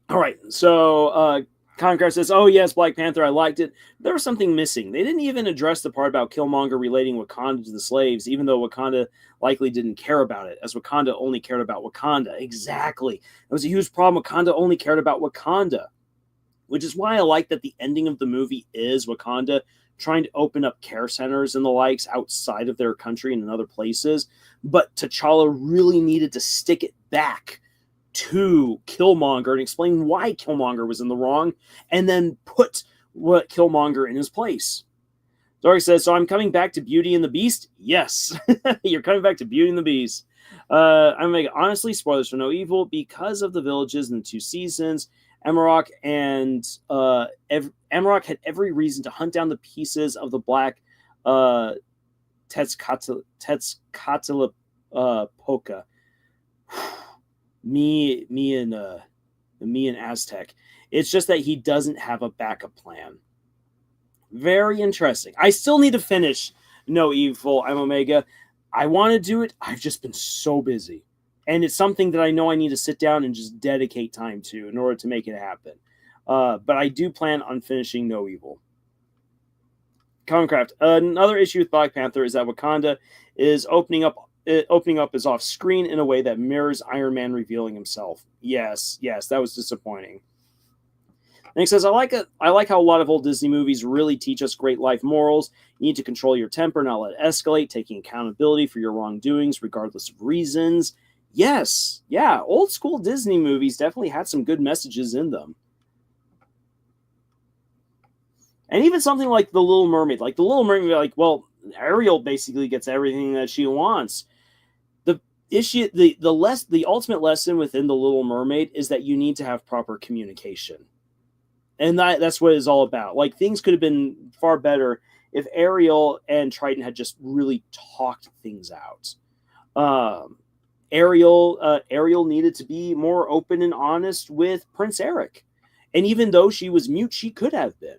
right, so Concraft says, oh yes, Black Panther, I liked it. There was something missing. They didn't even address the part about Killmonger relating Wakanda to the slaves, even though Wakanda likely didn't care about it, as Wakanda only cared about Wakanda. Exactly. It was a huge problem. Wakanda only cared about Wakanda, which is why I like that the ending of the movie is Wakanda trying to open up care centers and the likes outside of their country and in other places. But T'Challa really needed to stick it back to Killmonger and explain why Killmonger was in the wrong, and then put what Killmonger in his place. Dory says, so I'm coming back to Beauty and the Beast? Yes, you're coming back to Beauty and the Beast. I'm like, honestly, spoilers for No Evil, because of the villages in the 2 seasons, Amarok had every reason to hunt down the pieces of the black Tezcatlipoca. Me and Aztec. It's just that he doesn't have a backup plan. Very interesting. I still need to finish No Evil. I'm Omega. I want to do it. I've just been so busy. And it's something that I know I need to sit down and just dedicate time to in order to make it happen. But I do plan on finishing No Evil. Concraft. Another issue with Black Panther is that Wakanda is opening up is off screen in a way that mirrors Iron Man revealing himself. Yes, that was disappointing. And he says, I like how a lot of old Disney movies really teach us great life morals. You need to control your temper, not let it escalate, taking accountability for your wrongdoings, regardless of reasons. Yes, yeah, old school Disney movies definitely had some good messages in them. And even something like The Little Mermaid. Like, The Little Mermaid, like, well, Ariel basically gets everything that she wants. The issue, the ultimate lesson within The Little Mermaid is that you need to have proper communication. And that's what it's all about. Like, things could have been far better if Ariel and Triton had just really talked things out. Ariel needed to be more open and honest with Prince Eric. And even though she was mute, she could have been.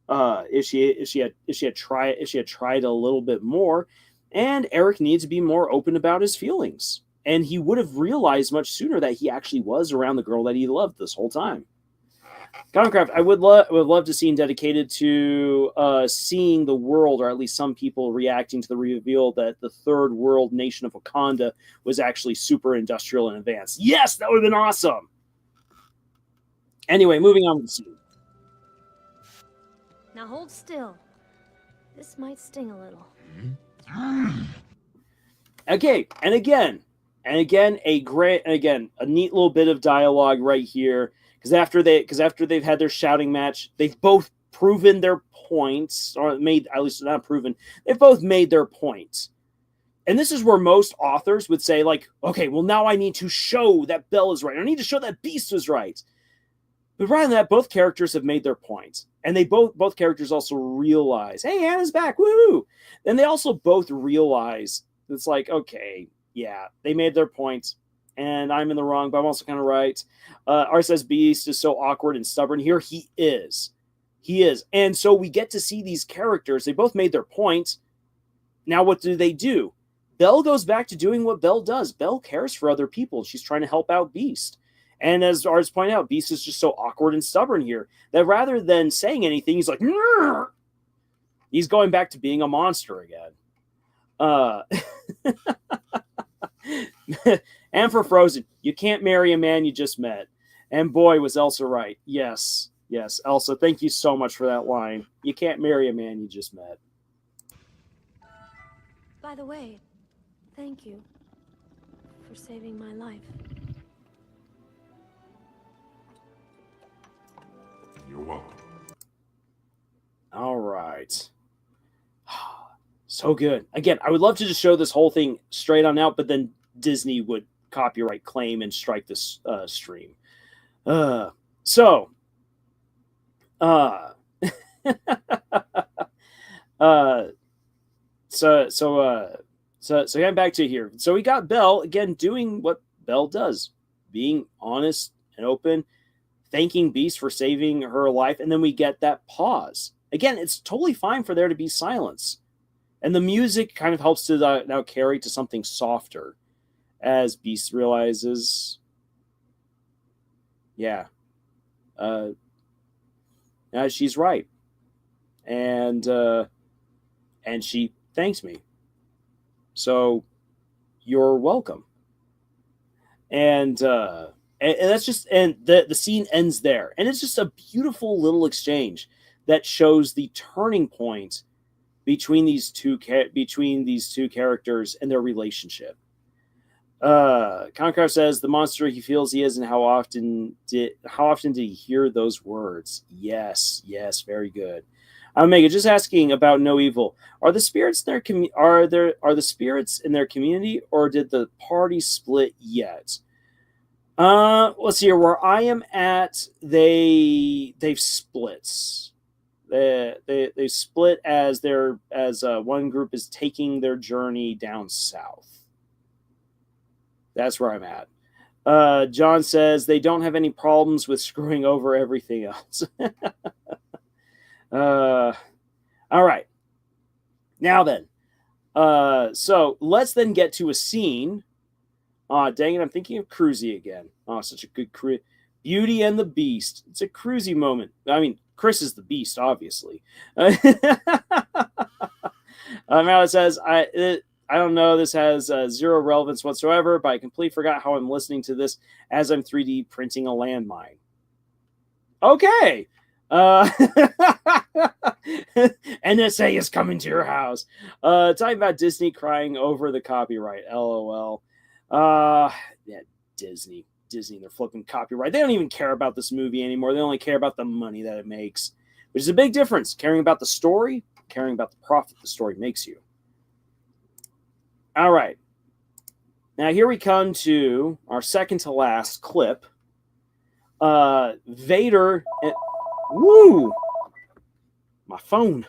If she had tried a little bit more, and Eric needs to be more open about his feelings, and he would have realized much sooner that he actually was around the girl that he loved this whole time. Concraft, I would love to see him dedicated to seeing the world, or at least some people reacting to the reveal that the third world nation of Wakanda was actually super industrial and advanced. Yes, that would have been awesome. Anyway, moving on with the scene. Now hold still. This might sting a little. Okay, and again, a neat little bit of dialogue right here. Because after they've had their shouting match, they've both proven their points, or made, at least not proven, they've both made their points. And this is where most authors would say, like, okay, well, now I need to show that Belle is right. I need to show that Beast was right. But rather than that, both characters have made their points. And they both characters also realize, hey, Anna's back, woohoo! And they also both realize it's like, okay, yeah, they made their points. and I'm in the wrong, but I'm also kind of right. Art says Beast is so awkward and stubborn here. He is. He is. And so we get to see these characters. They both made their point. Now what do? Belle goes back to doing what Belle does. Belle cares for other people. She's trying to help out Beast. And as Art's pointed out, Beast is just so awkward and stubborn here that rather than saying anything, he's like, "Nrr!" He's going back to being a monster again. And for Frozen, you can't marry a man you just met. And boy, was Elsa right. Yes, Elsa, thank you so much for that line. You can't marry a man you just met. By the way, thank you for saving my life. You're welcome. All right. So good. Again, I would love to just show this whole thing straight on out, but then Disney would copyright claim and strike this stream. So getting back to here. So we got Belle again doing what Belle does, being honest and open, thanking Beast for saving her life, and then we get that pause. Again, it's totally fine for there to be silence. And the music kind of helps to now carry to something softer as Beast realizes, she's right. And she thanks me. So you're welcome. And that's just, and the scene ends there. And it's just a beautiful little exchange that shows the turning point between these two characters and their relationship. Concraft says the monster he feels he is, and how often did he hear those words? Yes, very good. Omega just asking about No Evil. Are the spirits in their are the spirits in their community, or did the party split yet? Let's see here. Where I am at, they've split. They split as one group is taking their journey down south. That's where I'm at. John says they don't have any problems with screwing over everything else. All right. Now then. So let's then get to a scene. Dang it, I'm thinking of Cruzy again. Oh, such a good Beauty and the Beast. It's a Cruzy moment. I mean, Chris is the Beast, obviously. Mal says, I don't know, this has zero relevance whatsoever, but I completely forgot how I'm listening to this as I'm 3D printing a landmine. Okay. NSA is coming to your house. Talking about Disney crying over the copyright. LOL. Disney, they're flipping copyright. They don't even care about this movie anymore. They only care about the money that it makes, which is a big difference. Caring about the story, caring about the profit the story makes you. All right. Now here we come to our second to last clip. Vader. Woo! My phone.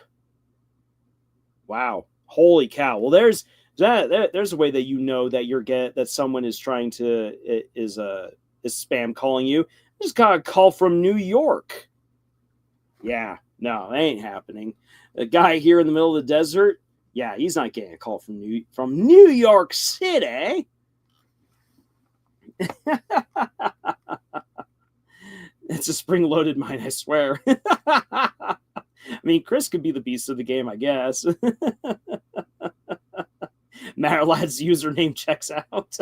Wow. Holy cow. Well, there's a way that you know that that someone is trying to is spam calling you. I just got a call from New York. Yeah, no, that ain't happening. A guy here in the middle of the desert. Yeah, he's not getting a call from New York City. It's a spring-loaded mine, I swear. I mean, Chris could be the beast of the game, I guess. Matterlad's username checks out.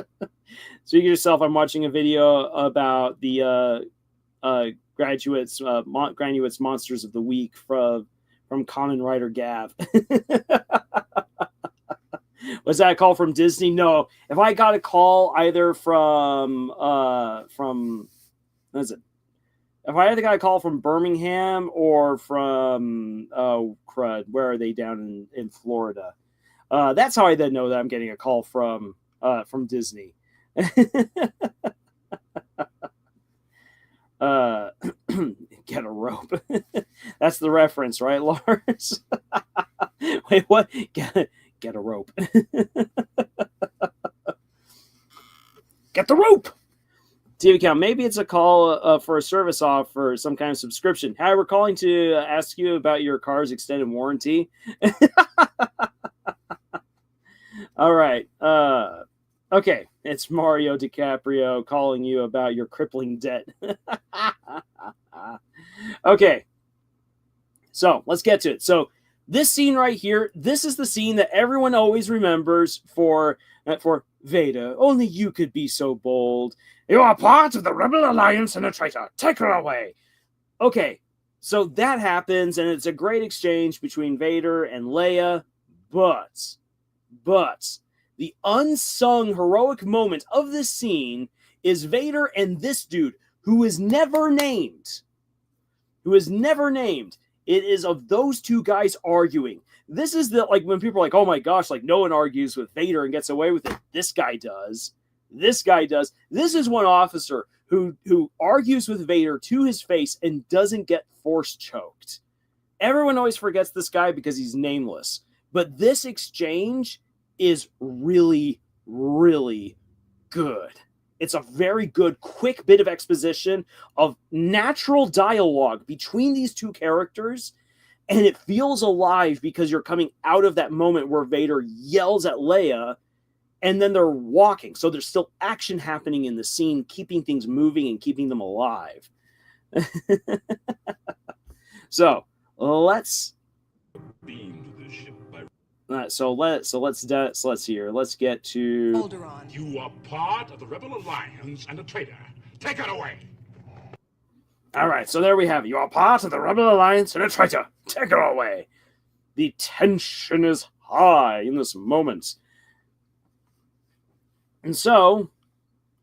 Speak of yourself, I'm watching a video about the graduates monsters of the week from Common Writer Gav. Was that a call from Disney? No. If I got a call either from what is it? If I either got a call from Birmingham or from crud, where are they down in Florida? That's how I then know that I'm getting a call from Disney. Get a rope. That's the reference, right, Lars? Wait, what? Get a rope. Get the rope. TV account. Maybe it's a call for a service offer, some kind of subscription. Hi, we're calling to ask you about your car's extended warranty. All right. Okay. It's Mario DiCaprio calling you about your crippling debt. Okay. So let's get to it. So this scene right here, this is the scene that everyone always remembers for Vader. Only you could be so bold. You are part of the Rebel Alliance and a traitor. Take her away. Okay, so that happens, and it's a great exchange between Vader and Leia. But the unsung heroic moment of this scene is Vader and this dude who is never named. It is of those two guys arguing. This is the, like, when people are like, oh my gosh, like, no one argues with Vader and gets away with it. This guy does. This is one officer who argues with Vader to his face and doesn't get force choked. Everyone always forgets this guy because he's nameless. But this exchange is really, really good. It's a very good, quick bit of exposition of natural dialogue between these two characters, and it feels alive because you're coming out of that moment where Vader yells at Leia, and then they're walking. So there's still action happening in the scene, keeping things moving and keeping them alive. So let's get to Alderaan. You are part of the Rebel Alliance and a traitor. Take it away. All right, so there we have it. You are part of the Rebel Alliance and a traitor. Take her away. The tension is high in this moment. And so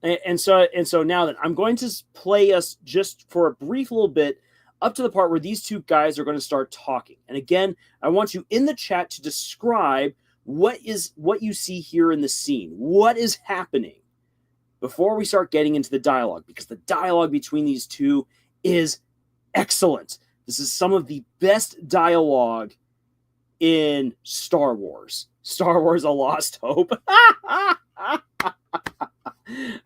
now that I'm going to play us just for a brief little bit up to the part where these two guys are going to start talking. And again, I want you in the chat to describe what you see here in the scene. What is happening before we start getting into the dialogue, because the dialogue between these two is excellent. This is some of the best dialogue in Star Wars. Star Wars: A Lost Hope.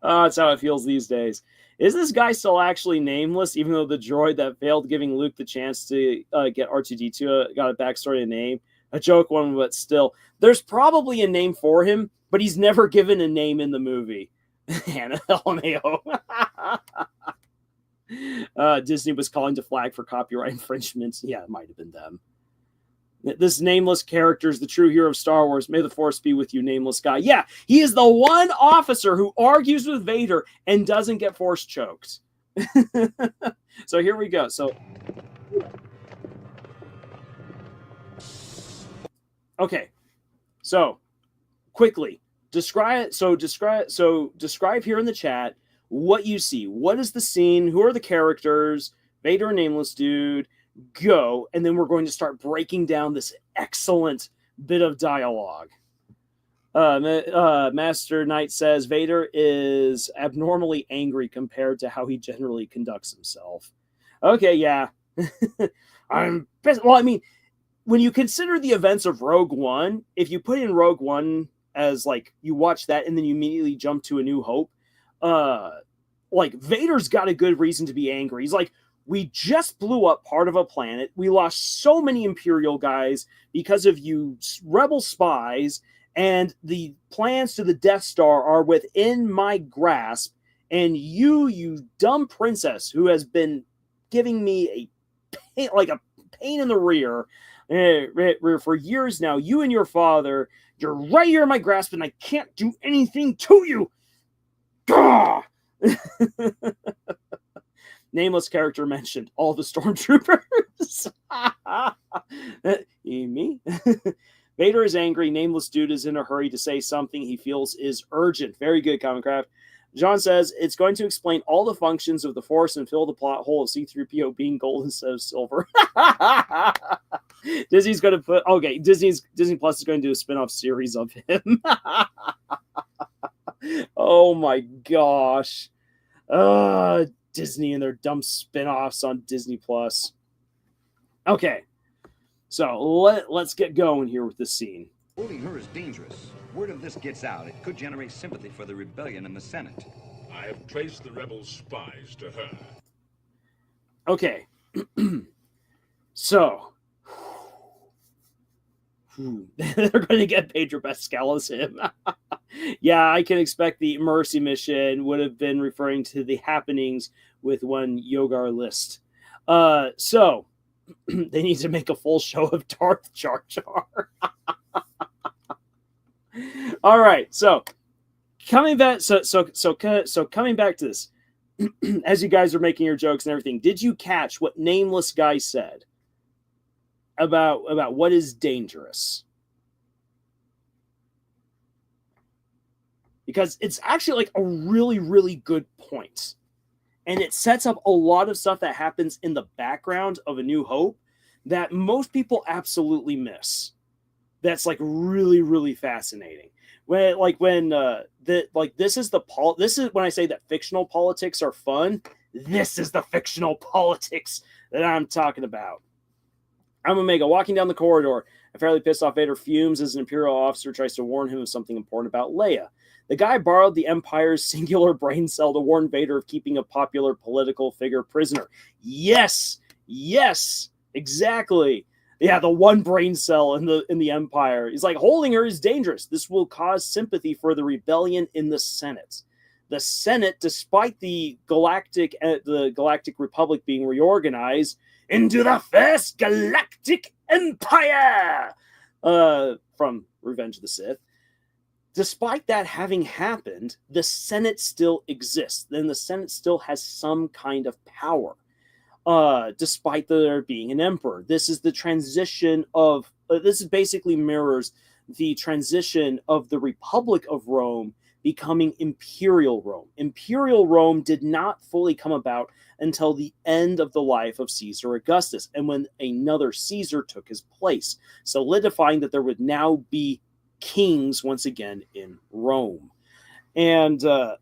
That's how it feels these days. Is this guy still actually nameless, even though the droid that failed giving Luke the chance to get R2-D2 got a backstory and name? A joke one, but still. There's probably a name for him, but he's never given a name in the movie. Hannah LMAO. Disney was calling to flag for copyright infringements. Yeah, it might have been them. This nameless character is the true hero of Star Wars. May the Force be with you, nameless guy. Yeah, he is the one officer who argues with Vader and doesn't get force choked. So here we go. So, okay. So, quickly describe here in the chat what you see. What is the scene? Who are the characters? Vader and nameless dude. Go, and then we're going to start breaking down this excellent bit of dialogue. Master Knight says Vader is abnormally angry compared to how he generally conducts himself. Okay, yeah. I'm pissed. Well, I mean, when you consider the events of Rogue One, if you put in Rogue One as, like, you watch that and then you immediately jump to A New Hope, like, Vader's got a good reason to be angry. He's like, we just blew up part of a planet. We lost so many Imperial guys because of you rebel spies, and the plans to the Death Star are within my grasp. And you dumb princess who has been giving me a pain in the rear for years now. You and your father, you're right here in my grasp, and I can't do anything to you. Gah! Nameless character mentioned. All the stormtroopers. Me? Vader is angry. Nameless dude is in a hurry to say something he feels is urgent. Very good, Common Craft. John says, it's going to explain all the functions of the Force and fill the plot hole of C-3PO being gold instead of silver. Disney's going to put... Okay, Disney Plus is going to do a spin-off series of him. Oh my gosh. Disney and their dumb spin-offs on Disney Plus. Okay. So let's get going here with this scene. Holding her is dangerous. Word of this gets out, it could generate sympathy for the rebellion in the Senate. I have traced the rebel spies to her. Okay. So, they're going to get Pedro Pascal as him. Yeah, I can expect the Mercy mission would have been referring to the happenings with one Yogar List. So, they need to make a full show of Darth Jar Jar. All right, so coming back, so coming back to this, as you guys are making your jokes and everything, did you catch what Nameless Guy said about what is dangerous? Because it's actually like a really, really good point. And it sets up a lot of stuff that happens in the background of A New Hope that most people absolutely miss. That's like really, really fascinating. This is when I say that fictional politics are fun. This is the fictional politics that I'm talking about. I'm Omega, walking down the corridor. A fairly pissed off Vader fumes as an Imperial officer tries to warn him of something important about Leia. The guy borrowed the Empire's singular brain cell to warn Vader of keeping a popular political figure prisoner. Yes, exactly. Yeah, the one brain cell in the Empire. He's like, holding her is dangerous. This will cause sympathy for the rebellion in the Senate. The Senate, despite the Galactic Republic being reorganized into the First Galactic Empire from Revenge of the Sith. Despite that having happened, the Senate still exists. Then the Senate still has some kind of power. Despite there being an emperor. This is the transition of, this basically mirrors the transition of the Republic of Rome becoming Imperial Rome. Imperial Rome did not fully come about until the end of the life of Caesar Augustus, and when another Caesar took his place, solidifying that there would now be kings once again in Rome. And so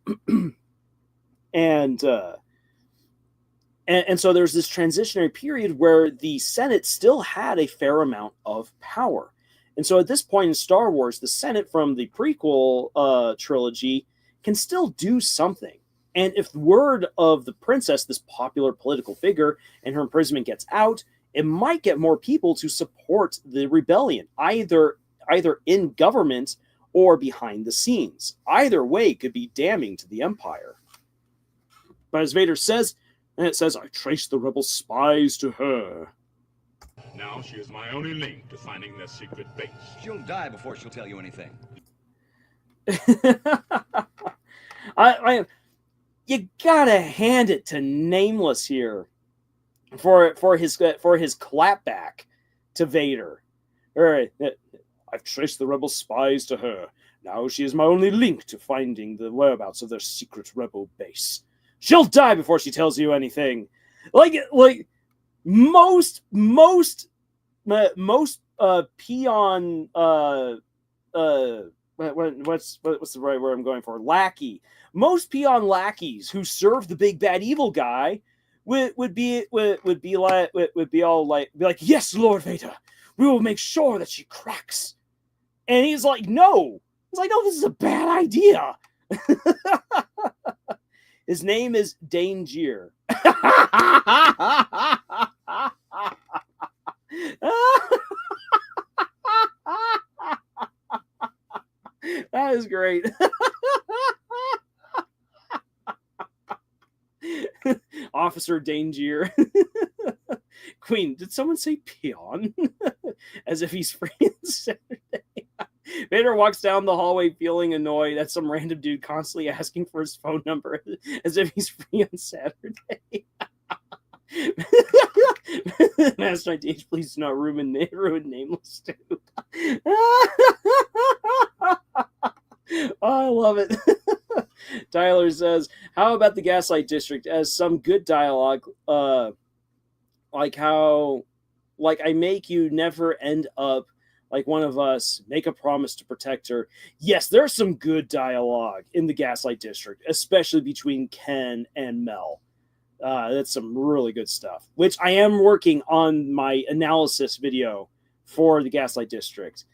there's this transitionary period where the Senate still had a fair amount of power. And so at this point in Star Wars, the Senate from the prequel trilogy can still do something. And if word of the princess, this popular political figure, and her imprisonment gets out, it might get more people to support the rebellion, either in government or behind the scenes. Either way could be damning to the Empire. But as Vader says, and it says, I traced the rebel spies to her. Now she is my only link to finding their secret base. She'll die before she'll tell you anything. You gotta hand it to Nameless here for his clapback to Vader. All right, I've traced the rebel spies to her. Now she is my only link to finding the whereabouts of their secret rebel base. She'll die before she tells you anything. Like most peon what's the right word I'm going for? Lackey. Most peon lackeys who serve the big bad evil guy would be like, yes, Lord Vader, we will make sure that she cracks. And he's like, no. He's like, no, this is a bad idea. His name is Danger. That is great. Officer Danger. Queen, did someone say peon? As if he's free on Saturday. Vader walks down the hallway feeling annoyed at some random dude constantly asking for his phone number as if he's free on Saturday. Master Knight, please do not ruin Nameless too. Oh, I love it. Tyler says, how about the Gaslight District as some good dialogue, like I make you never end up like one of us, make a promise to protect her. Yes, there's some good dialogue in the Gaslight District, especially between Ken and Mel. That's some really good stuff, which I am working on my analysis video for the Gaslight District.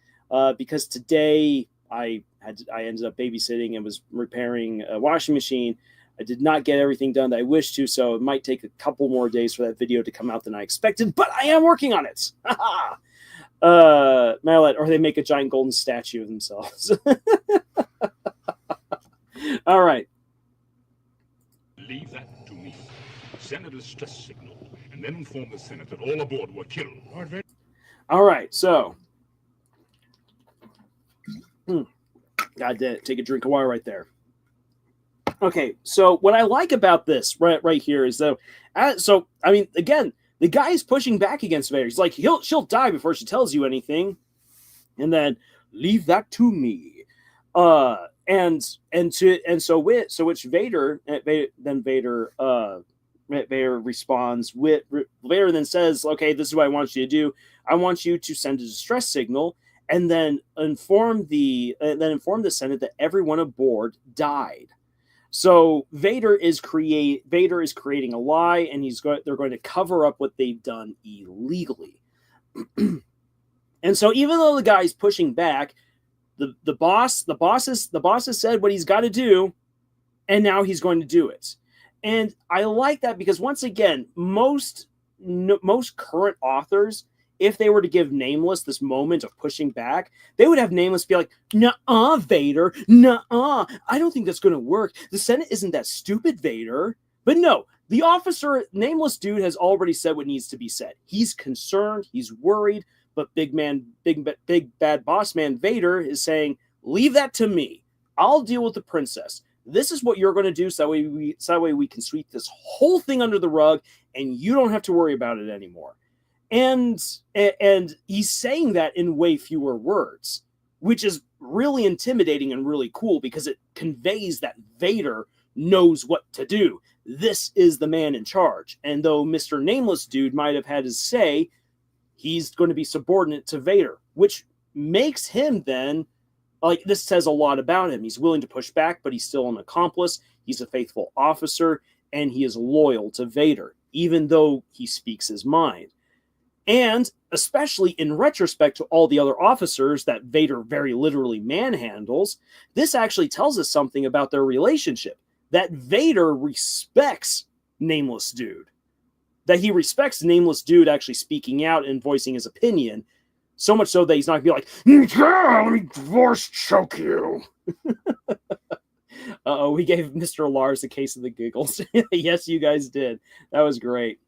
because today I ended up babysitting and was repairing a washing machine. I did not get everything done that I wished to, so it might take a couple more days for that video to come out than I expected, but I am working on it. Marilette, or they make a giant golden statue of themselves. All right. Leave that to me. Send a distress signal, and then inform the Senate that all aboard were killed. All right, so. God damn it, take a drink of water right there. Okay, so what I like about this right here is though, so I mean, again, the guy is pushing back against Vader. He's like, she'll die before she tells you anything, and then leave that to me. Vader responds with Vader then says, okay, this is what I want you to do. I want you to send a distress signal and then inform the Senate that everyone aboard died. So Vader is creating a lie, and they're going to cover up what they've done illegally. And so even though the guy's pushing back, the boss has said what he's got to do, and now he's going to do it. And I like that because once again, most current authors, if they were to give Nameless this moment of pushing back, they would have Nameless be like, "Nuh-uh, Vader, nuh-uh, I don't think that's going to work. The Senate isn't that stupid, Vader." But no, the officer, Nameless dude, has already said what needs to be said. He's concerned, he's worried, but big bad boss man Vader is saying, "Leave that to me. I'll deal with the princess. This is what you're going to do, so that way we can sweep this whole thing under the rug, and you don't have to worry about it anymore." And he's saying that in way fewer words, which is really intimidating and really cool because it conveys that Vader knows what to do. This is the man in charge. And though Mr. Nameless dude might have had his say, he's going to be subordinate to Vader, which makes him then, like, this says a lot about him. He's willing to push back, but he's still an accomplice. He's a faithful officer, and he is loyal to Vader, even though he speaks his mind. And especially in retrospect to all the other officers that Vader very literally manhandles, this actually tells us something about their relationship. That Vader respects Nameless Dude. That he respects Nameless Dude actually speaking out and voicing his opinion. So much so that he's not going to be like, "Yeah, let me divorce choke you." Uh-oh, we gave Mr. Lars a case of the giggles. Yes, you guys did. That was great.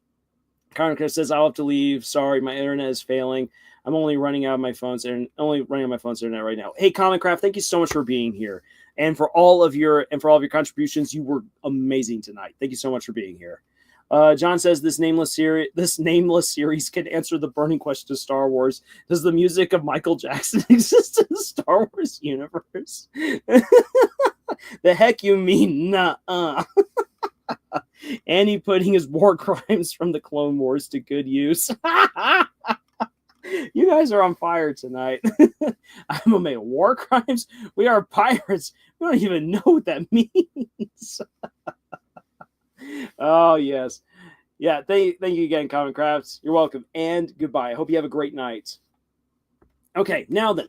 Conica says, "I'll have to leave. Sorry, my internet is failing. I'm only running out of my phone's internet right now." Hey, Comicraft, thank you so much for being here. And for all of your contributions. You were amazing tonight. Thank you so much for being here. John says this nameless series can answer the burning question to Star Wars. Does the music of Michael Jackson exist in the Star Wars universe? The heck you mean, nuh-uh. Annie putting his war crimes from the Clone Wars to good use. You guys are on fire tonight. I'm a man of war crimes. We are pirates. We don't even know what that means. Oh, yes. Yeah, thank you again, Common Crafts. You're welcome. And goodbye. I hope you have a great night. Okay, now then,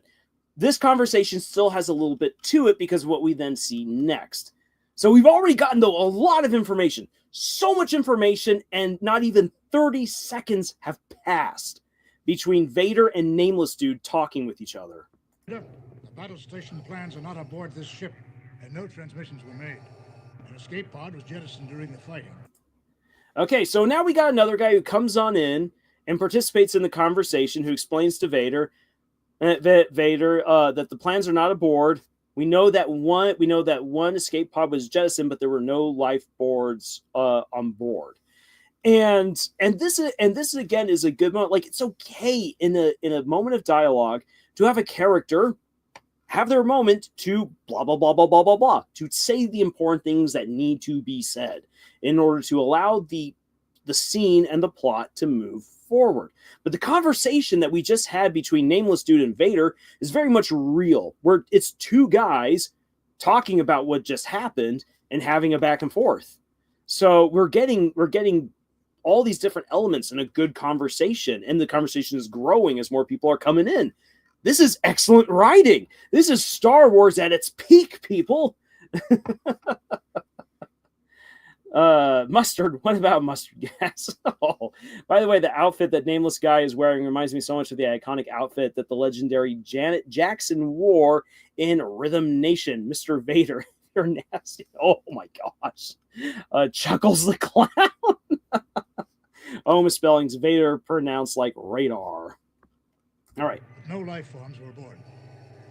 this conversation still has a little bit to it because of what we then see next. So we've already gotten, though, a lot of information. So much information, and not even 30 seconds have passed between Vader and Nameless Dude talking with each other. The battle station plans are not aboard this ship, and no transmissions were made. An escape pod was jettisoned during the fighting. Okay, so now we got another guy who comes on in and participates in the conversation, who explains to Vader that the plans are not aboard. We know that one escape pod was jettisoned, but there were no life boards on board. And this again is a good moment. Like, it's okay in a moment of dialogue to have a character have their moment to blah blah blah blah blah blah blah, to say the important things that need to be said in order to allow the scene and the plot to move forward. But the conversation that we just had between Nameless Dude and Vader is very much real, where it's two guys talking about what just happened and having a back and forth. So we're getting all these different elements in a good conversation, and the conversation is growing as more people are coming in. This is excellent writing. This is Star Wars at its peak, people. Mustard. What about mustard gas? Oh, by the way, the outfit that Nameless Guy is wearing reminds me so much of the iconic outfit that the legendary Janet Jackson wore in Rhythm Nation. Mr. Vader, you're nasty. Oh my gosh. Chuckles the Clown. Oh, misspellings. Vader pronounced like radar. All right. No life forms were aboard.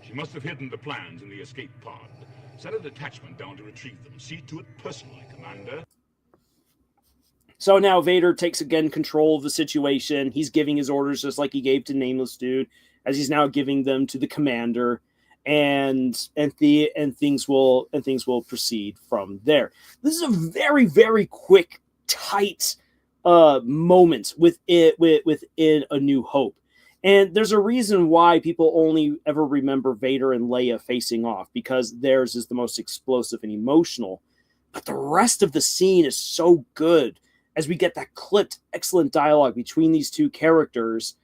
She must have hidden the plans in the escape pod. Send a detachment down to retrieve them. See to it personally, Commander. So now Vader takes again control of the situation. He's giving his orders just like he gave to Nameless Dude, as he's now giving them to the commander, and things will proceed from there. This is a very, very quick, tight moment within A New Hope. And there's a reason why people only ever remember Vader and Leia facing off, because theirs is the most explosive and emotional. But the rest of the scene is so good as we get that clipped, excellent dialogue between these two characters.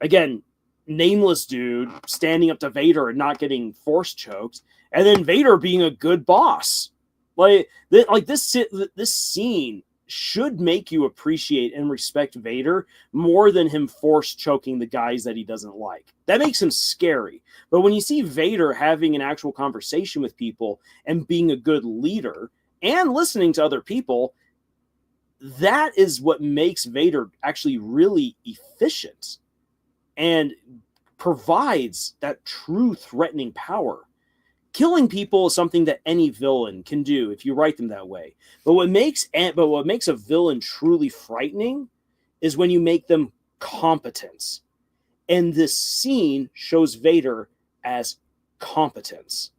Again, Nameless Dude standing up to Vader and not getting force choked, and then Vader being a good boss. This scene should make you appreciate and respect Vader more than him force choking the guys that he doesn't like. That makes him scary. But when you see Vader having an actual conversation with people and being a good leader and listening to other people, that is what makes Vader actually really efficient and provides that true threatening power. Killing people is something that any villain can do if you write them that way. But what makes a villain truly frightening is when you make them competent. And this scene shows Vader as competence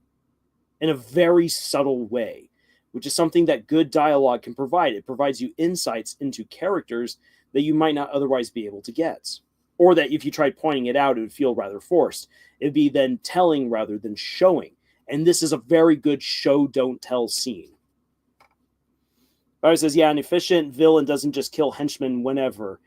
in a very subtle way, which is something that good dialogue can provide. It provides you insights into characters that you might not otherwise be able to get. Or that if you tried pointing it out, it would feel rather forced. It'd be then telling rather than showing. And this is a very good show, don't tell scene. Barry says, yeah, an efficient villain doesn't just kill henchmen whenever.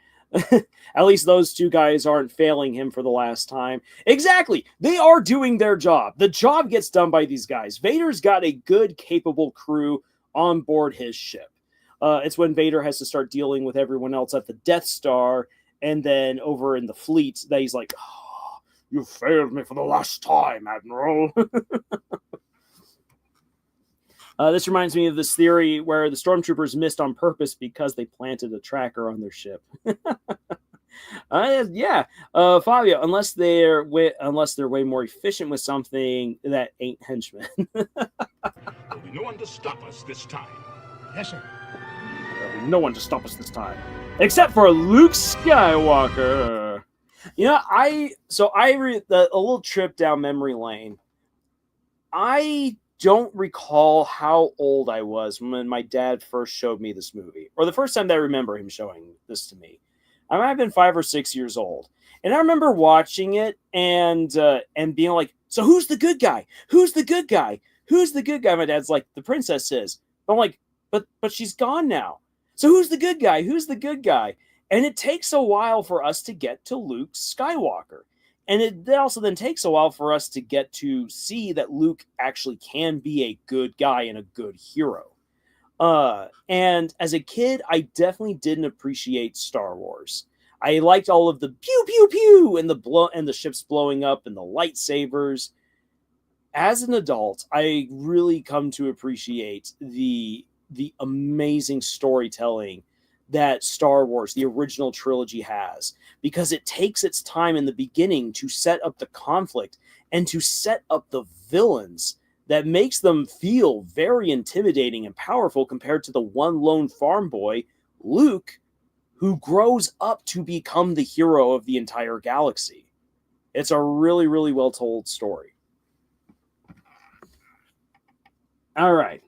At least those two guys aren't failing him for the last time. Exactly. They are doing their job. The job gets done by these guys. Vader's got a good, capable crew on board his ship. It's when Vader has to start dealing with everyone else at the Death Star and then over in the fleet that he's like, oh, you failed me for the last time, Admiral. This reminds me of this theory where the stormtroopers missed on purpose because they planted a tracker on their ship. Fabio, unless they're way more efficient with something that ain't henchmen. There'll be no one to stop us this time. Yes, sir. There'll be no one to stop us this time, except for Luke Skywalker. You know, a little trip down memory lane. I don't recall how old I was when my dad first showed me this movie, or the first time that I remember him showing this to me. I might have been 5 or 6 years old, and I remember watching it and being like, "So who's the good guy? Who's the good guy? Who's the good guy?" My dad's like, "The princess is." I'm like, "But she's gone now. So who's the good guy? Who's the good guy?" And it takes a while for us to get to Luke Skywalker. And it also then takes a while for us to get to see that Luke actually can be a good guy and a good hero. And as a kid, I definitely didn't appreciate Star Wars. I liked all of the pew pew pew and the ships blowing up and the lightsabers. As an adult, I really come to appreciate the amazing storytelling that Star Wars, the original trilogy, has, because it takes its time in the beginning to set up the conflict and to set up the villains that makes them feel very intimidating and powerful compared to the one lone farm boy, Luke, who grows up to become the hero of the entire galaxy. It's a really, really well told story. All right.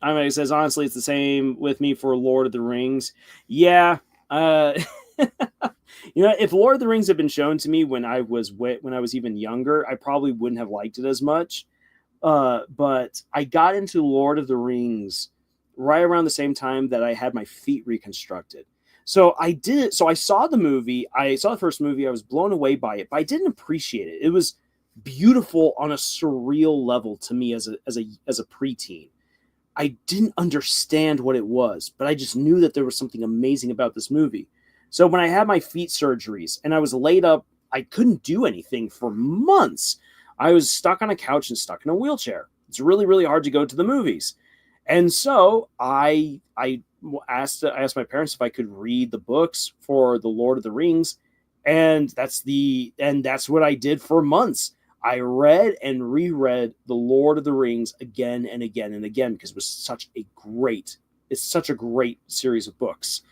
It says, honestly, it's the same with me for Lord of the Rings. Yeah. If Lord of the Rings had been shown to me when I was even younger, I probably wouldn't have liked it as much. But I got into Lord of the Rings right around the same time that I had my feet reconstructed. So I saw the movie. I saw the first movie. I was blown away by it, but I didn't appreciate it. It was beautiful on a surreal level to me as a preteen. I didn't understand what it was, but I just knew that there was something amazing about this movie. So when I had my feet surgeries and I was laid up, I couldn't do anything for months. I was stuck on a couch and stuck in a wheelchair. It's really, really hard to go to the movies. And so I asked my parents if I could read the books for The Lord of the Rings, and that's what I did for months. I read and reread The Lord of the Rings again and again and again because it's such a great series of books.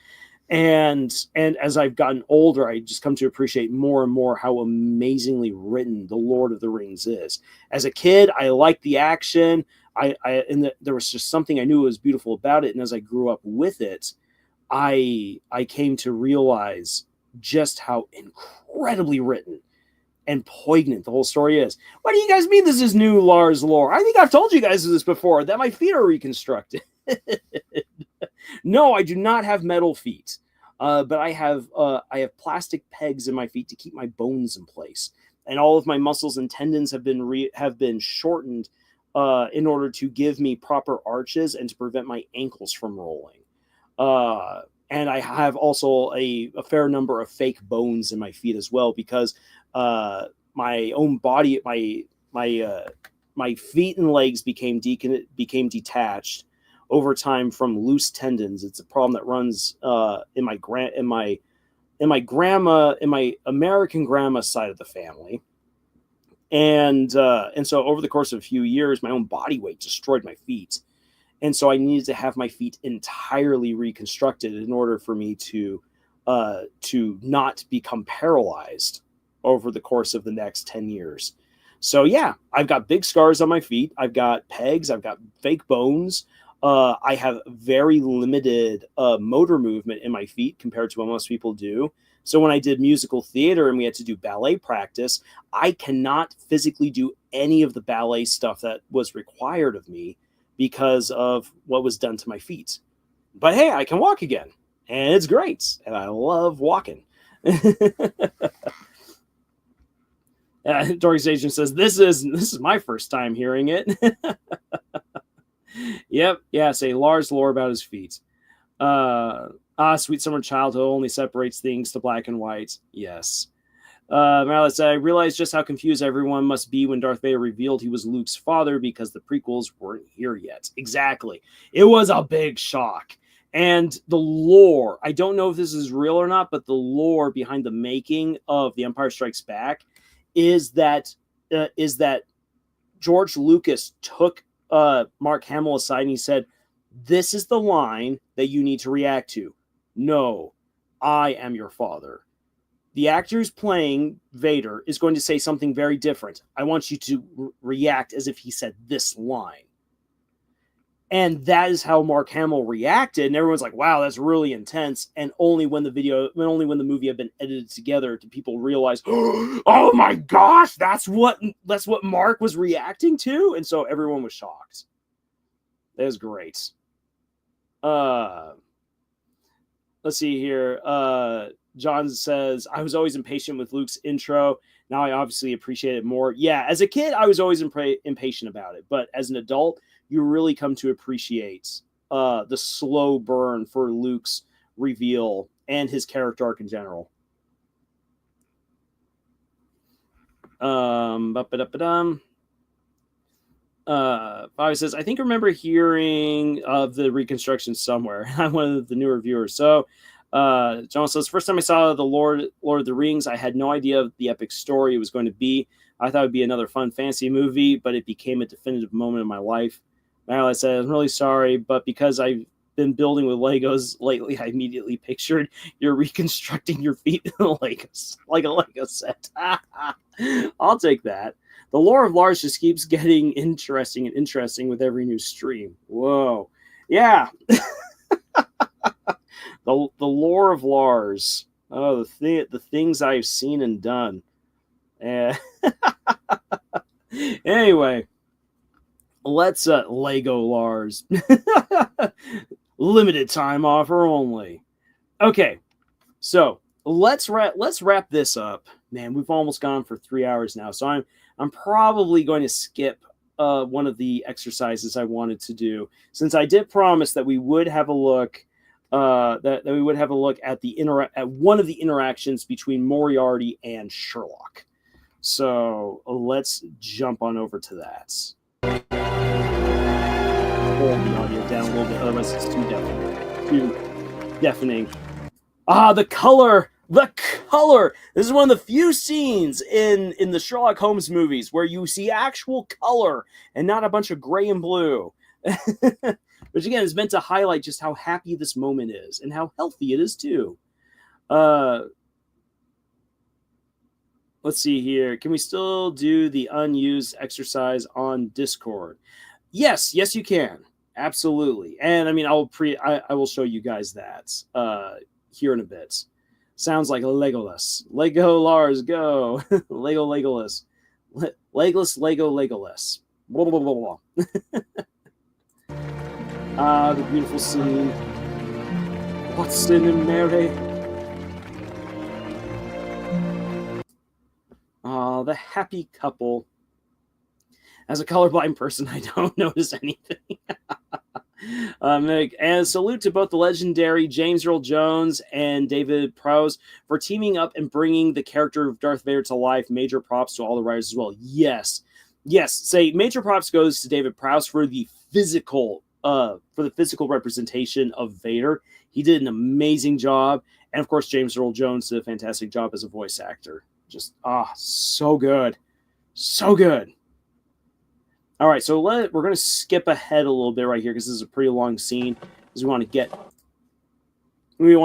And as I've gotten older, I just come to appreciate more and more how amazingly written The Lord of the Rings is. As a kid, I liked the action. There was just something I knew was beautiful about it. And as I grew up with it, I came to realize just how incredibly written and poignant the whole story is. What do you guys mean this is new Lars lore? I think I've told you guys this before, that my feet are reconstructed. No, I do not have metal feet, but I have plastic pegs in my feet to keep my bones in place, and all of my muscles and tendons have been shortened in order to give me proper arches and to prevent my ankles from rolling. And I have also a fair number of fake bones in my feet as well, because my own body, my feet and legs became detached over time from loose tendons. It's a problem that runs in my American grandma's side of the family. And so over the course of a few years, my own body weight destroyed my feet. And so I needed to have my feet entirely reconstructed in order for me to not become paralyzed over the course of the next 10 years. So yeah, I've got big scars on my feet. I've got pegs. I've got fake bones. I have very limited motor movement in my feet compared to what most people do. So when I did musical theater and we had to do ballet practice, I cannot physically do any of the ballet stuff that was required of me because of what was done to my feet. But hey, I can walk again, and it's great, and I love walking. Dorky Station says, this is my first time hearing it. Yep, yeah, say Lars lore about his feet. Sweet summer childhood only separates things to black and white. Yes. Marilyn said, I realized just how confused everyone must be when Darth Vader revealed he was Luke's father because the prequels weren't here yet. Exactly. It was a big shock. And the lore, I don't know if this is real or not, but the lore behind the making of The Empire Strikes Back is that George Lucas took Mark Hamill aside and he said, this is the line that you need to react to. No, I am your father. The actor who's playing Vader is going to say something very different. I want you to react as if he said this line. And that is how Mark Hamill reacted. And everyone's like, wow, that's really intense. And only when the movie had been edited together did people realize, oh my gosh, that's what Mark was reacting to. And so everyone was shocked. That was great. Let's see here. John says, I was always impatient with Luke's intro. Now I obviously appreciate it more. Yeah, as a kid, I was always impatient about it. But as an adult, you really come to appreciate the slow burn for Luke's reveal and his character arc in general. Bobby says, I think I remember hearing of the reconstruction somewhere. I'm one of the newer viewers. So John says, first time I saw the Lord of the Rings, I had no idea the epic story it was going to be. I thought it would be another fun fantasy movie, but it became a definitive moment in my life. Marilyn said, I'm really sorry, but because I've been building with Legos lately, I immediately pictured you're reconstructing your feet in Legos, like a Lego set. I'll take that. The lore of Lars just keeps getting interesting with every new stream. Whoa. Yeah. The lore of Lars. Oh, the things I've seen and done. Anyway, let's Lego Lars. Limited time offer only. Okay, So let's wrap this up. Man, we've almost gone for 3 hours now, so I'm probably going to skip one of the exercises I wanted to do, since I did promise that we would have a look that we would have a look at at one of the interactions between Moriarty and Sherlock. So let's jump on over to that. Hold the audio down a little bit, otherwise it's too deafening. Ah, the color! The color! This is one of the few scenes in the Sherlock Holmes movies where you see actual color and not a bunch of gray and blue. Which again is meant to highlight just how happy this moment is and how healthy it is too. Let's see here. Can we still do the unused exercise on Discord? Yes, you can. Absolutely. And I mean, I will show you guys that here in a bit. Sounds like Legolas. Lego Lars, go. Lego Legolas. Legless Lego Legolas. Blah, blah, blah, blah. The beautiful scene. Watson and Mary. The happy couple. As a colorblind person, I don't notice anything. And salute to both the legendary James Earl Jones and David Prowse for teaming up and bringing the character of Darth Vader to life. Major props to all the writers as well. Yes. Say major props goes to David Prowse for the physical representation of Vader. He did an amazing job, and of course James Earl Jones did a fantastic job as a voice actor. Just so good. All right, so we're going to skip ahead a little bit right here because this is a pretty long scene, because we want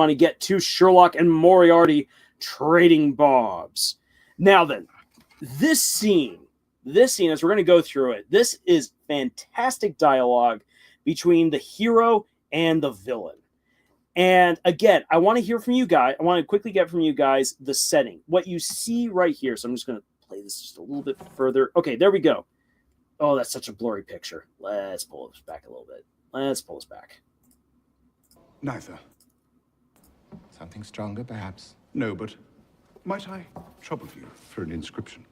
to get to Sherlock and Moriarty trading bobs. Now then, this scene, as we're going to go through it, this is fantastic dialogue between the hero and the villain. And again, I want to hear from you guys. I want to quickly get from you guys the setting, what you see right here. So I'm just going to play this just a little bit further. Okay, there we go. Oh, that's such a blurry picture. Let's pull this back a little bit. Neither. Something stronger, perhaps? No, but might I trouble you for an inscription?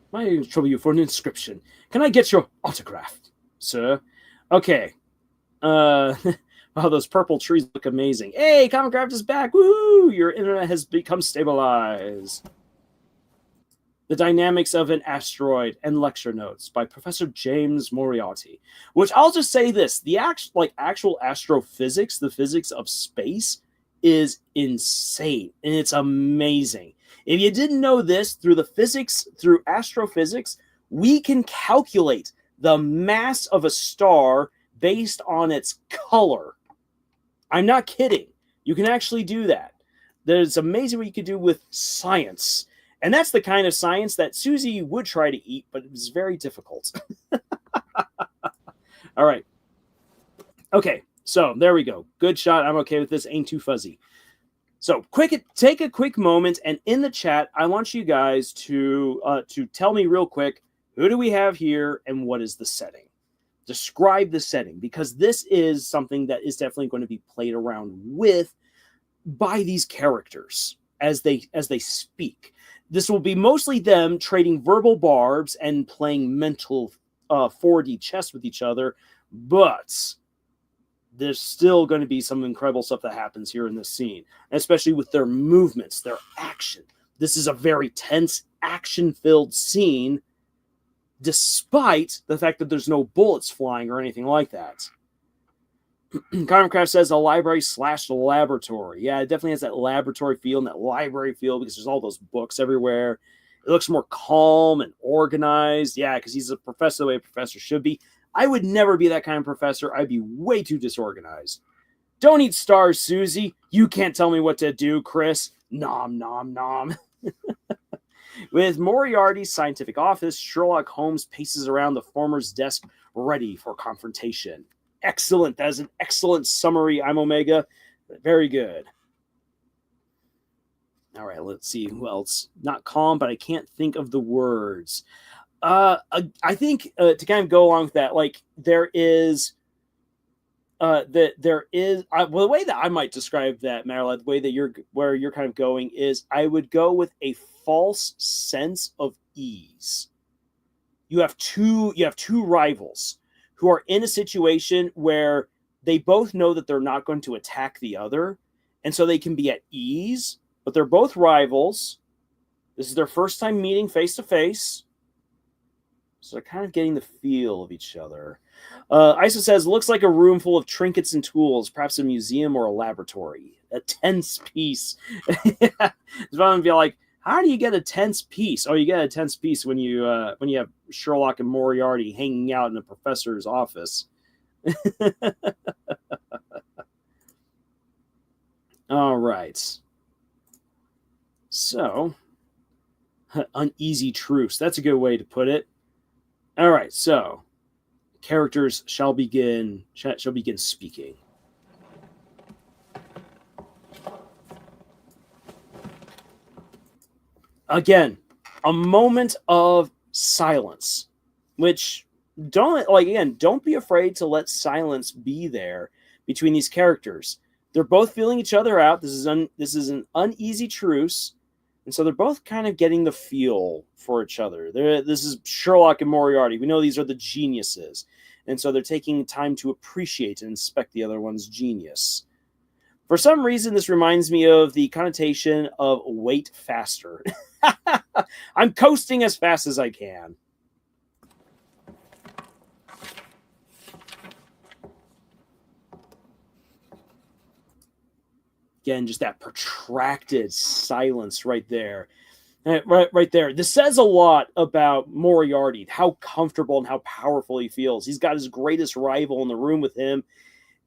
Can I get your autograph, sir? Okay. Wow, those purple trees look amazing. Hey, Comicraft is back. Woo! Your internet has become stabilized. The Dynamics of an Asteroid and Lecture Notes by Professor James Moriarty. Which I'll just say this: the actual astrophysics, the physics of space, is insane and it's amazing. If you didn't know this, through astrophysics, we can calculate the mass of a star based on its color. I'm not kidding. You can actually do that. It's amazing what you can do with science. And that's the kind of science that Susie would try to eat, but it was very difficult. All right. Okay, so there we go. Good shot. I'm okay with this. Ain't too fuzzy. So take a quick moment, and in the chat, I want you guys to tell me real quick, who do we have here and what is the setting? Describe the setting, because this is something that is definitely going to be played around with by these characters as they speak. This will be mostly them trading verbal barbs and playing mental 4D chess with each other, but there's still going to be some incredible stuff that happens here in this scene, especially with their movements, their action. This is a very tense, action-filled scene, despite the fact that there's no bullets flying or anything like that. Carmcraft says a library/laboratory. Yeah, it definitely has that laboratory feel and that library feel because there's all those books everywhere. It looks more calm and organized. Yeah, because he's a professor the way a professor should be. I would never be that kind of professor. I'd be way too disorganized. Don't eat stars, Susie. You can't tell me what to do, Chris. Nom, nom, nom. With Moriarty's scientific office, Sherlock Holmes paces around the former's desk, ready for confrontation. Excellent. That is an excellent summary. I'm Omega. Very good. All right, let's see who else. Not calm, but I can't think of the words. I think to kind of go along with that, like there is that there is well, the way that I might describe that, Marla, the way that you're kind of going is I would go with a false sense of ease. You have two rivals who are in a situation where they both know that they're not going to attack the other, and so they can be at ease, but they're both rivals. This is their first time meeting face to face. So they're kind of getting the feel of each other. Isa says, looks like a room full of trinkets and tools, perhaps a museum or a laboratory. A tense piece. It's going to be like, how do you get a tense piece? Oh, you get a tense piece when you have Sherlock and Moriarty hanging out in a professor's office. All right. So, uneasy truce. That's a good way to put it. All right, so characters shall begin speaking. Again, a moment of silence, which don't be afraid to let silence be there between these characters. They're both feeling each other out. This is an uneasy truce. And so they're both kind of getting the feel for each other. This is Sherlock and Moriarty. We know these are the geniuses. And so they're taking time to appreciate and inspect the other one's genius. For some reason, this reminds me of the connotation of wait faster. I'm coasting as fast as I can. Again, just that protracted silence right there. Right there. This says a lot about Moriarty, how comfortable and how powerful he feels. He's got his greatest rival in the room with him,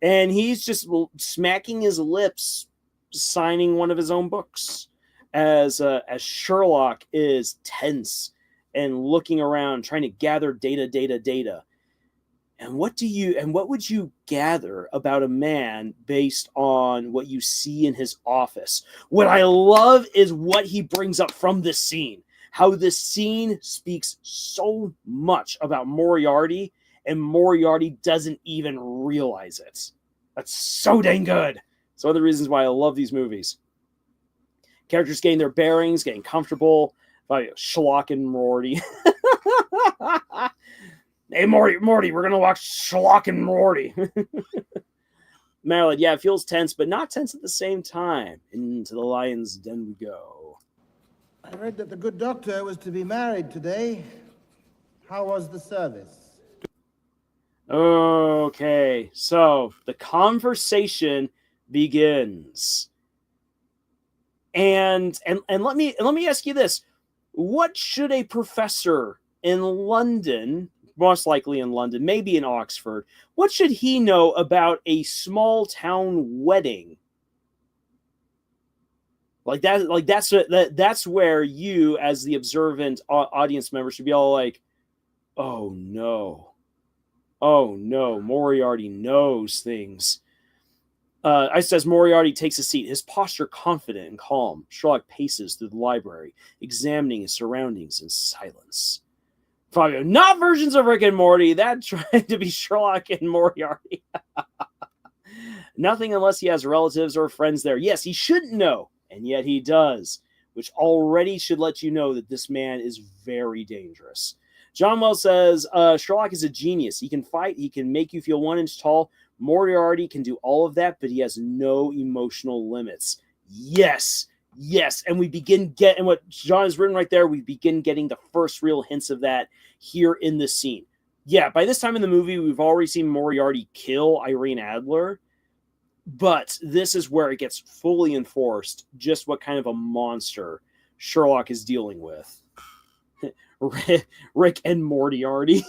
and he's just smacking his lips, signing one of his own books, as Sherlock is tense and looking around, trying to gather data. And what would you gather about a man based on what you see in his office? What I love is what he brings up from this scene. How this scene speaks so much about Moriarty, and Moriarty doesn't even realize it. That's so dang good. It's one of the reasons why I love these movies. Characters getting their bearings, getting comfortable. Sherlock and Morty. Hey, Morty, we're going to watch Sherlock and Morty. Marilyn, yeah, it feels tense, but not tense at the same time. Into the lion's den we go. I read that the good doctor was to be married today. How was the service? Okay, so the conversation begins. And let me ask you this. What should a professor in London, most likely in London, maybe in Oxford, what should he know about a small town wedding? That's where you, as the observant audience member, should be all like, oh no, Moriarty knows things. I says Moriarty takes a seat, his posture confident and calm. Sherlock paces through the library, examining his surroundings in silence. Fabio, not versions of Rick and Morty. That tried to be Sherlock and Moriarty. Nothing unless he has relatives or friends there. Yes, he shouldn't know, and yet he does, which already should let you know that this man is very dangerous. John Wells says, Sherlock is a genius. He can fight. He can make you feel 1 inch tall. Moriarty can do all of that, but he has no emotional limits. Yes. And we begin getting what John has written right there. We begin getting the first real hints of that here in this scene. Yeah, by this time in the movie, we've already seen Moriarty kill Irene Adler, but this is where it gets fully enforced just what kind of a monster Sherlock is dealing with. Rick and Moriarty.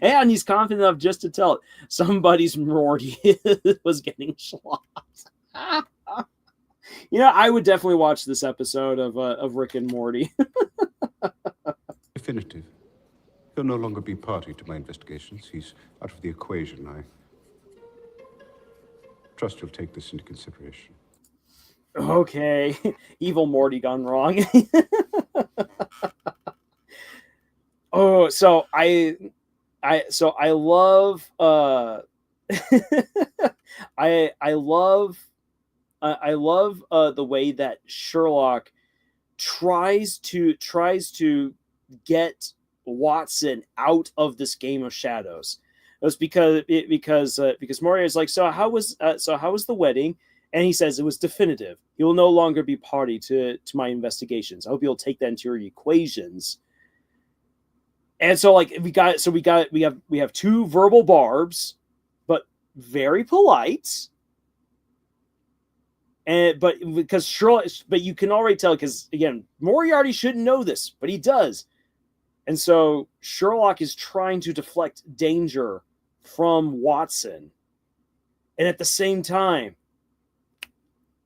And he's confident enough just to tell it. Somebody's Morty was getting schlocked. I would definitely watch this episode of Rick and Morty. Definitive. He'll no longer be party to my investigations. He's out of the equation. I trust you'll take this into consideration. Okay. Evil Morty gone wrong. Oh, so I love I love the way that Sherlock tries to get Watson out of this game of shadows. It was because Moriarty is like, so how was the wedding? And he says it was definitive. He will no longer be party to my investigations. I hope you'll take that into your equations. And so like we have two verbal barbs, but very polite. But because Sherlock, but you can already tell, because again, Moriarty shouldn't know this, but he does. And so Sherlock is trying to deflect danger from Watson. And at the same time,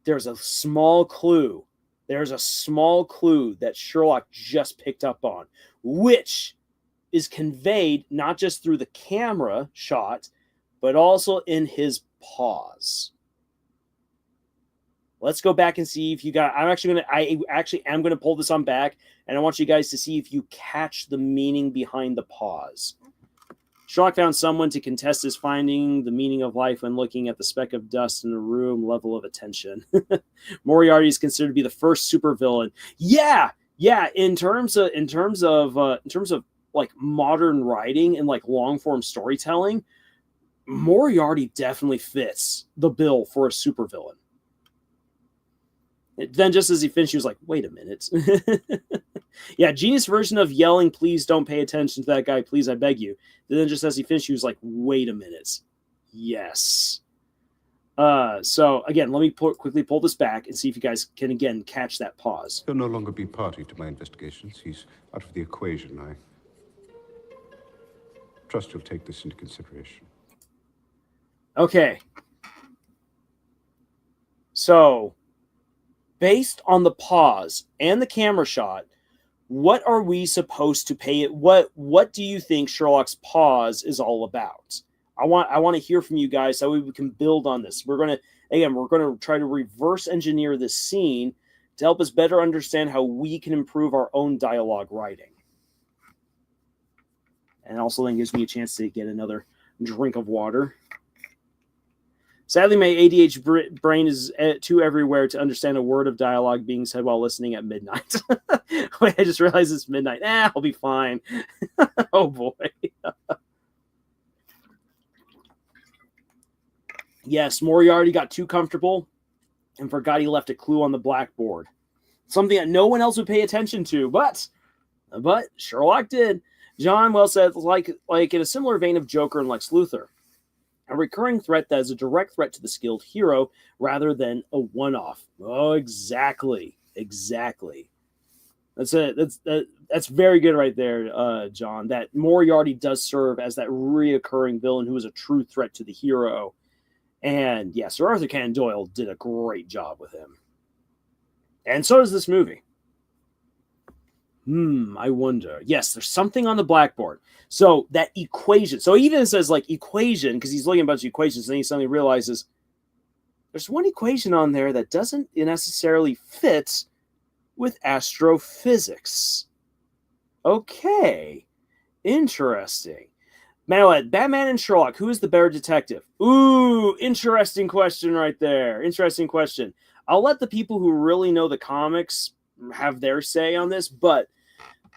there's a small clue. There's a small clue that Sherlock just picked up on, which is conveyed not just through the camera shot, but also in his pause. Let's go back and see if you got. I actually am gonna pull this on back, and I want you guys to see if you catch the meaning behind the pause. Sherlock found someone to contest his finding the meaning of life when looking at the speck of dust in a room. Level of attention. Moriarty is considered to be the first supervillain. Yeah. In terms of like modern writing and like long form storytelling, Moriarty definitely fits the bill for a supervillain. Then just as he finished, he was like, wait a minute. Yeah, genius version of yelling, please don't pay attention to that guy, please, I beg you. And then just as he finished, he was like, wait a minute. Yes. So, again, let me quickly pull this back and see if you guys can, again, catch that pause. He'll no longer be party to my investigations. He's out of the equation. I trust you'll take this into consideration. Okay. So, based on the pause and the camera shot, what are we supposed to pay it? What do you think Sherlock's pause is all about? I want to hear from you guys so we can build on this. We're gonna try to reverse engineer this scene to help us better understand how we can improve our own dialogue writing. And also then gives me a chance to get another drink of water. Sadly, my ADHD brain is too everywhere to understand a word of dialogue being said while listening at midnight. Wait, I just realized it's midnight. I'll be fine. Oh, boy. Yes, Moriarty got too comfortable and forgot he left a clue on the blackboard. Something that no one else would pay attention to, but Sherlock did. John well said, like in a similar vein of Joker and Lex Luthor. A recurring threat that is a direct threat to the skilled hero rather than a one-off. Oh, exactly. That's very good right there, John. That Moriarty does serve as that reoccurring villain who is a true threat to the hero. And yeah, Sir Arthur Conan Doyle did a great job with him. And so does this movie. I wonder. Yes, there's something on the blackboard. So that equation. So he even says like equation because he's looking at a bunch of equations, and then he suddenly realizes there's one equation on there that doesn't necessarily fit with astrophysics. Okay. Interesting. Manuel, Batman and Sherlock, who is the better detective? Ooh, interesting question right there. Interesting question. I'll let the people who really know the comics have their say on this, but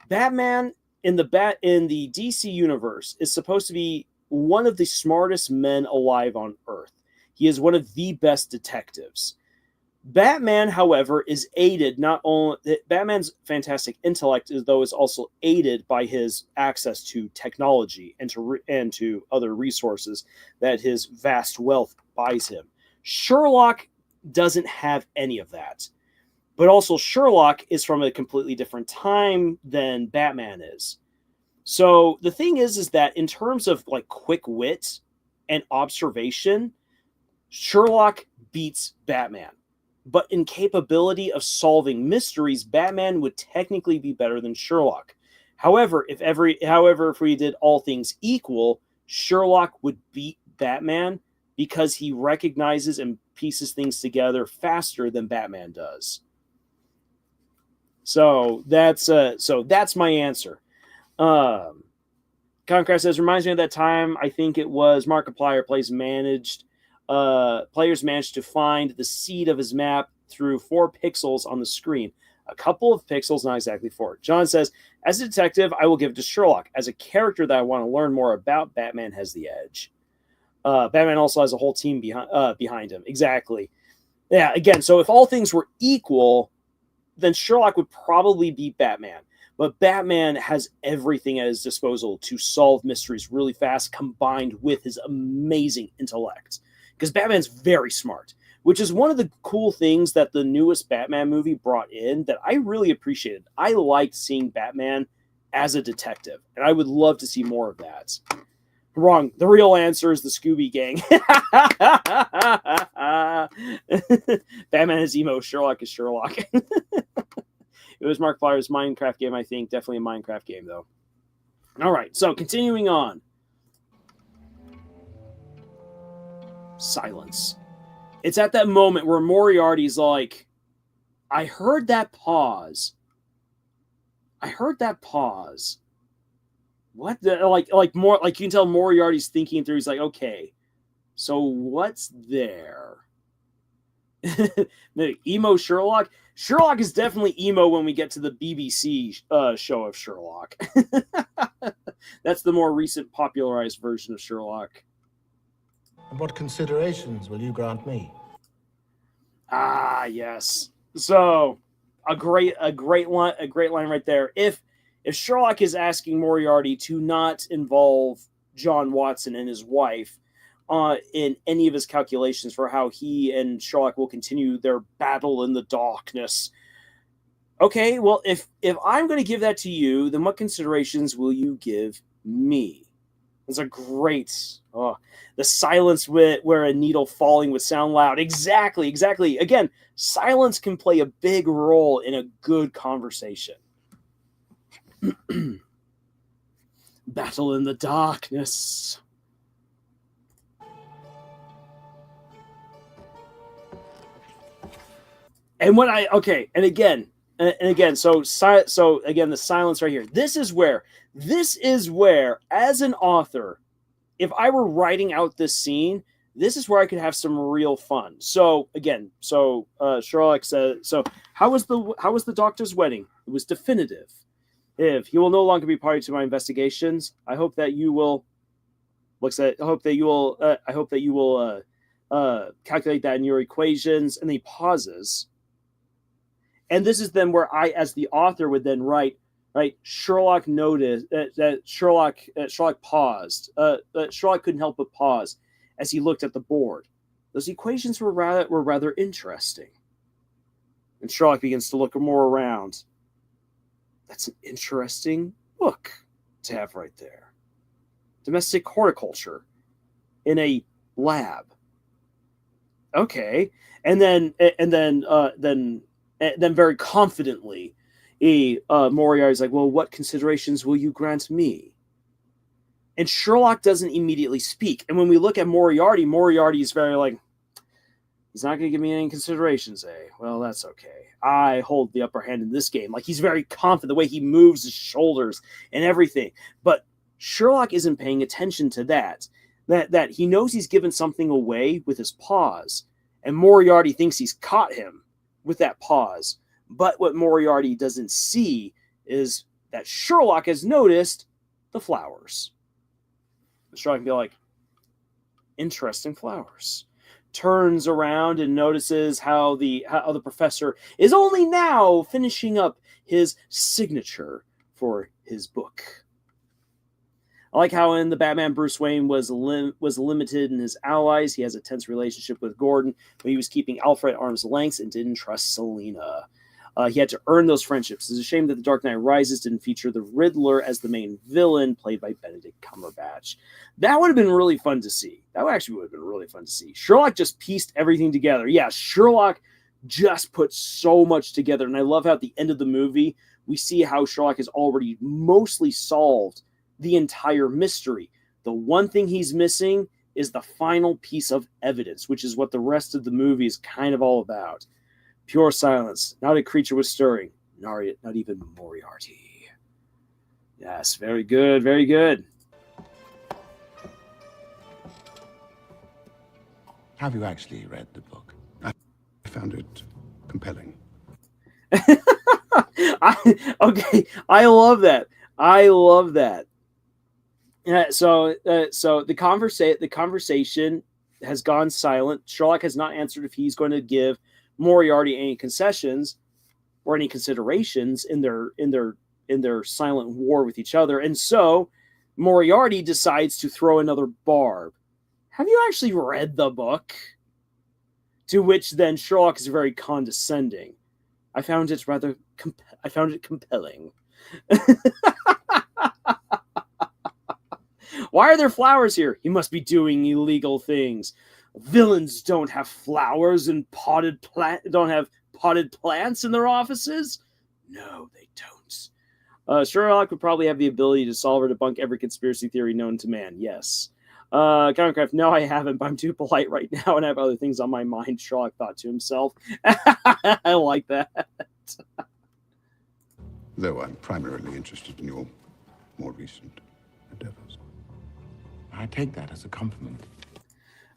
Batman in the DC universe is supposed to be one of the smartest men alive on Earth. He is one of the best detectives. Batman, however, is aided not only Batman's fantastic intellect, though, is also aided by his access to technology and to other resources that his vast wealth buys him. Sherlock doesn't have any of that. But also Sherlock is from a completely different time than Batman is. So the thing is that in terms of like quick wit and observation, Sherlock beats Batman. But in capability of solving mysteries, Batman would technically be better than Sherlock. However, if we did all things equal, Sherlock would beat Batman because he recognizes and pieces things together faster than Batman does. So that's my answer. Concrest says, reminds me of that time, I think it was Markiplier players managed to find the seed of his map through 4 pixels on the screen. A couple of pixels, not exactly 4. John says, as a detective, I will give it to Sherlock. As a character that I want to learn more about, Batman has the edge. Batman also has a whole team behind him. Exactly. Yeah, again, so if all things were equal, then Sherlock would probably beat Batman. But Batman has everything at his disposal to solve mysteries really fast, combined with his amazing intellect. Because Batman's very smart, which is one of the cool things that the newest Batman movie brought in that I really appreciated. I liked seeing Batman as a detective, and I would love to see more of that. Wrong. The real answer is the Scooby Gang. Batman is emo. Sherlock is Sherlock. It was Markiplier's Minecraft game, I think. Definitely a Minecraft game, though. All right, so continuing on. Silence. It's at that moment where Moriarty's like, I heard that pause. What the, like more like you can tell Moriarty's thinking through. He's like, okay, so what's there? Emo Sherlock. Sherlock is definitely emo when we get to the BBC show of Sherlock. That's the more recent popularized version of Sherlock. And what considerations will you grant me? Ah, yes. So a great line right there. If Sherlock is asking Moriarty to not involve John Watson and his wife in any of his calculations for how he and Sherlock will continue their battle in the darkness. Okay, well, if I'm going to give that to you, then what considerations will you give me? It's a great, the silence where a needle falling would sound loud. Exactly. Again, silence can play a big role in a good conversation. Battle in the darkness. And when again, so again, the silence right here. This is where, as an author, if I were writing out this scene, this is where I could have some real fun. So again, Sherlock says, so how was the doctor's wedding? It was definitive. If he will no longer be party to my investigations, I hope that you will. I hope that you will calculate that in your equations. And then he pauses. And this is then where I, as the author, would then write. Sherlock noticed that Sherlock paused. Sherlock couldn't help but pause as he looked at the board. Those equations were rather interesting. And Sherlock begins to look more around. That's an interesting book to have right there. Domestic horticulture in a lab. Okay, and then very confidently, Moriarty's like, well, what considerations will you grant me? And Sherlock doesn't immediately speak. And when we look at Moriarty is very like, he's not going to give me any considerations, eh? Well, that's okay. I hold the upper hand in this game. Like, he's very confident, the way he moves his shoulders and everything. But Sherlock isn't paying attention to that. That he knows he's given something away with his pause. And Moriarty thinks he's caught him with that pause. But what Moriarty doesn't see is that Sherlock has noticed the flowers. Sherlock can be like, interesting flowers. Turns around and notices how the professor is only now finishing up his signature for his book. I like how in the Batman, Bruce Wayne was limited in his allies. He has a tense relationship with Gordon, but he was keeping Alfred at arm's length and didn't trust Selina. He had to earn those friendships. It's a shame that The Dark Knight Rises didn't feature the Riddler as the main villain, played by Benedict Cumberbatch. That would have been really fun to see. Sherlock just pieced everything together. Yeah, Sherlock just put so much together. And I love how at the end of the movie, we see how Sherlock has already mostly solved the entire mystery. The one thing he's missing is the final piece of evidence, which is what the rest of the movie is kind of all about. Pure silence. Not a creature was stirring. Not even Moriarty. Yes, very good, very good. Have you actually read the book? I found it compelling. Okay, I love that. I love that. So the conversation has gone silent. Sherlock has not answered if he's going to give Moriarty any concessions or any considerations in their silent war with each other, and so Moriarty decides to throw another barb. Have you actually read the book? To which then Sherlock is very condescending. I found it compelling. Why are there flowers here? He must be doing illegal things. Villains don't have flowers and don't have potted plants in their offices. No, they don't. Sherlock would probably have the ability to solve or debunk every conspiracy theory known to man. Yes. Countercraft, no, I haven't, but I'm too polite right now and I have other things on my mind, Sherlock thought to himself. I like that. Though I'm primarily interested in your more recent endeavors. I take that as a compliment.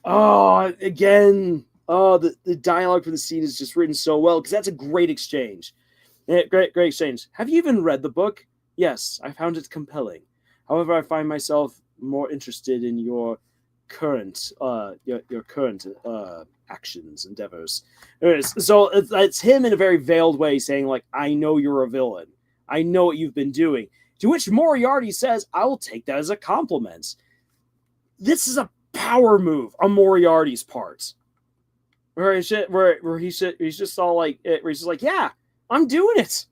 Oh, again. Oh, the dialogue for the scene is just written so well, because that's a great exchange. Great exchange. Have you even read the book? Yes, I found it compelling. However, I find myself more interested in your current actions, endeavors. So it's him in a very veiled way saying, like, I know you're a villain. I know what you've been doing. To which Moriarty says, I will take that as a compliment. This is a power move on Moriarty's part. Where he's just all like, where he's just like, yeah, I'm doing it.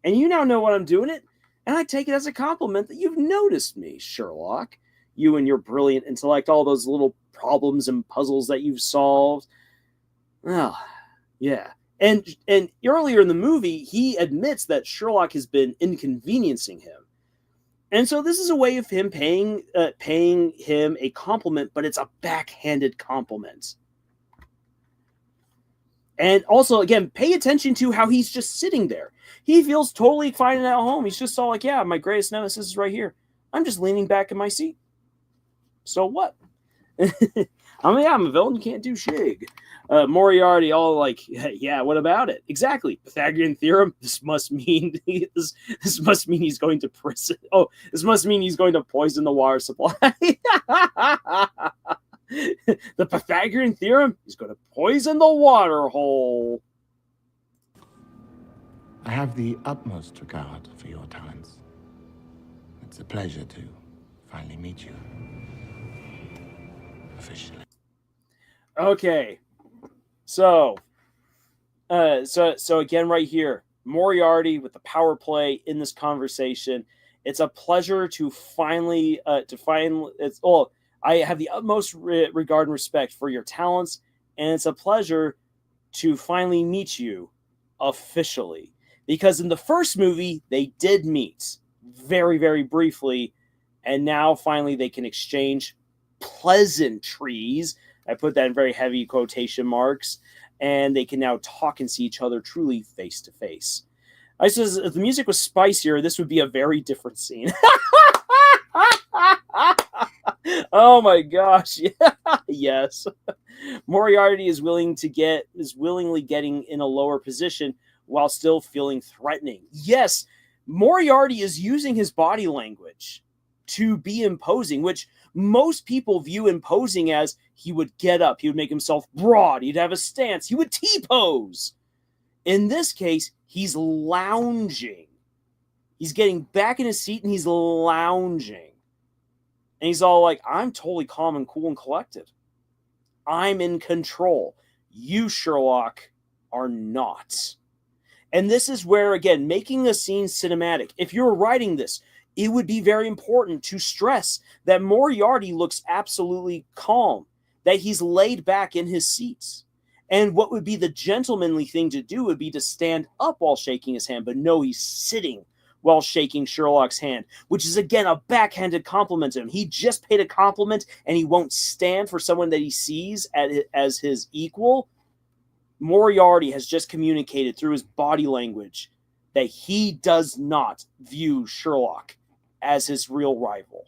And you now know what I'm doing it. And I take it as a compliment that you've noticed me, Sherlock. You and your brilliant intellect, all those little problems and puzzles that you've solved. Well, yeah. And earlier in the movie, he admits that Sherlock has been inconveniencing him. And so this is a way of him paying him a compliment, but it's a backhanded compliment. And also, again, pay attention to how he's just sitting there. He feels totally fine and at home. He's just all like, yeah, my greatest nemesis is right here. I'm just leaning back in my seat. So what? I'm a villain. You can't do shig. Moriarty all like, yeah, what about it? Exactly. Pythagorean theorem. This must mean this must mean he's going to prison. Oh, this must mean he's going to poison the water supply. The Pythagorean theorem is going to poison the water hole. I have the utmost regard for your talents. It's a pleasure to finally meet you. Officially. Okay. So again right here, Moriarty with the power play in this conversation. It's a pleasure to finally I have the utmost regard and respect for your talents, and it's a pleasure to finally meet you officially. Because in the first movie, they did meet very, very briefly, and now finally they can exchange pleasantries. I put that in very heavy quotation marks, and they can now talk and see each other truly face to face. I says if the music was spicier, this would be a very different scene. Oh my gosh. Yeah. Yes. Moriarty is willingly getting in a lower position while still feeling threatening. Yes, Moriarty is using his body language to be imposing, which most people view imposing as he would get up, he would make himself broad, he'd have a stance, he would T-pose. In this case, he's lounging. He's getting back in his seat and he's lounging. And he's all like, I'm totally calm and cool and collected. I'm in control. You, Sherlock, are not. And this is where, again, making a scene cinematic. If you're writing this, it would be very important to stress that Moriarty looks absolutely calm, that he's laid back in his seats. And what would be the gentlemanly thing to do would be to stand up while shaking his hand. But no, he's sitting while shaking Sherlock's hand, which is, again, a backhanded compliment to him. He just paid a compliment and he won't stand for someone that he sees as his equal. Moriarty has just communicated through his body language that he does not view Sherlock as his real rival.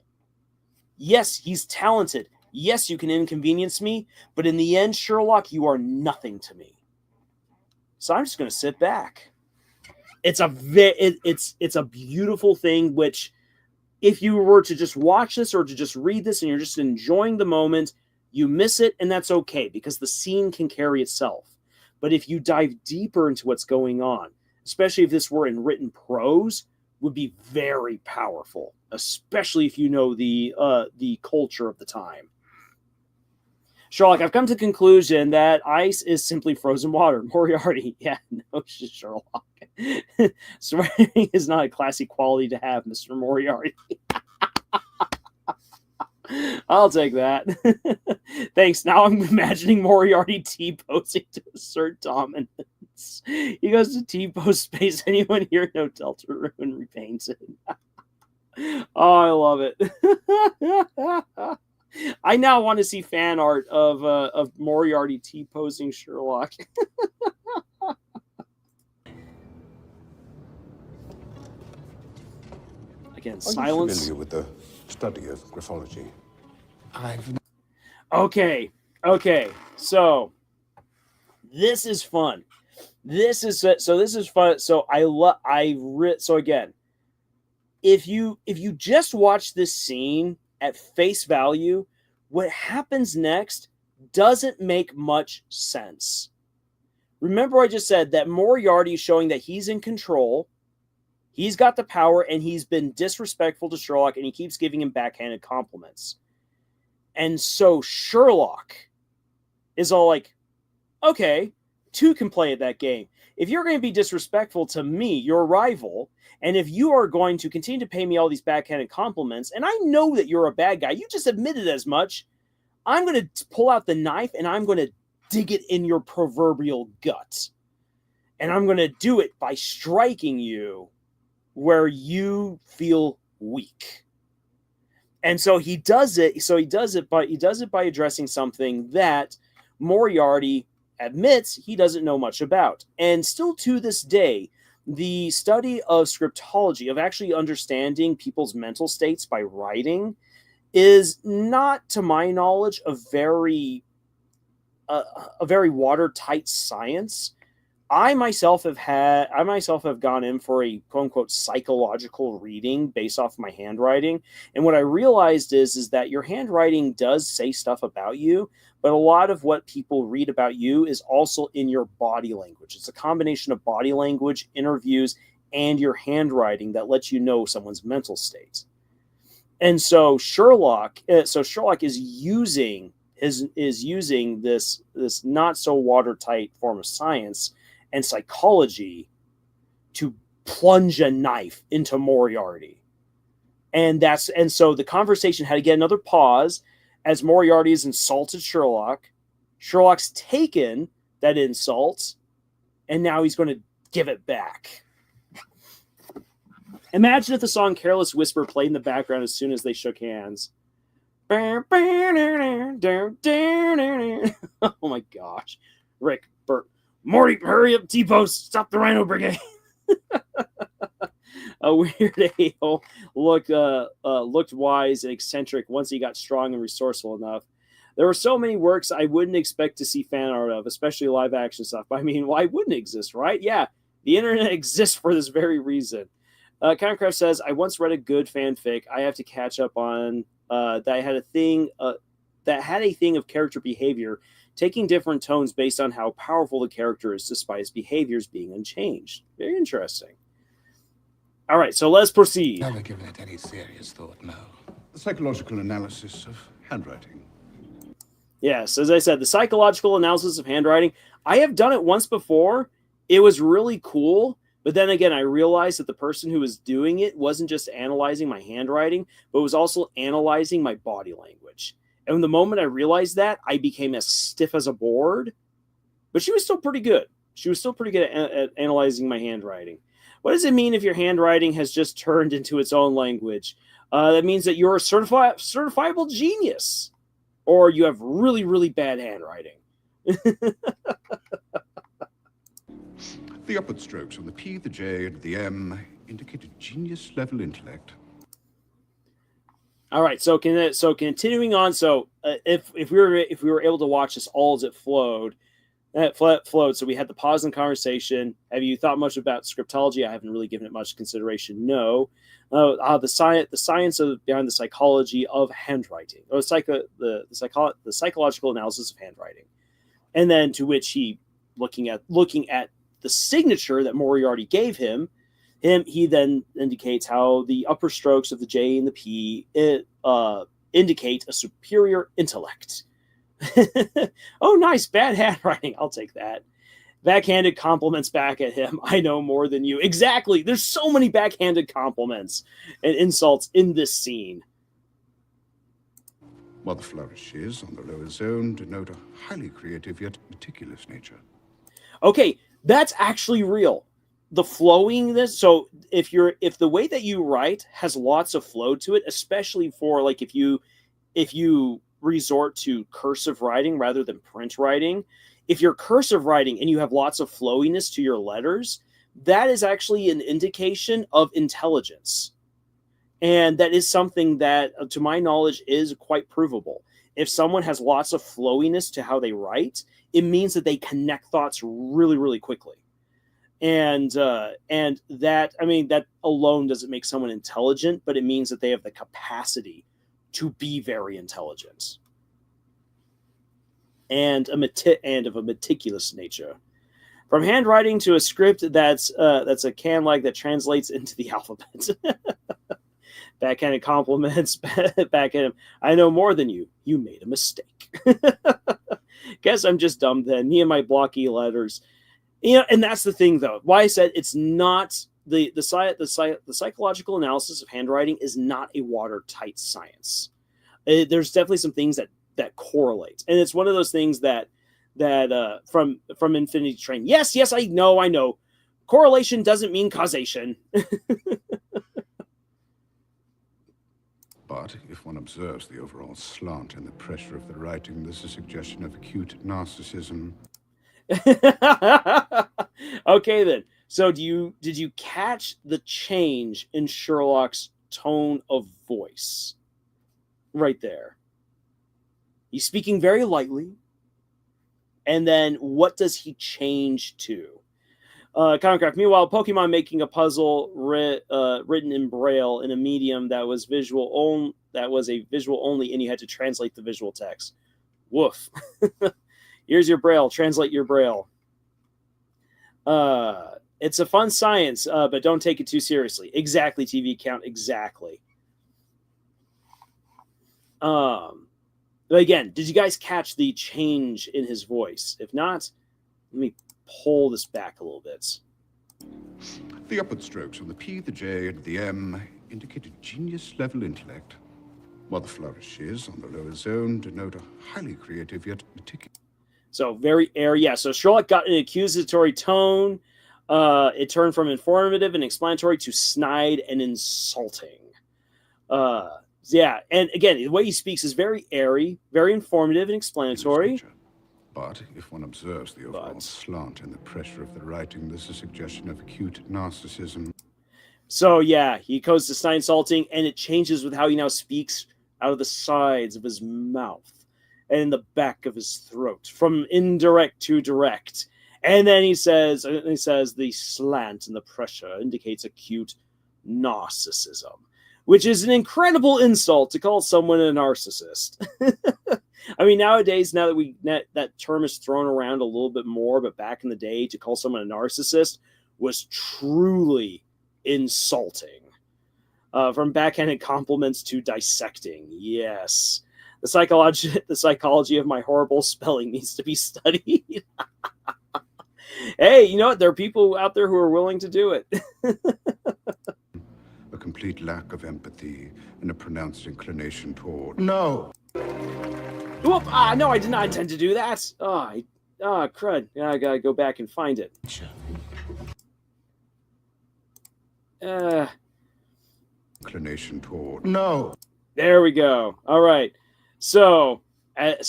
Yes, he's talented, Yes, you can inconvenience me, but in the end, Sherlock, you are nothing to me. So I'm just going to sit back. It's a beautiful thing, which if you were to just watch this or to just read this and you're just enjoying the moment, you miss it, and that's okay because the scene can carry itself. But if you dive deeper into what's going on, especially if this were in written prose, would be very powerful, especially if you know the culture of the time. Sherlock, I've come to the conclusion that ice is simply frozen water. Moriarty, yeah, no, Sherlock. Swearing is not a classy quality to have, Mr. Moriarty. I'll take that. Thanks. Now I'm imagining Moriarty T-posing to assert dominance. He goes to T-post space. Anyone here? No Delta Ruin repaints it. Oh, I love it. I now want to see fan art of Moriarty T-posing Sherlock. Again, silence. Are you familiar with the study of graphology? Okay. So this is fun. This is fun. So so again, if you just watch this scene at face value, what happens next doesn't make much sense. Remember, I just said that Moriarty is showing that he's in control. He's got the power, and he's been disrespectful to Sherlock, and he keeps giving him backhanded compliments. And so Sherlock is all like, okay, two can play at that game. If you're going to be disrespectful to me, your rival, and if you are going to continue to pay me all these backhanded compliments, and I know that you're a bad guy, you just admitted as much, I'm going to pull out the knife, and I'm going to dig it in your proverbial gut. And I'm going to do it by striking you where you feel weak. And so he does it. He does it by addressing something that Moriarty admits he doesn't know much about. And still to this day, the study of scriptology, of actually understanding people's mental states by writing, is not, to my knowledge, a very watertight science. I myself have gone in for a quote unquote psychological reading based off my handwriting. And what I realized is that your handwriting does say stuff about you, but a lot of what people read about you is also in your body language. It's a combination of body language, interviews, and your handwriting that lets you know someone's mental state. And so Sherlock is using this not so watertight form of science and psychology to plunge a knife into Moriarty. And so the conversation had to get another pause as Moriarty has insulted Sherlock. Sherlock's taken that insult, and now he's going to give it back. Imagine if the song Careless Whisper played in the background as soon as they shook hands. Oh my gosh. Rick, Bert, Morty, hurry up, T-post, stop the Rhino Brigade. A weird ale looked wise and eccentric once he got strong and resourceful enough. There were so many works I wouldn't expect to see fan art of, especially live action stuff. I mean, why wouldn't it exist, right? Yeah, the internet exists for this very reason. Countcraft says, I once read a good fanfic I have to catch up on that had a thing of character behavior taking different tones based on how powerful the character is despite his behaviors being unchanged. Very interesting. All right, so let's proceed. Never given it any serious thought, no. The psychological analysis of handwriting. Yes, as I said, the psychological analysis of handwriting. I have done it once before. It was really cool. But then again, I realized that the person who was doing it wasn't just analyzing my handwriting, but was also analyzing my body language. And the moment I realized that, I became as stiff as a board. But she was still pretty good. She was still pretty good at analyzing my handwriting. What does it mean if your handwriting has just turned into its own language? That means that you're a certifiable genius. Or you have really, really bad handwriting. The upward strokes on the P, the J, and the M indicate a genius-level intellect. All right, so continuing on. So if we were able to watch this all as it flowed, So we had the pause in conversation. Have you thought much about scriptology? I haven't really given it much consideration. No. The science behind the psychology of handwriting, or the psychological analysis of handwriting, and then to which he looking at the signature that Moriarty gave him. He then indicates how the upper strokes of the J and the P indicate a superior intellect. Oh, nice. Bad handwriting. I'll take that. Backhanded compliments back at him. I know more than you. Exactly. There's so many backhanded compliments and insults in this scene. While the flourishes on the lower zone denote a highly creative yet meticulous nature. Okay, that's actually real. The flowingness. So if the way that you write has lots of flow to it, especially for like if you resort to cursive writing rather than print writing, if you're cursive writing and you have lots of flowiness to your letters, that is actually an indication of intelligence. And that is something that, to my knowledge, is quite provable. If someone has lots of flowiness to how they write, it means that they connect thoughts really, really quickly. And that, I mean, that alone doesn't make someone intelligent, but it means that they have the capacity to be very intelligent and of a meticulous nature. From handwriting to a script that's a can-like that translates into the alphabet. Backhanded compliments back at him. I know more than you. You made a mistake. Guess I'm just dumb then. Me and my blocky letters. And that's the thing, though. Why I said it's not the psychological analysis of handwriting is not a watertight science. There's definitely some things that correlate, and it's one of those things that from Infinity Train. Yes, I know. Correlation doesn't mean causation. But if one observes the overall slant and the pressure of the writing, there's a suggestion of acute narcissism. Okay, then. So did you catch the change in Sherlock's tone of voice? Right there. He's speaking very lightly. And then what does he change to? Comicraft. Meanwhile, Pokemon making a puzzle written in Braille in a medium that was a visual only, and you had to translate the visual text. Woof. Here's your Braille. Translate your Braille. It's a fun science, but don't take it too seriously. Exactly, TV count. Exactly. But again, did you guys catch the change in his voice? If not, let me pull this back a little bit. The upward strokes on the P, the J, and the M indicate a genius-level intellect, while the flourishes on the lower zone denote a highly creative yet meticulous. So very airy. Yeah, so Sherlock got an accusatory tone. It turned from informative and explanatory to snide and insulting. Yeah, and again, the way he speaks is very airy, very informative and explanatory. But if one observes the overall slant and the pressure of the writing, there's a suggestion of acute narcissism. So yeah, he goes to snide insulting, and it changes with how he now speaks out of the sides of his mouth and in the back of his throat, from indirect to direct. And then he says the slant and the pressure indicates acute narcissism, which is an incredible insult to call someone a narcissist. I mean, nowadays, now that that term is thrown around a little bit more, but back in the day, to call someone a narcissist was truly insulting. From backhanded compliments to dissecting. Yes. The psychology of my horrible spelling needs to be studied. Hey, you know what? There are people out there who are willing to do it. A complete lack of empathy and a pronounced inclination toward... No. Whoop! No, I did not intend to do that. Crud. Yeah, I gotta go back and find it. Inclination toward... No. There we go. All right. So as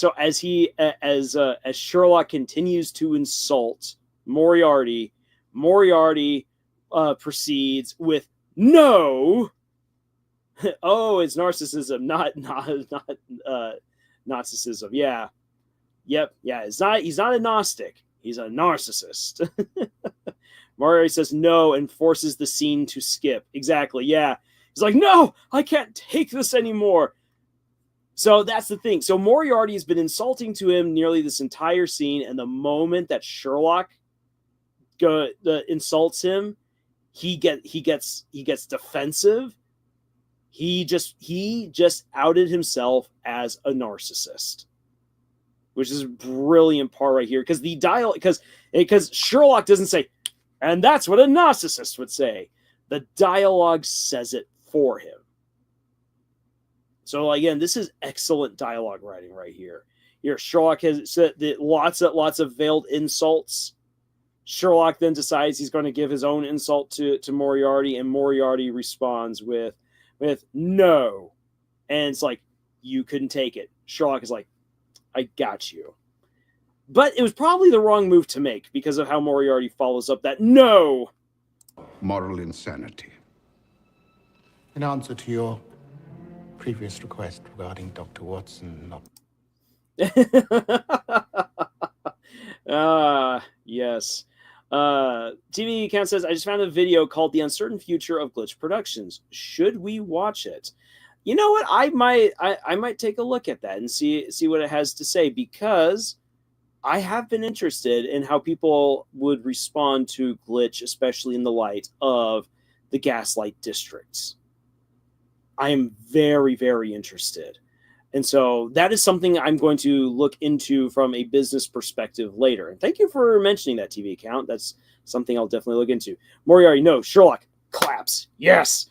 Sherlock continues to insult Moriarty proceeds with no. Oh, it's narcissism, not narcissism. Yeah. Yep. Yeah. He's not a Gnostic. He's a narcissist. Moriarty says no and forces the scene to skip. Exactly. Yeah. He's like, no, I can't take this anymore. So that's the thing. So Moriarty has been insulting to him nearly this entire scene, and the moment that Sherlock insults him, he gets defensive. He just outed himself as a narcissist, which is a brilliant part right here, because the dialogue, because Sherlock doesn't say, and that's what a narcissist would say. The dialogue says it for him. So again, this is excellent dialogue writing right here. Here, Sherlock has said that lots of veiled insults. Sherlock then decides he's going to give his own insult to Moriarty, and Moriarty responds with no. And it's like, you couldn't take it. Sherlock is like, I got you. But it was probably the wrong move to make because of how Moriarty follows up that no. Moral insanity. In answer to your previous request regarding Dr. Watson not... Yes. TV account says, I just found a video called The Uncertain Future of Glitch Productions. Should we watch it? You know what? I might take a look at that and see what it has to say, because I have been interested in how people would respond to Glitch, especially in the light of the Gaslight districts. I am very, very interested. And so that is something I'm going to look into from a business perspective later. And thank you for mentioning that, TV account. That's something I'll definitely look into. Moriarty, no. Sherlock, claps. Yes.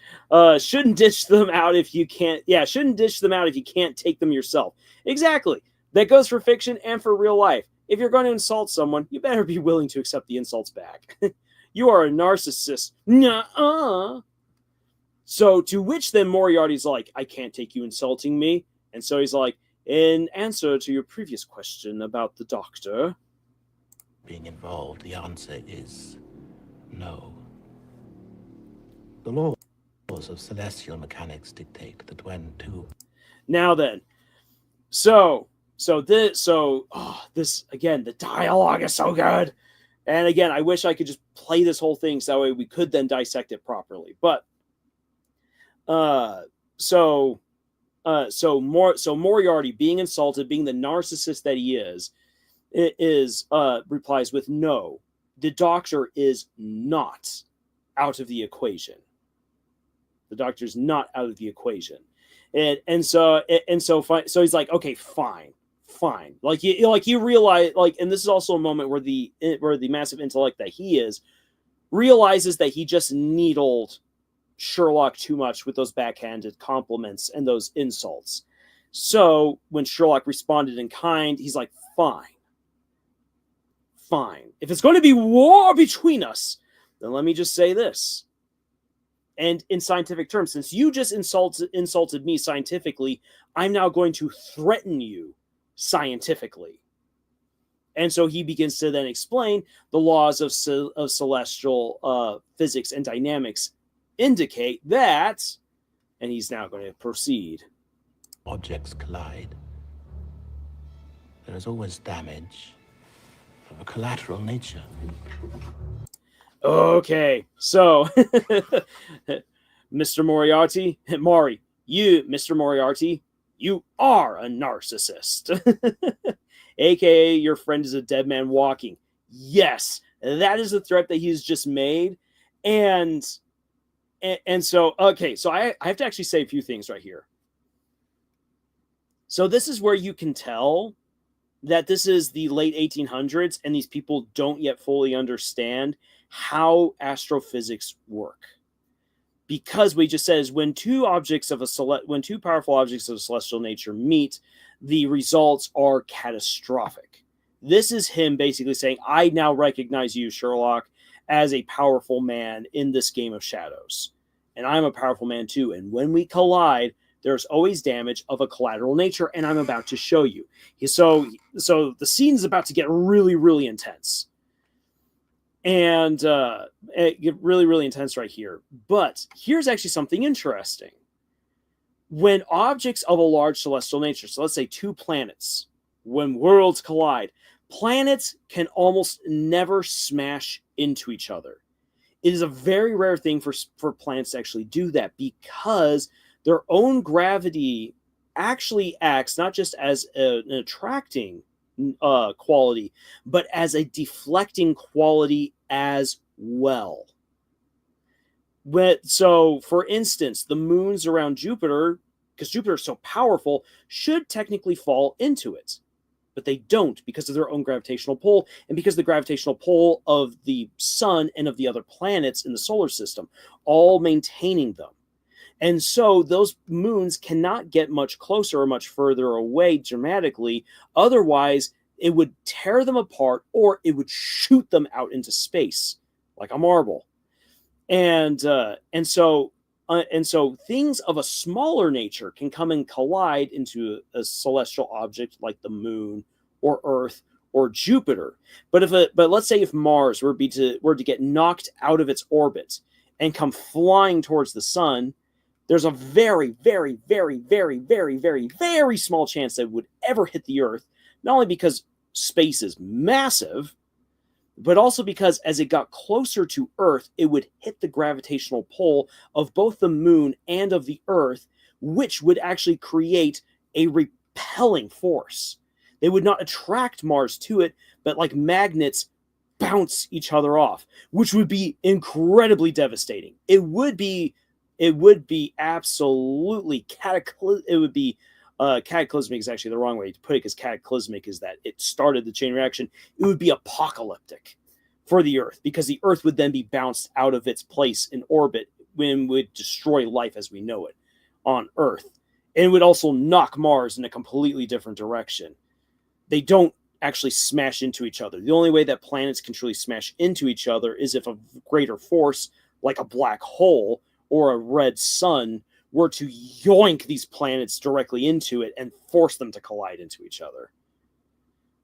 Shouldn't ditch them out if you can't. Yeah, shouldn't ditch them out if you can't take them yourself. Exactly. That goes for fiction and for real life. If you're going to insult someone, you better be willing to accept the insults back. You are a narcissist. Nuh-uh. So to which then Moriarty's like, I can't take you insulting me. And so he's like, in answer to your previous question about the doctor being involved, the answer is no. The laws of celestial mechanics dictate that when two... Now then, this again, the dialogue is so good. And again, I wish I could just play this whole thing so that way we could then dissect it properly. But so Moriarty, being insulted, being the narcissist that he is replies with no. The doctor is not out of the equation. The doctor's not out of the equation. So he's like, okay, fine. Like you realize, like, and this is also a moment where the massive intellect that he is realizes that he just needled Sherlock too much with those backhanded compliments and those insults. So when Sherlock responded in kind, he's like, fine. If it's going to be war between us, then let me just say this. And in scientific terms, since you just insulted me scientifically, I'm now going to threaten you scientifically. And so he begins to then explain the laws of celestial physics and dynamics indicate that, and he's now going to proceed. Objects collide. There is always damage of a collateral nature. Okay, so Mr. Moriarty, Mr. Moriarty, you are a narcissist. AKA your friend is a dead man walking. Yes, that is the threat that he's just made. And so, okay, so I have to actually say a few things right here. So this is where you can tell that this is the late 1800s and these people don't yet fully understand how astrophysics work. Because we just says when two powerful objects of a celestial nature meet, the results are catastrophic. This is him basically saying, I now recognize you, Sherlock, as a powerful man in this game of shadows. And I'm a powerful man too. And when we collide, there's always damage of a collateral nature, and I'm about to show you. So the scene is about to get really, really intense. And it get really, really intense right here. But here's actually something interesting. When objects of a large celestial nature, so let's say two planets, when worlds collide, planets can almost never smash into each other. It is a very rare thing for planets to actually do that, because their own gravity actually acts not just as an attracting quality, but as a deflecting quality as well. So, for instance, the moons around Jupiter, because Jupiter is so powerful, should technically fall into it. But they don't, because of their own gravitational pull, and because the gravitational pull of the sun and of the other planets in the solar system, all maintaining them. And so those moons cannot get much closer or much further away dramatically. Otherwise, it would tear them apart, or it would shoot them out into space like a marble. And so things of a smaller nature can come and collide into a celestial object like the moon or Earth or Jupiter. But let's say if Mars were to get knocked out of its orbit and come flying towards the sun, there's a very, very, very, very, very, very, very small chance that it would ever hit the Earth, not only because space is massive, but also because as it got closer to Earth, it would hit the gravitational pull of both the moon and of the Earth, which would actually create a repelling force. They would not attract Mars to it, but like magnets, bounce each other off, which would be incredibly devastating. It would be absolutely cataclysmic. It would be cataclysmic is actually the wrong way to put it, because cataclysmic is that it started the chain reaction. It would be apocalyptic for the Earth, because the Earth would then be bounced out of its place in orbit when it would destroy life as we know it on Earth. And it would also knock Mars in a completely different direction. They don't actually smash into each other. The only way that planets can truly smash into each other is if a greater force, like a black hole or a red sun, were to yoink these planets directly into it and force them to collide into each other.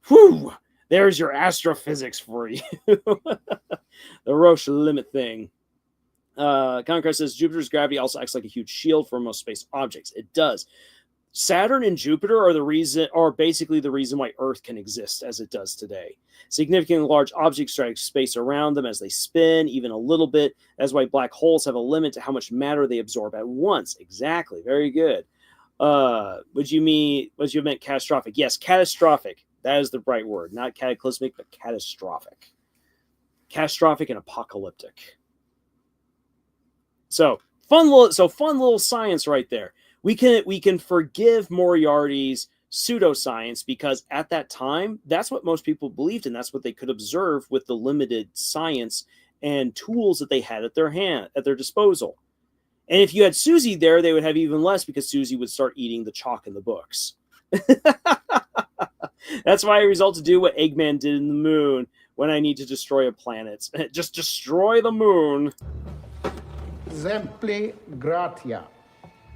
Whew! There's your astrophysics for you. The Roche limit thing. Conquest says Jupiter's gravity also acts like a huge shield for most space objects. It does. Saturn and Jupiter are basically the reason why Earth can exist as it does today. Significantly large objects drag space around them as they spin, even a little bit. That's why black holes have a limit to how much matter they absorb at once. Exactly. Very good. Would you meant catastrophic? Yes, catastrophic. That is the right word. Not cataclysmic, but catastrophic. Catastrophic and apocalyptic. So fun little science right there. We can forgive Moriarty's pseudoscience, because at that time, that's what most people believed, and that's what they could observe with the limited science and tools that they had at their disposal. And if you had Susie there, they would have even less, because Susie would start eating the chalk in the books. That's why I resolved to do what Eggman did in the moon when I need to destroy a planet. Just destroy the moon. Exempli gratia.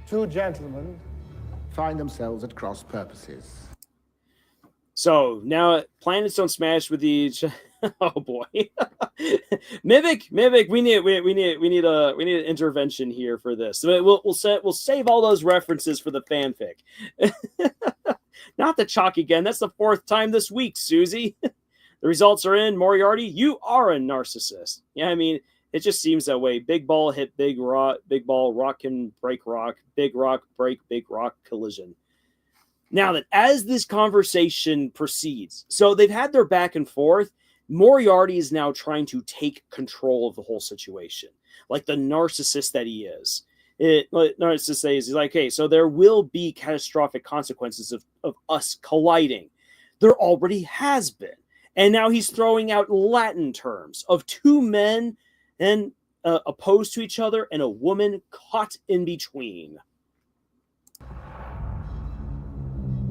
Two gentlemen find themselves at cross purposes. So now planets don't smash with each. Oh boy, Mimic. We need an intervention here for this. So we'll save all those references for the fanfic. Not the chalk again. That's the 4th time this week, Susie. The results are in. Moriarty, you are a narcissist. Yeah, I mean, it just seems that way. Big ball hit big rock. Big ball, rock can break rock. Big rock break big rock, collision. Now that as this conversation proceeds, so they've had their back and forth, Moriarty is now trying to take control of the whole situation, like the narcissist that he is. Narcissist is, he's like, hey, so there will be catastrophic consequences of us colliding. There already has been. And now he's throwing out Latin terms of two men and opposed to each other and a woman caught in between.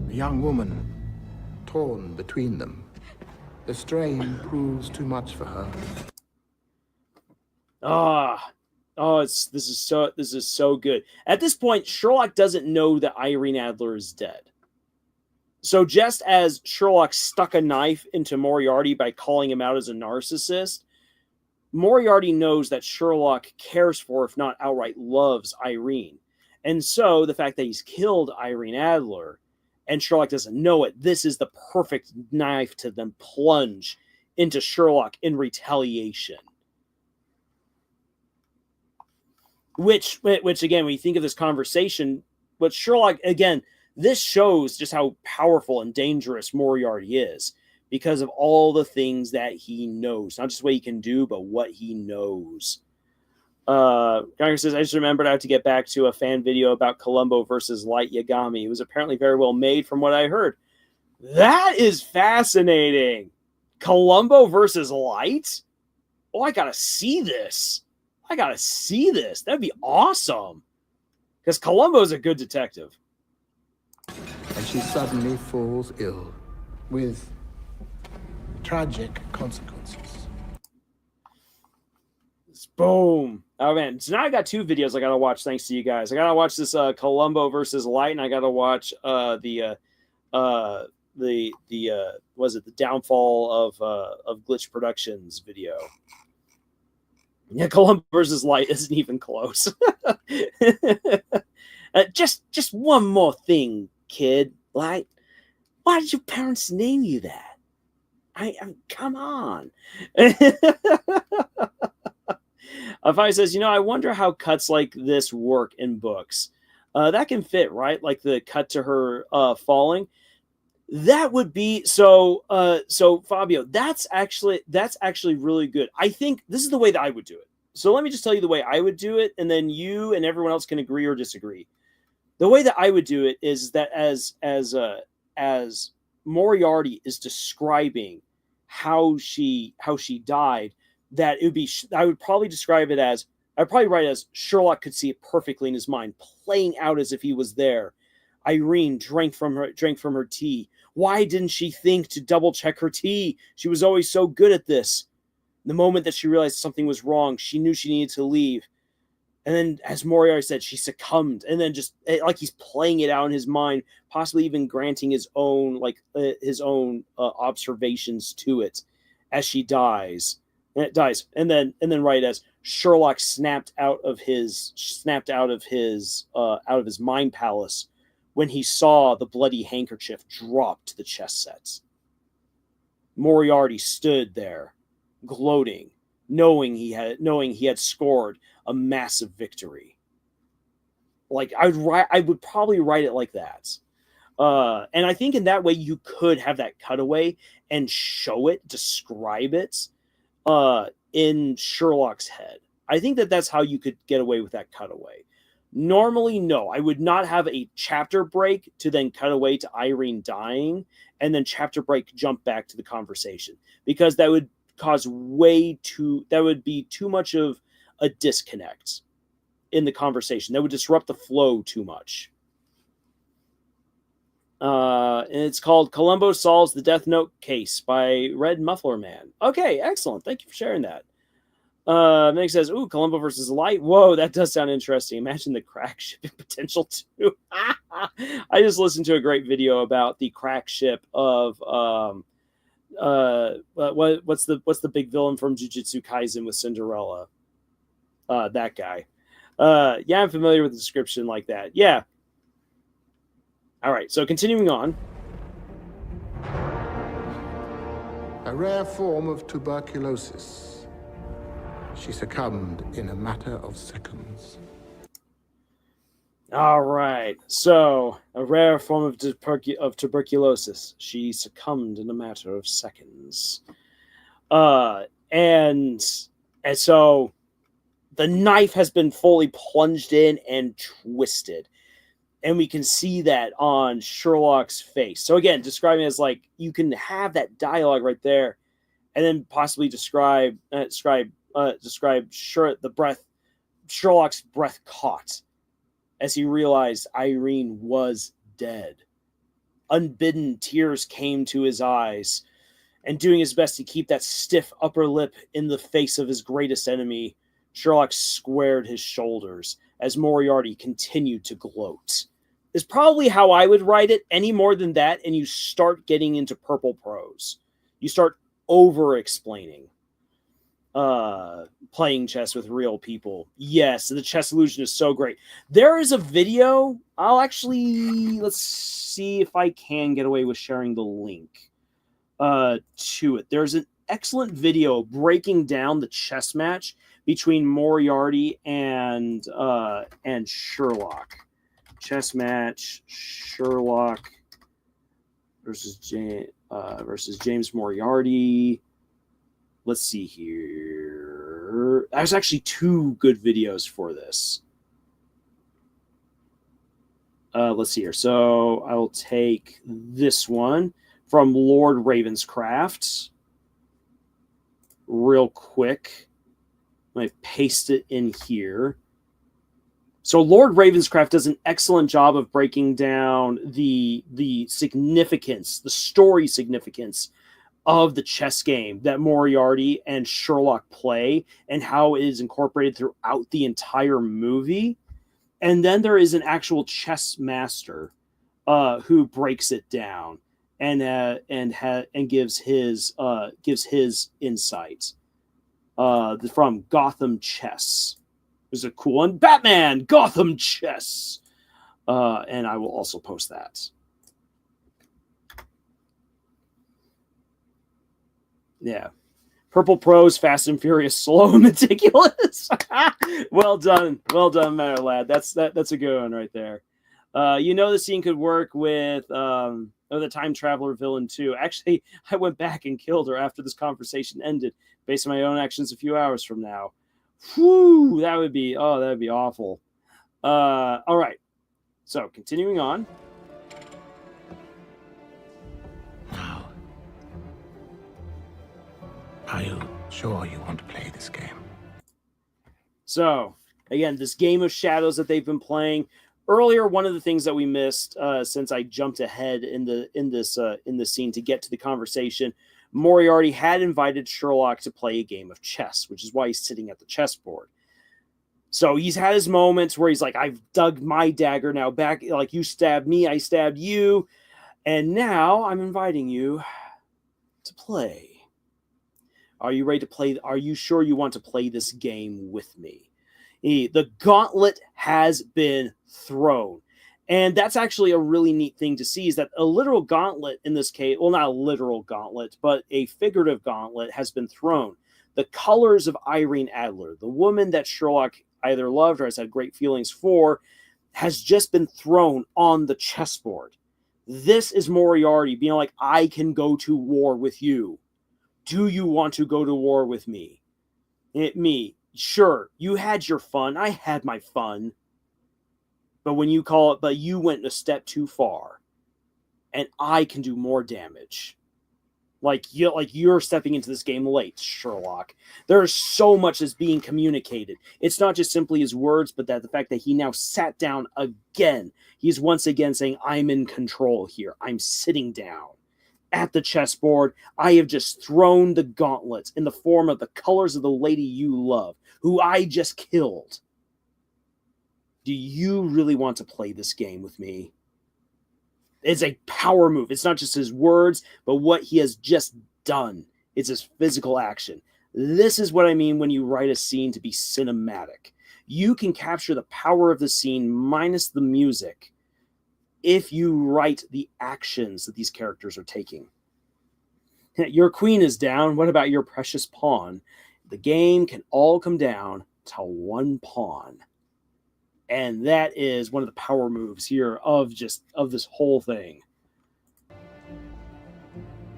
A young woman torn between them. The strain proves too much for her. This is so good. At this point, Sherlock doesn't know that Irene Adler is dead. So just as Sherlock stuck a knife into Moriarty by calling him out as a narcissist, Moriarty knows that Sherlock cares for, if not outright loves, Irene. And so the fact that he's killed Irene Adler and Sherlock doesn't know it, this is the perfect knife to then plunge into Sherlock in retaliation. Which again, when you think of this conversation, what Sherlock, again, this shows just how powerful and dangerous Moriarty is because of all the things that he knows. Not just what he can do, but what he knows. Congress says, I just remembered I have to get back to a fan video about Columbo versus Light Yagami. It was apparently very well made from what I heard. That is fascinating. Columbo versus Light? Oh, I gotta see this. That'd be awesome. Because Columbo's a good detective. And she suddenly falls ill with tragic consequences. Boom. Oh man. So now I got 2 videos I gotta watch thanks to you guys. I gotta watch this Columbo versus Light, and I gotta watch the downfall of Glitch Productions video. Yeah, Columbo versus Light isn't even close. Just one more thing, kid. Light, why did your parents name you that? Come on. Afai says, I wonder how cuts like this work in books. That can fit, right? Like the cut to her falling. That would be so Fabio, that's actually really good. I think this is the way that I would do it. So let me just tell you the way I would do it, and then you and everyone else can agree or disagree. The way that I would do it is that as Moriarty is describing how she died, that it would be, I would probably describe it as, I'd probably write it as Sherlock could see it perfectly in his mind, playing out as if he was there. Irene drank from her tea. Why didn't she think to double check her tea? She was always so good at this. The moment that she realized something was wrong, she knew she needed to leave. And then, as Moriarty said, she succumbed. And then just like he's playing it out in his mind, possibly even granting his own observations to it as she dies. And it dies. And then right as Sherlock snapped out of his mind palace when he saw the bloody handkerchief drop to the chess sets. Moriarty stood there, gloating, knowing he had scored a massive victory. Like I would probably write it like that. And I think in that way you could have that cutaway and show it, describe it in Sherlock's head. I think that's how you could get away with that cutaway. Normally, no, I would not have a chapter break to then cut away to Irene dying and then chapter break jump back to the conversation, because that would be too much of a disconnect in the conversation. That would disrupt the flow too much. And it's called Columbo Solves the Death Note Case by Red Muffler Man. Okay, excellent. Thank you for sharing that. Nick says, ooh, Columbo versus Light. Whoa, that does sound interesting. Imagine the crack shipping potential too. I just listened to a great video about the crack ship of what's the big villain from Jujutsu Kaisen with Cinderella? That guy. Yeah, I'm familiar with the description like that. Yeah. All right, so continuing on. A rare form of tuberculosis. She succumbed in a matter of seconds. All right, so a rare form of tuberculosis. She succumbed in a matter of seconds. And so the knife has been fully plunged in and twisted. And we can see that on Sherlock's face. So again, describing it as like, you can have that dialogue right there, and then possibly describe Sherlock's breath caught as he realized Irene was dead. Unbidden tears came to his eyes, and doing his best to keep that stiff upper lip in the face of his greatest enemy, Sherlock squared his shoulders as Moriarty continued to gloat. Is probably how I would write it. Any more than that, and you start getting into purple prose. You start over-explaining. playing chess with real people. Yes, the chess illusion is so great. There is a video. Let's see if I can get away with sharing the link to it. There's an excellent video breaking down the chess match between Moriarty and Sherlock. Chess match Sherlock versus James Moriarty. Let's see here. There's actually 2 good videos for this. Let's see here. So I will take this one from Lord Ravenscraft real quick. I'm going to paste it in here. So Lord Ravenscraft does an excellent job of breaking down the significance, the story significance of the chess game that Moriarty and Sherlock play and how it is incorporated throughout the entire movie. And then there is an actual chess master who breaks it down and gives his insight from Gotham Chess. There's a cool one. Batman, Gotham Chess. And I will also post that. Yeah. Purple Prose, Fast and Furious, slow and meticulous. Well done, Matter Lad. That's a good one right there. The scene could work with the Time Traveler villain too. Actually, I went back and killed her after this conversation ended, based on my own actions a few hours from now. Whew, that would be awful. All right. So continuing on. Now, are you sure you want to play this game? So again, this game of shadows that they've been playing earlier. One of the things that we missed, since I jumped ahead in this scene to get to the conversation, Moriarty had invited Sherlock to play a game of chess, which is why he's sitting at the chessboard. So he's had his moments where he's like, I've dug my dagger now back, like you stabbed me, I stabbed you, and now I'm inviting you to play. Are you ready to play? Are you sure you want to play this game with me? The gauntlet has been thrown. And that's actually a really neat thing to see, is that a literal gauntlet in this case, well, not a literal gauntlet, but a figurative gauntlet has been thrown. The colors of Irene Adler, the woman that Sherlock either loved or has had great feelings for, has just been thrown on the chessboard. This is Moriarty being like, I can go to war with you. Do you want to go to war with me? Sure, you had your fun. I had my fun. But you went a step too far. And I can do more damage. Like you're stepping into this game late, Sherlock. There's so much that's being communicated. It's not just simply his words, but that the fact that he now sat down again. He's once again saying, I'm in control here. I'm sitting down at the chessboard. I have just thrown the gauntlets in the form of the colors of the lady you love, who I just killed. Do you really want to play this game with me? It's a power move. It's not just his words, but what he has just done. It's his physical action. This is what I mean when you write a scene to be cinematic. You can capture the power of the scene minus the music if you write the actions that these characters are taking. Your queen is down. What about your precious pawn? The game can all come down to one pawn. And that is one of the power moves here of this whole thing.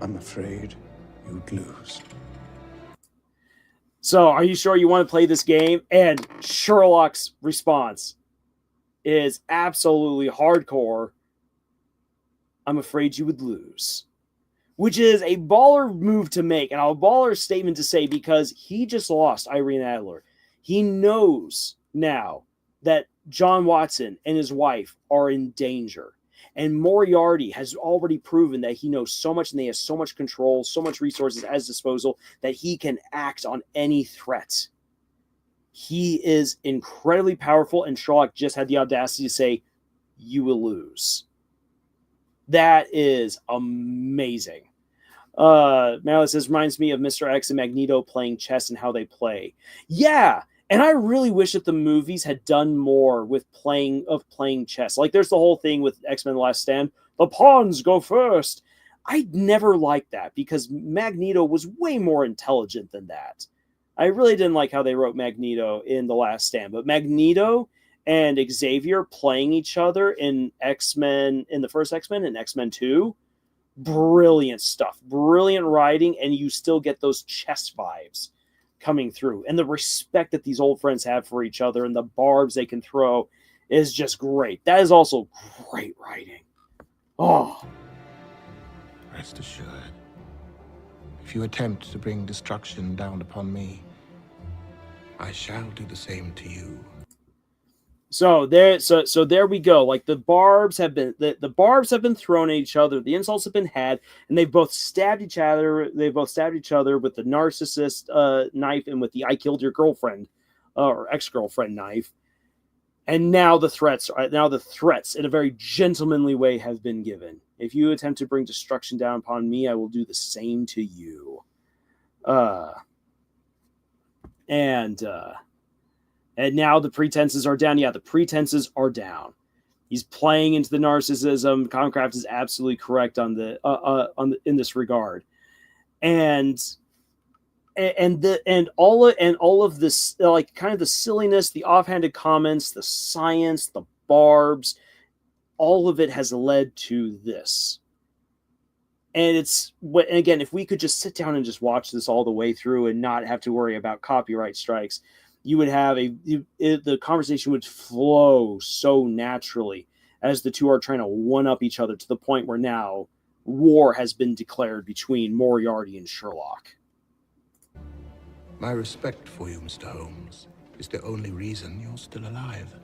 I'm afraid you'd lose. So, are you sure you want to play this game? And Sherlock's response is absolutely hardcore. I'm afraid you would lose. Which is a baller move to make, and a baller statement to say, because he just lost Irene Adler. He knows now that John Watson and his wife are in danger. And Moriarty has already proven that he knows so much and he has so much control, so much resources at his disposal that he can act on any threat. He is incredibly powerful, and Sherlock just had the audacity to say, you will lose. That is amazing. Mallet says, reminds me of Mr. X and Magneto playing chess and how they play. Yeah, and I really wish that the movies had done more with playing chess. Like, there's the whole thing with X-Men: The Last Stand. The pawns go first. I never liked that because Magneto was way more intelligent than that. I really didn't like how they wrote Magneto in The Last Stand, but Magneto and Xavier playing each other in X-Men, in the first X-Men and X-Men 2, brilliant stuff, brilliant writing, and you still get those chess vibes coming through. And the respect that these old friends have for each other and the barbs they can throw is just great. That is also great writing. Oh. Rest assured, if you attempt to bring destruction down upon me, I shall do the same to you. So there we go. Like, the barbs have been thrown at each other. The insults have been had, and they've both stabbed each other. They've both stabbed each other with the narcissist knife and with the "I killed your girlfriend" or ex-girlfriend knife. And now the threats in a very gentlemanly way have been given. If you attempt to bring destruction down upon me, I will do the same to you. And now the pretenses are down. Yeah, the pretenses are down. He's playing into the narcissism. Concraft is absolutely correct in this regard. And all of this, like, kind of the silliness, the offhanded comments, the science, the barbs, all of it has led to this. And again, if we could just sit down and just watch this all the way through and not have to worry about copyright strikes, you would have the conversation would flow so naturally as the two are trying to one up each other to the point where now war has been declared between Moriarty and Sherlock. My respect for you, Mr. Holmes, is the only reason you're still alive.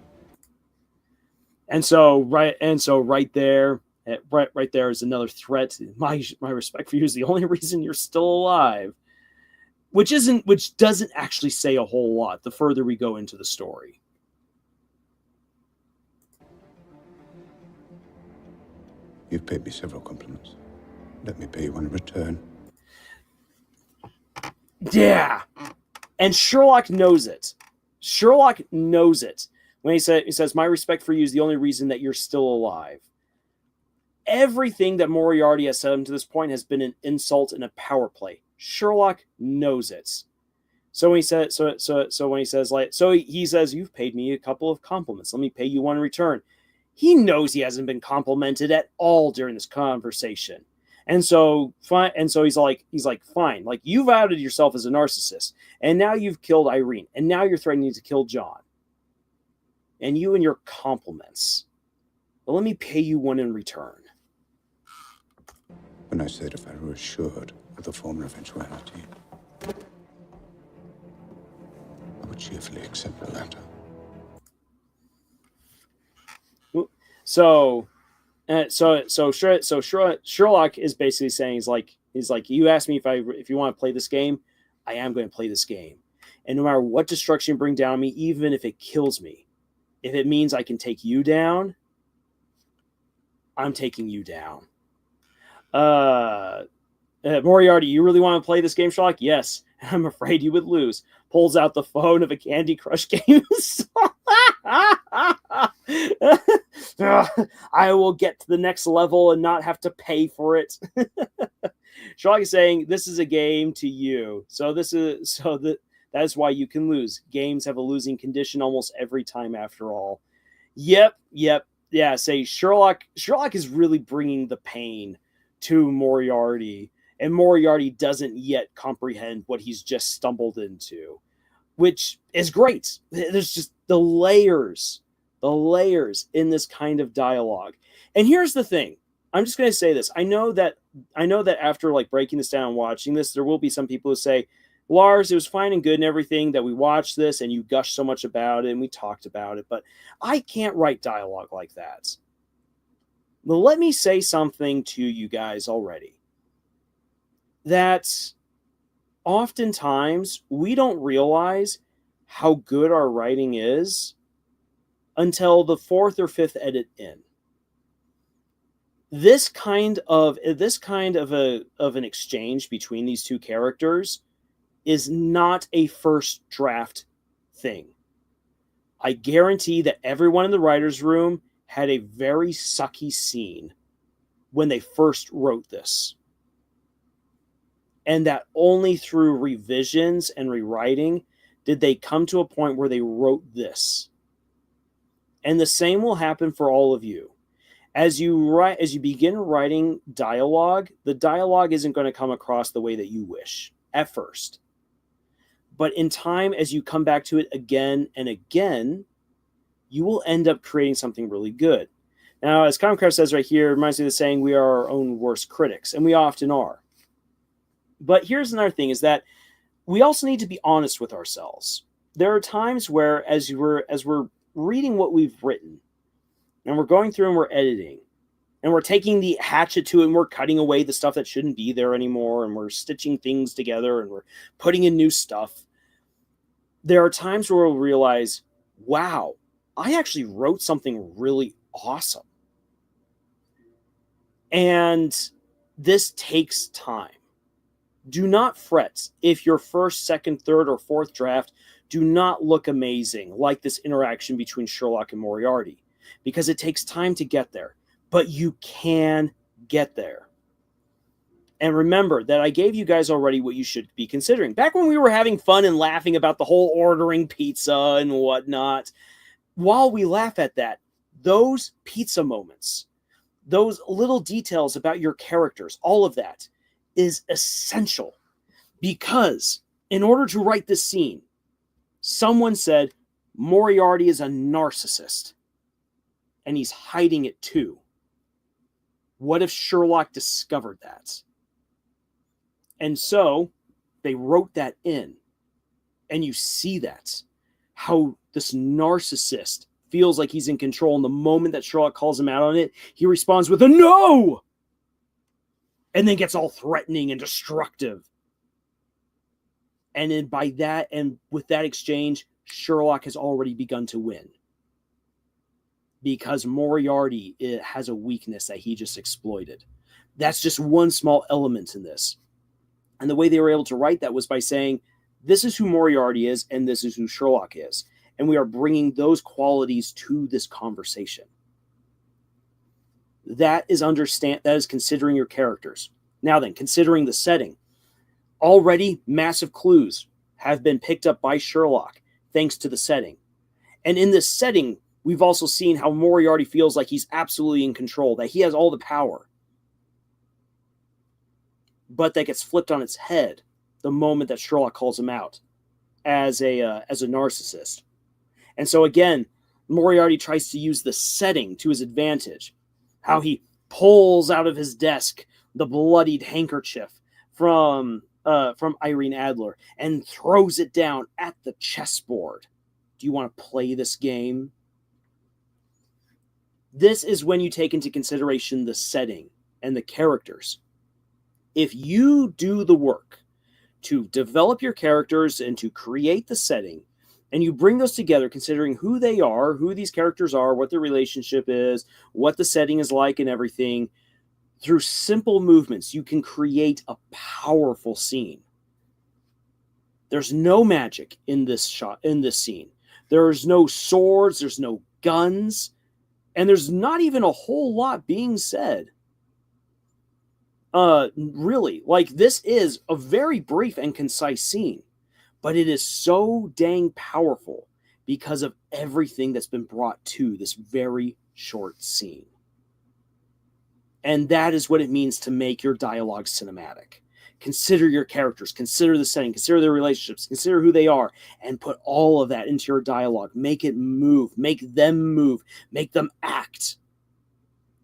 And so right there is another threat. My respect for you is the only reason you're still alive. Which doesn't actually say a whole lot the further we go into the story. You've paid me several compliments. Let me pay you one in return. Yeah. And Sherlock knows it. Sherlock knows it. When he says, my respect for you is the only reason that you're still alive. Everything that Moriarty has said to this point has been an insult and a power play. Sherlock knows it. So when he says, he says, you've paid me a couple of compliments. Let me pay you one in return. He knows he hasn't been complimented at all during this conversation. And so he's like, fine. Like, you've outed yourself as a narcissist, and now you've killed Irene, and now you're threatening to kill John. And you and your compliments. Well, let me pay you one in return. When I said if I were assured of the former eventuality, I would cheerfully accept the latter. So Sherlock is basically saying, he's like, you asked me if you want to play this game, I am going to play this game, and no matter what destruction you bring down on me, even if it kills me, if it means I can take you down, I'm taking you down. Moriarty, you really want to play this game, Sherlock? Yes. I'm afraid you would lose. Pulls out the phone of a Candy Crush game. I will get to the next level and not have to pay for it. Sherlock is saying, this is a game to you. That is why you can lose. Games have a losing condition almost every time after all. Yep. Yeah, say Sherlock is really bringing the pain to Moriarty, and Moriarty doesn't yet comprehend what he's just stumbled into, which is great. There's just the layers in this kind of dialogue. And here's the thing. I'm just going to say this. I know that after like breaking this down and watching this, there will be some people who say, Lars, it was fine and good and everything that we watched this and you gushed so much about it and we talked about it, but I can't write dialogue like that. Well, let me say something to you guys already. That oftentimes we don't realize how good our writing is until the fourth or fifth edit in. This kind of an exchange between these two characters is not a first draft thing. I guarantee that everyone in the writer's room had a very sucky scene when they first wrote this. And that only through revisions and rewriting did they come to a point where they wrote this. And the same will happen for all of you. As you begin writing dialogue, the dialogue isn't going to come across the way that you wish at first. But in time, as you come back to it again and again, you will end up creating something really good. Now, as Comcraft says right here, it reminds me of the saying, we are our own worst critics, and we often are. But here's another thing, is that we also need to be honest with ourselves. There are times where, as we're reading what we've written, and we're going through and we're editing, and we're taking the hatchet to it, and we're cutting away the stuff that shouldn't be there anymore, and we're stitching things together, and we're putting in new stuff. There are times where we'll realize, wow, I actually wrote something really awesome. And this takes time. Do not fret if your first, second, third, or fourth draft do not look amazing, like this interaction between Sherlock and Moriarty, because it takes time to get there. But you can get there. And remember that I gave you guys already what you should be considering. Back when we were having fun and laughing about the whole ordering pizza and whatnot, while we laugh at that, those pizza moments, those little details about your characters, all of that is essential. Because in order to write this scene, someone said Moriarty is a narcissist. And he's hiding it too. What if Sherlock discovered that? And so they wrote that in. And you see that. How this narcissist feels like he's in control. And the moment that Sherlock calls him out on it, he responds with a no! And then gets all threatening and destructive. And then by that, and with that exchange, Sherlock has already begun to win. Because Moriarty has a weakness that he just exploited. That's just one small element in this. And the way they were able to write that was by saying, this is who Moriarty is, and this is who Sherlock is. And we are bringing those qualities to this conversation. That is considering your characters. Now then, considering the setting. Already, massive clues have been picked up by Sherlock, thanks to the setting. And in this setting, we've also seen how Moriarty feels like he's absolutely in control, that he has all the power. But that gets flipped on its head the moment that Sherlock calls him out as a narcissist. And so again, Moriarty tries to use the setting to his advantage. How he pulls out of his desk the bloodied handkerchief from Irene Adler and throws it down at the chessboard. Do you want to play this game? This is when you take into consideration the setting and the characters. If you do the work to develop your characters and to create the setting, and you bring those together, considering who they are, who these characters are, what their relationship is, what the setting is like and everything, through simple movements, you can create a powerful scene. There's no magic in this scene. There's no swords, there's no guns, and there's not even a whole lot being said. Really, like, this is a very brief and concise scene, but it is so dang powerful because of everything that's been brought to this very short scene. And that is what it means to make your dialogue cinematic. Consider your characters, consider the setting, consider their relationships, consider who they are, and put all of that into your dialogue. Make it move, make them act.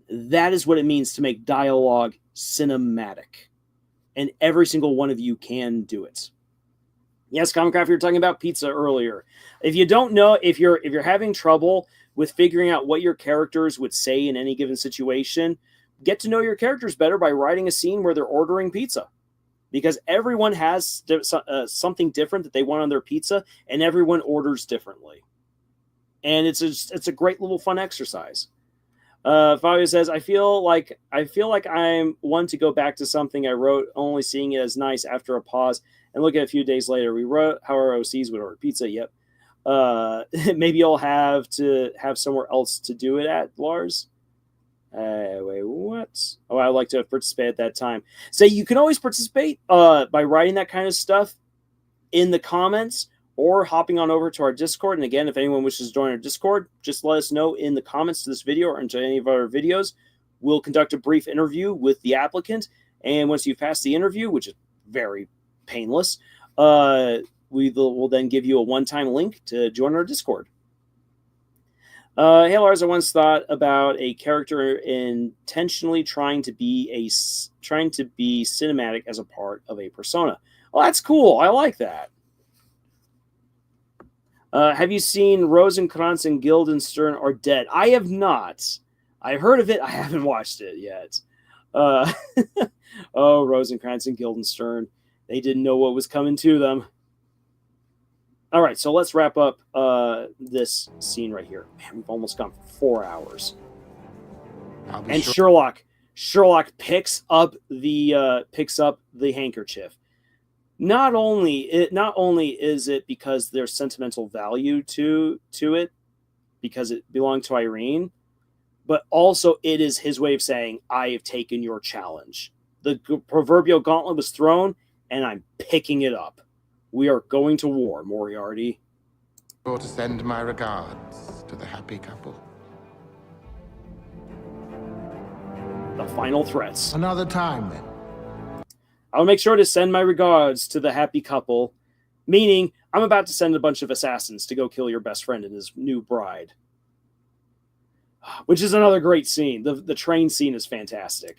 That is what it means to make dialogue cinematic. And every single one of you can do it. Yes, Comcraft, you were talking about pizza earlier. If you don't know, if you're having trouble with figuring out what your characters would say in any given situation, get to know your characters better by writing a scene where they're ordering pizza. Because everyone has something different that they want on their pizza, and everyone orders differently. And it's a great little fun exercise. Fabio says, I feel like I'm one to go back to something I wrote, only seeing it as nice after a pause and look at it a few days later. We wrote how our OCs would order pizza. Yep. Maybe you'll have to have somewhere else to do it at, Lars. Wait, what? Oh, I'd like to participate at that time. So you can always participate by writing that kind of stuff in the comments or hopping on over to our Discord. And again, if anyone wishes to join our Discord, just let us know in the comments to this video or into any of our videos. We'll conduct a brief interview with the applicant. And once you've passed the interview, which is very painless, we will then give you a one-time link to join our Discord. Hey Lars, I once thought about a character intentionally trying to be cinematic as a part of a persona. Well, that's cool. I like that. Have you seen Rosencrantz and Guildenstern Are Dead? I have not. I've heard of it. I haven't watched it yet. Oh, Rosencrantz and Guildenstern. They didn't know what was coming to them. All right, so let's wrap up this scene right here. Man, we've almost gone for 4 hours. And sure. Sherlock picks up the handkerchief. Not only is it because there's sentimental value to it, because it belonged to Irene, but also it is his way of saying, I have taken your challenge. The proverbial gauntlet was thrown, and I'm picking it up. We are going to war, Moriarty. Or to send my regards to the happy couple. The final threats. Another time, then. I'll make sure to send my regards to the happy couple, meaning I'm about to send a bunch of assassins to go kill your best friend and his new bride. Which is another great scene. The train scene is fantastic.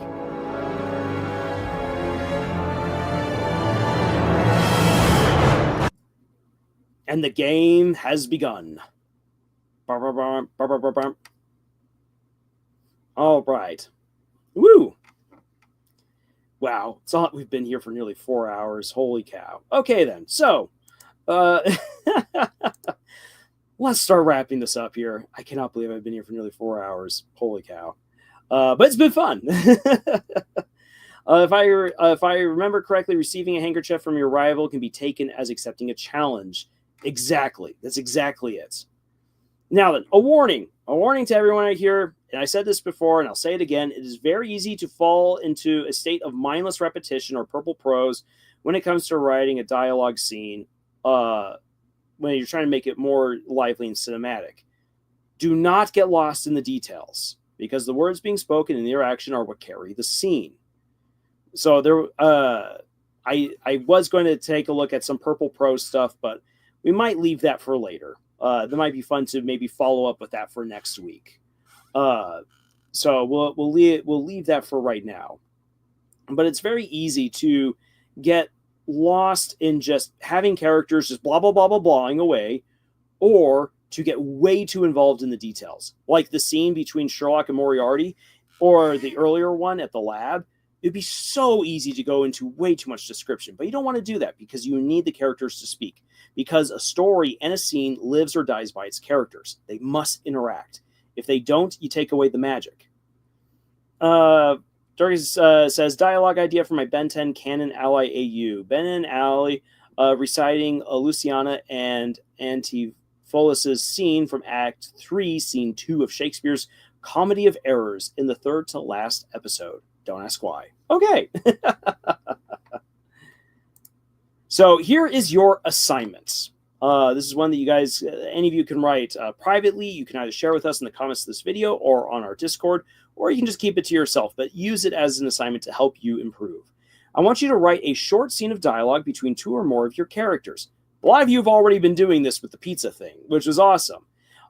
And the game has begun. All right. Woo! Wow, we've been here for nearly 4 hours. Holy cow. Okay, then. So, let's start wrapping this up here. I cannot believe I've been here for nearly 4 hours. Holy cow. But it's been fun. If I remember correctly, receiving a handkerchief from your rival can be taken as accepting a challenge. Exactly. That's exactly it. Now then, a warning. A warning to everyone out here, and I said this before, and I'll say it again. It is very easy to fall into a state of mindless repetition or purple prose when it comes to writing a dialogue scene when you're trying to make it more lively and cinematic. Do not get lost in the details, because the words being spoken and the interaction are what carry the scene. So there, I was going to take a look at some purple prose stuff, but we might leave that for later. That might be fun to maybe follow up with that for next week. So we'll leave that for right now. But it's very easy to get lost in just having characters just blah blah blah blah blahing away, or to get way too involved in the details, like the scene between Sherlock and Moriarty, or the earlier one at the lab. It'd be so easy to go into way too much description, but you don't want to do that because you need the characters to speak. Because a story and a scene lives or dies by its characters. They must interact. If they don't, you take away the magic. Dargis says, dialogue idea for my Ben 10 canon ally AU. Ben and Ally reciting Luciana and Antipholus' scene from Act 3, Scene 2 of Shakespeare's Comedy of Errors in the third to last episode. Don't ask why. Okay. So here is your assignment. This is one that you guys, any of you can write privately. You can either share with us in the comments of this video or on our Discord, or you can just keep it to yourself, but use it as an assignment to help you improve. I want you to write a short scene of dialogue between two or more of your characters. A lot of you have already been doing this with the pizza thing, which is awesome.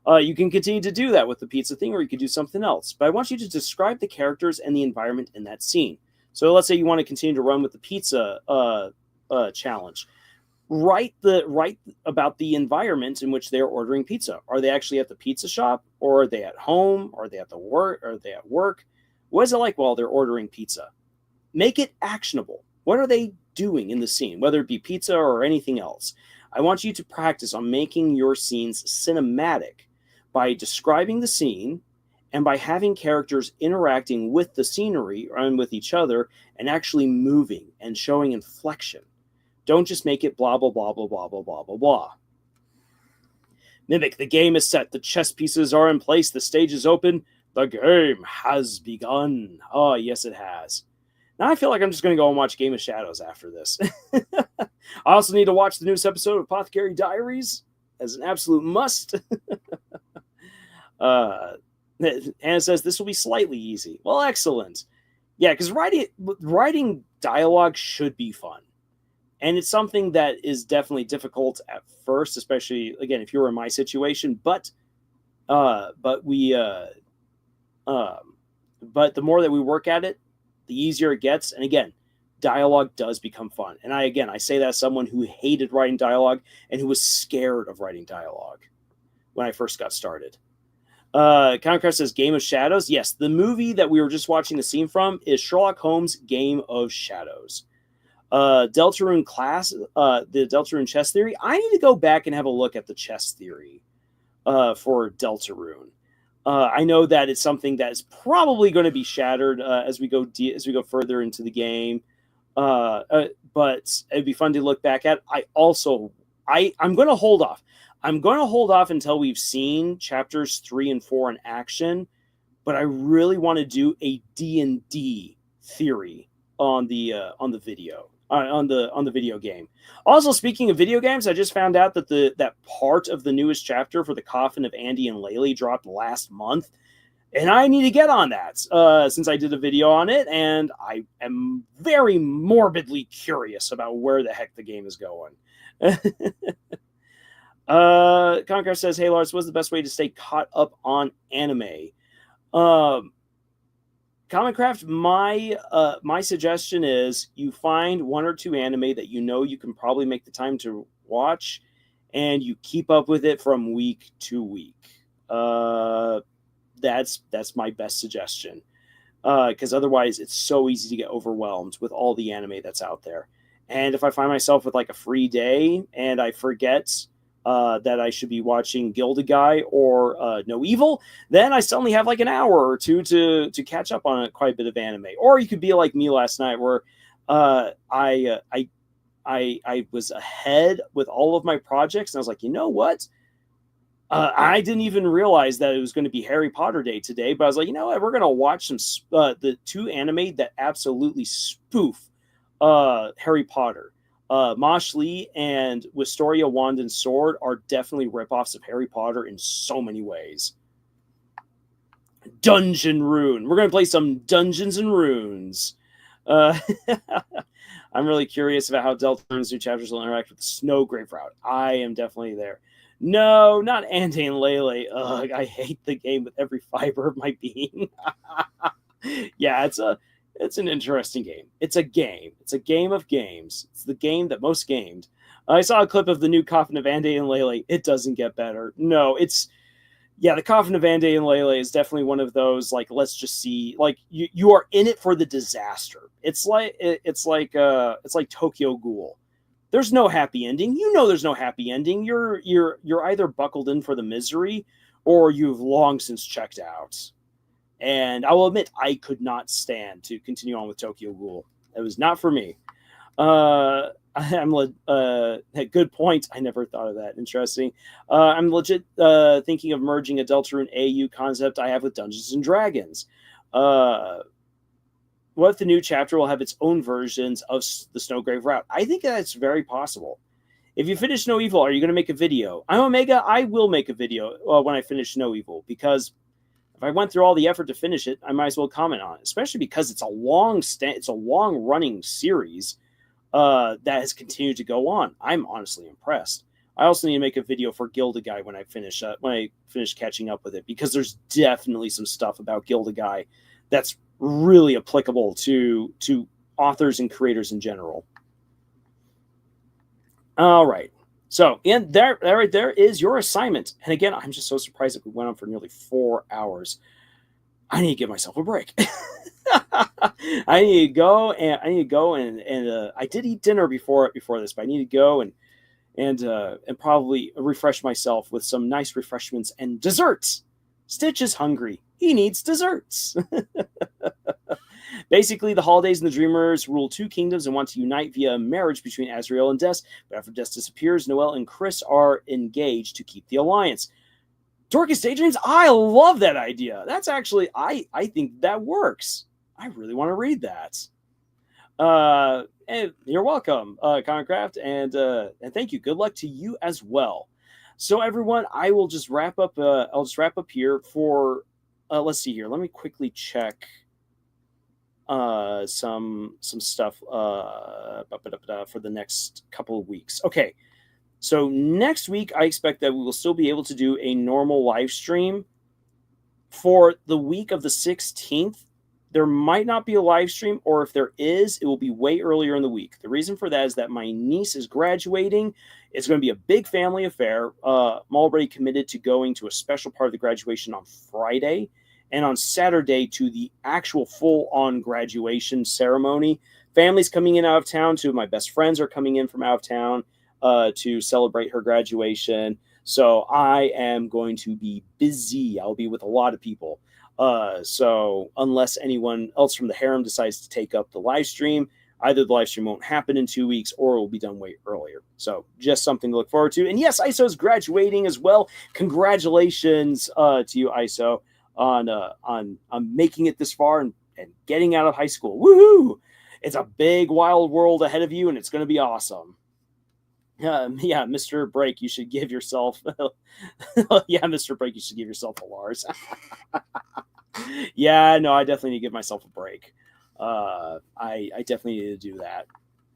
You can continue to do that with the pizza thing, or you could do something else. But I want you to describe the characters and the environment in that scene. So let's say you want to continue to run with the pizza challenge. Write about the environment in which they're ordering pizza. Are they actually at the pizza shop, or are they at home? Are they at the work? Are they at work? What is it like while they're ordering pizza? Make it actionable. What are they doing in the scene, whether it be pizza or anything else? I want you to practice on making your scenes cinematic by describing the scene and by having characters interacting with the scenery and with each other and actually moving and showing inflection. Don't just make it blah, blah, blah, blah, blah, blah, blah, blah, blah. Mimic, the game is set. The chess pieces are in place. The stage is open. The game has begun. Oh, yes, it has. Now I feel like I'm just going to go and watch Game of Shadows after this. I also need to watch the newest episode of Apothecary Diaries as an absolute must. Anna says this will be slightly easy. Well, excellent. Yeah, because writing dialogue should be fun. And it's something that is definitely difficult at first, especially, again, if you're in my situation. But the more that we work at it, the easier it gets. And again, dialogue does become fun. And I say that as someone who hated writing dialogue and who was scared of writing dialogue when I first got started. Concrest says Game of Shadows. Yes, the movie that we were just watching the scene from is Sherlock Holmes' Game of Shadows. Deltarune class, the Deltarune chess theory. I need to go back and have a look at the chess theory for Deltarune. I know that it's something that is probably going to be shattered as we go further into the game. But it'd be fun to look back at. I'm going to hold off. I'm going to hold off until we've seen chapters 3 and 4 in action. But I really want to do a D&D theory on the video. On the video game. Also, speaking of video games, I just found out that that part of the newest chapter for the Coffin of Andy and Laylee dropped last month, and I need to get on that since I did a video on it, and I am very morbidly curious about where the heck the game is going. Conquer says, "Hey Lars, what's the best way to stay caught up on anime?" Comicraft, my suggestion is you find 1 or 2 anime that you can probably make the time to watch, and you keep up with it from week to week. That's my best suggestion, because otherwise it's so easy to get overwhelmed with all the anime that's out there. And if I find myself with like a free day and I forget that I should be watching Gilda or No Evil, then I suddenly have like an hour or two to catch up on quite a bit of anime. Or you could be like me last night, where I was ahead with all of my projects, and I was like, you know what? I didn't even realize that it was going to be Harry Potter Day today, but I was like, you know what? We're going to watch the 2 anime that absolutely spoof Harry Potter. Mosh Lee and Wisteria Wand and Sword are definitely ripoffs of Harry Potter in so many ways. Dungeon Rune. We're going to play some Dungeons and Runes. I'm really curious about how Deltarune's new chapters will interact with the Snow Grave Route. I am definitely there. No, not Andy and Lele. Ugh, I hate the game with every fiber of my being. Yeah, it's an interesting game. It's a game. It's a game of games. It's the game that most gamed. I saw a clip of the new Coffin of Andy and Lele. It doesn't get better. No, the Coffin of Andy and Lele is definitely one of those, like, let's just see, like, you are in it for the disaster. It's like Tokyo Ghoul. There's no happy ending. You know there's no happy ending. You're either buckled in for the misery or you've long since checked out. And I will admit, I could not stand to continue on with Tokyo Ghoul. It was not for me. Good point. I never thought of that. Interesting. I'm legit thinking of merging a Deltarune AU concept I have with Dungeons and Dragons. What if the new chapter will have its own versions of the Snowgrave Route? I think that's very possible. If you finish No Evil, are you going to make a video? I'm Omega. I will make a video when I finish No Evil, because if I went through all the effort to finish it, I might as well comment on it, especially because it's a long-running series that has continued to go on. I'm honestly impressed. I also need to make a video for Gilda when I finish catching up with it, because there's definitely some stuff about Gilda that's really applicable to authors and creators in general. All right. So, and that right there is your assignment. And again, I'm just so surprised that we went on for nearly 4 hours. I need to give myself a break. I need to go and I did eat dinner before this, but I need to go and probably refresh myself with some nice refreshments and desserts Stitch is hungry. He needs desserts. Basically, the Holidays and the Dreamers rule two kingdoms and want to unite via marriage between Azrael and Des. But after Des disappears, Noelle and Chris are engaged to keep the alliance. Dorcas Daydreams, I love that idea. That's actually, I think that works. I really want to read that. And you're welcome, Concraft, and thank you. Good luck to you as well. So everyone, I will just wrap up. I'll just wrap up here for. Let's see here. Let me quickly check some stuff for the next couple of weeks. Okay, so next week I expect that we will still be able to do a normal live stream. For the week of the 16th, there might not be a live stream, or if there is, it will be way earlier in the week. The reason for that is that my niece is graduating. It's going to be a big family affair. I'm already committed to going to a special part of the graduation on Friday, and on Saturday to the actual full-on graduation ceremony. Family's coming in out of town. Two of my best friends are coming in from out of town to celebrate her graduation. So I am going to be busy. I'll be with a lot of people. So unless anyone else from the Harem decides to take up the live stream, either the live stream won't happen in 2 weeks or it will be done way earlier. So just something to look forward to. And yes, ISO is graduating as well. Congratulations to you, ISO, on making it this far and getting out of high school. Woohoo! It's a big, wild world ahead of you, and it's going to be awesome. Yeah, Mr. Break, you should give yourself. Yeah, Mr. Break, you should give yourself a Lars. Yeah, no, I definitely need to give myself a break. I definitely need to do that.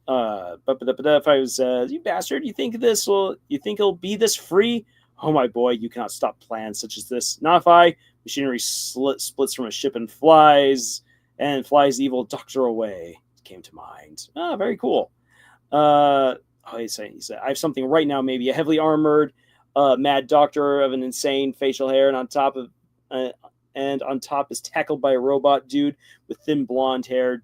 But if I was, you bastard, you think it'll be this free? Oh my boy, you cannot stop plans such as this. Not if I. Machinery splits from a ship and flies the evil doctor away. It came to mind. Oh, very cool. He said, I have something right now, maybe a heavily armored mad doctor of an insane facial hair, and on top is tackled by a robot dude with thin blonde hair,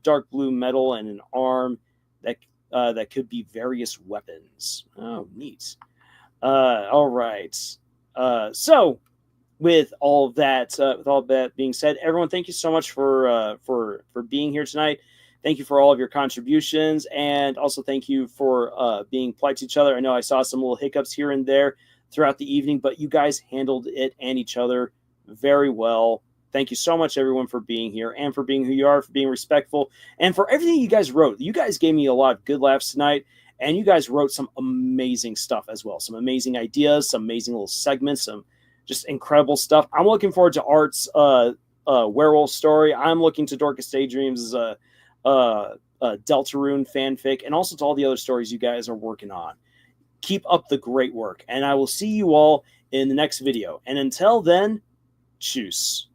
dark blue metal, and an arm that could be various weapons. Oh, neat. All right. So with all that being said, everyone, thank you so much for being here tonight. Thank you for all of your contributions, and also thank you for being polite to each other. I know I saw some little hiccups here and there throughout the evening, but you guys handled it and each other very well. Thank you so much, everyone, for being here and for being who you are, for being respectful, and for everything you guys wrote. You guys gave me a lot of good laughs tonight, and you guys wrote some amazing stuff as well. Some amazing ideas, some amazing little segments, some just incredible stuff. I'm looking forward to Art's werewolf story. I'm looking to Dorcas Daydreams' Deltarune fanfic, and also to all the other stories you guys are working on. Keep up the great work, and I will see you all in the next video. And until then, tschüss.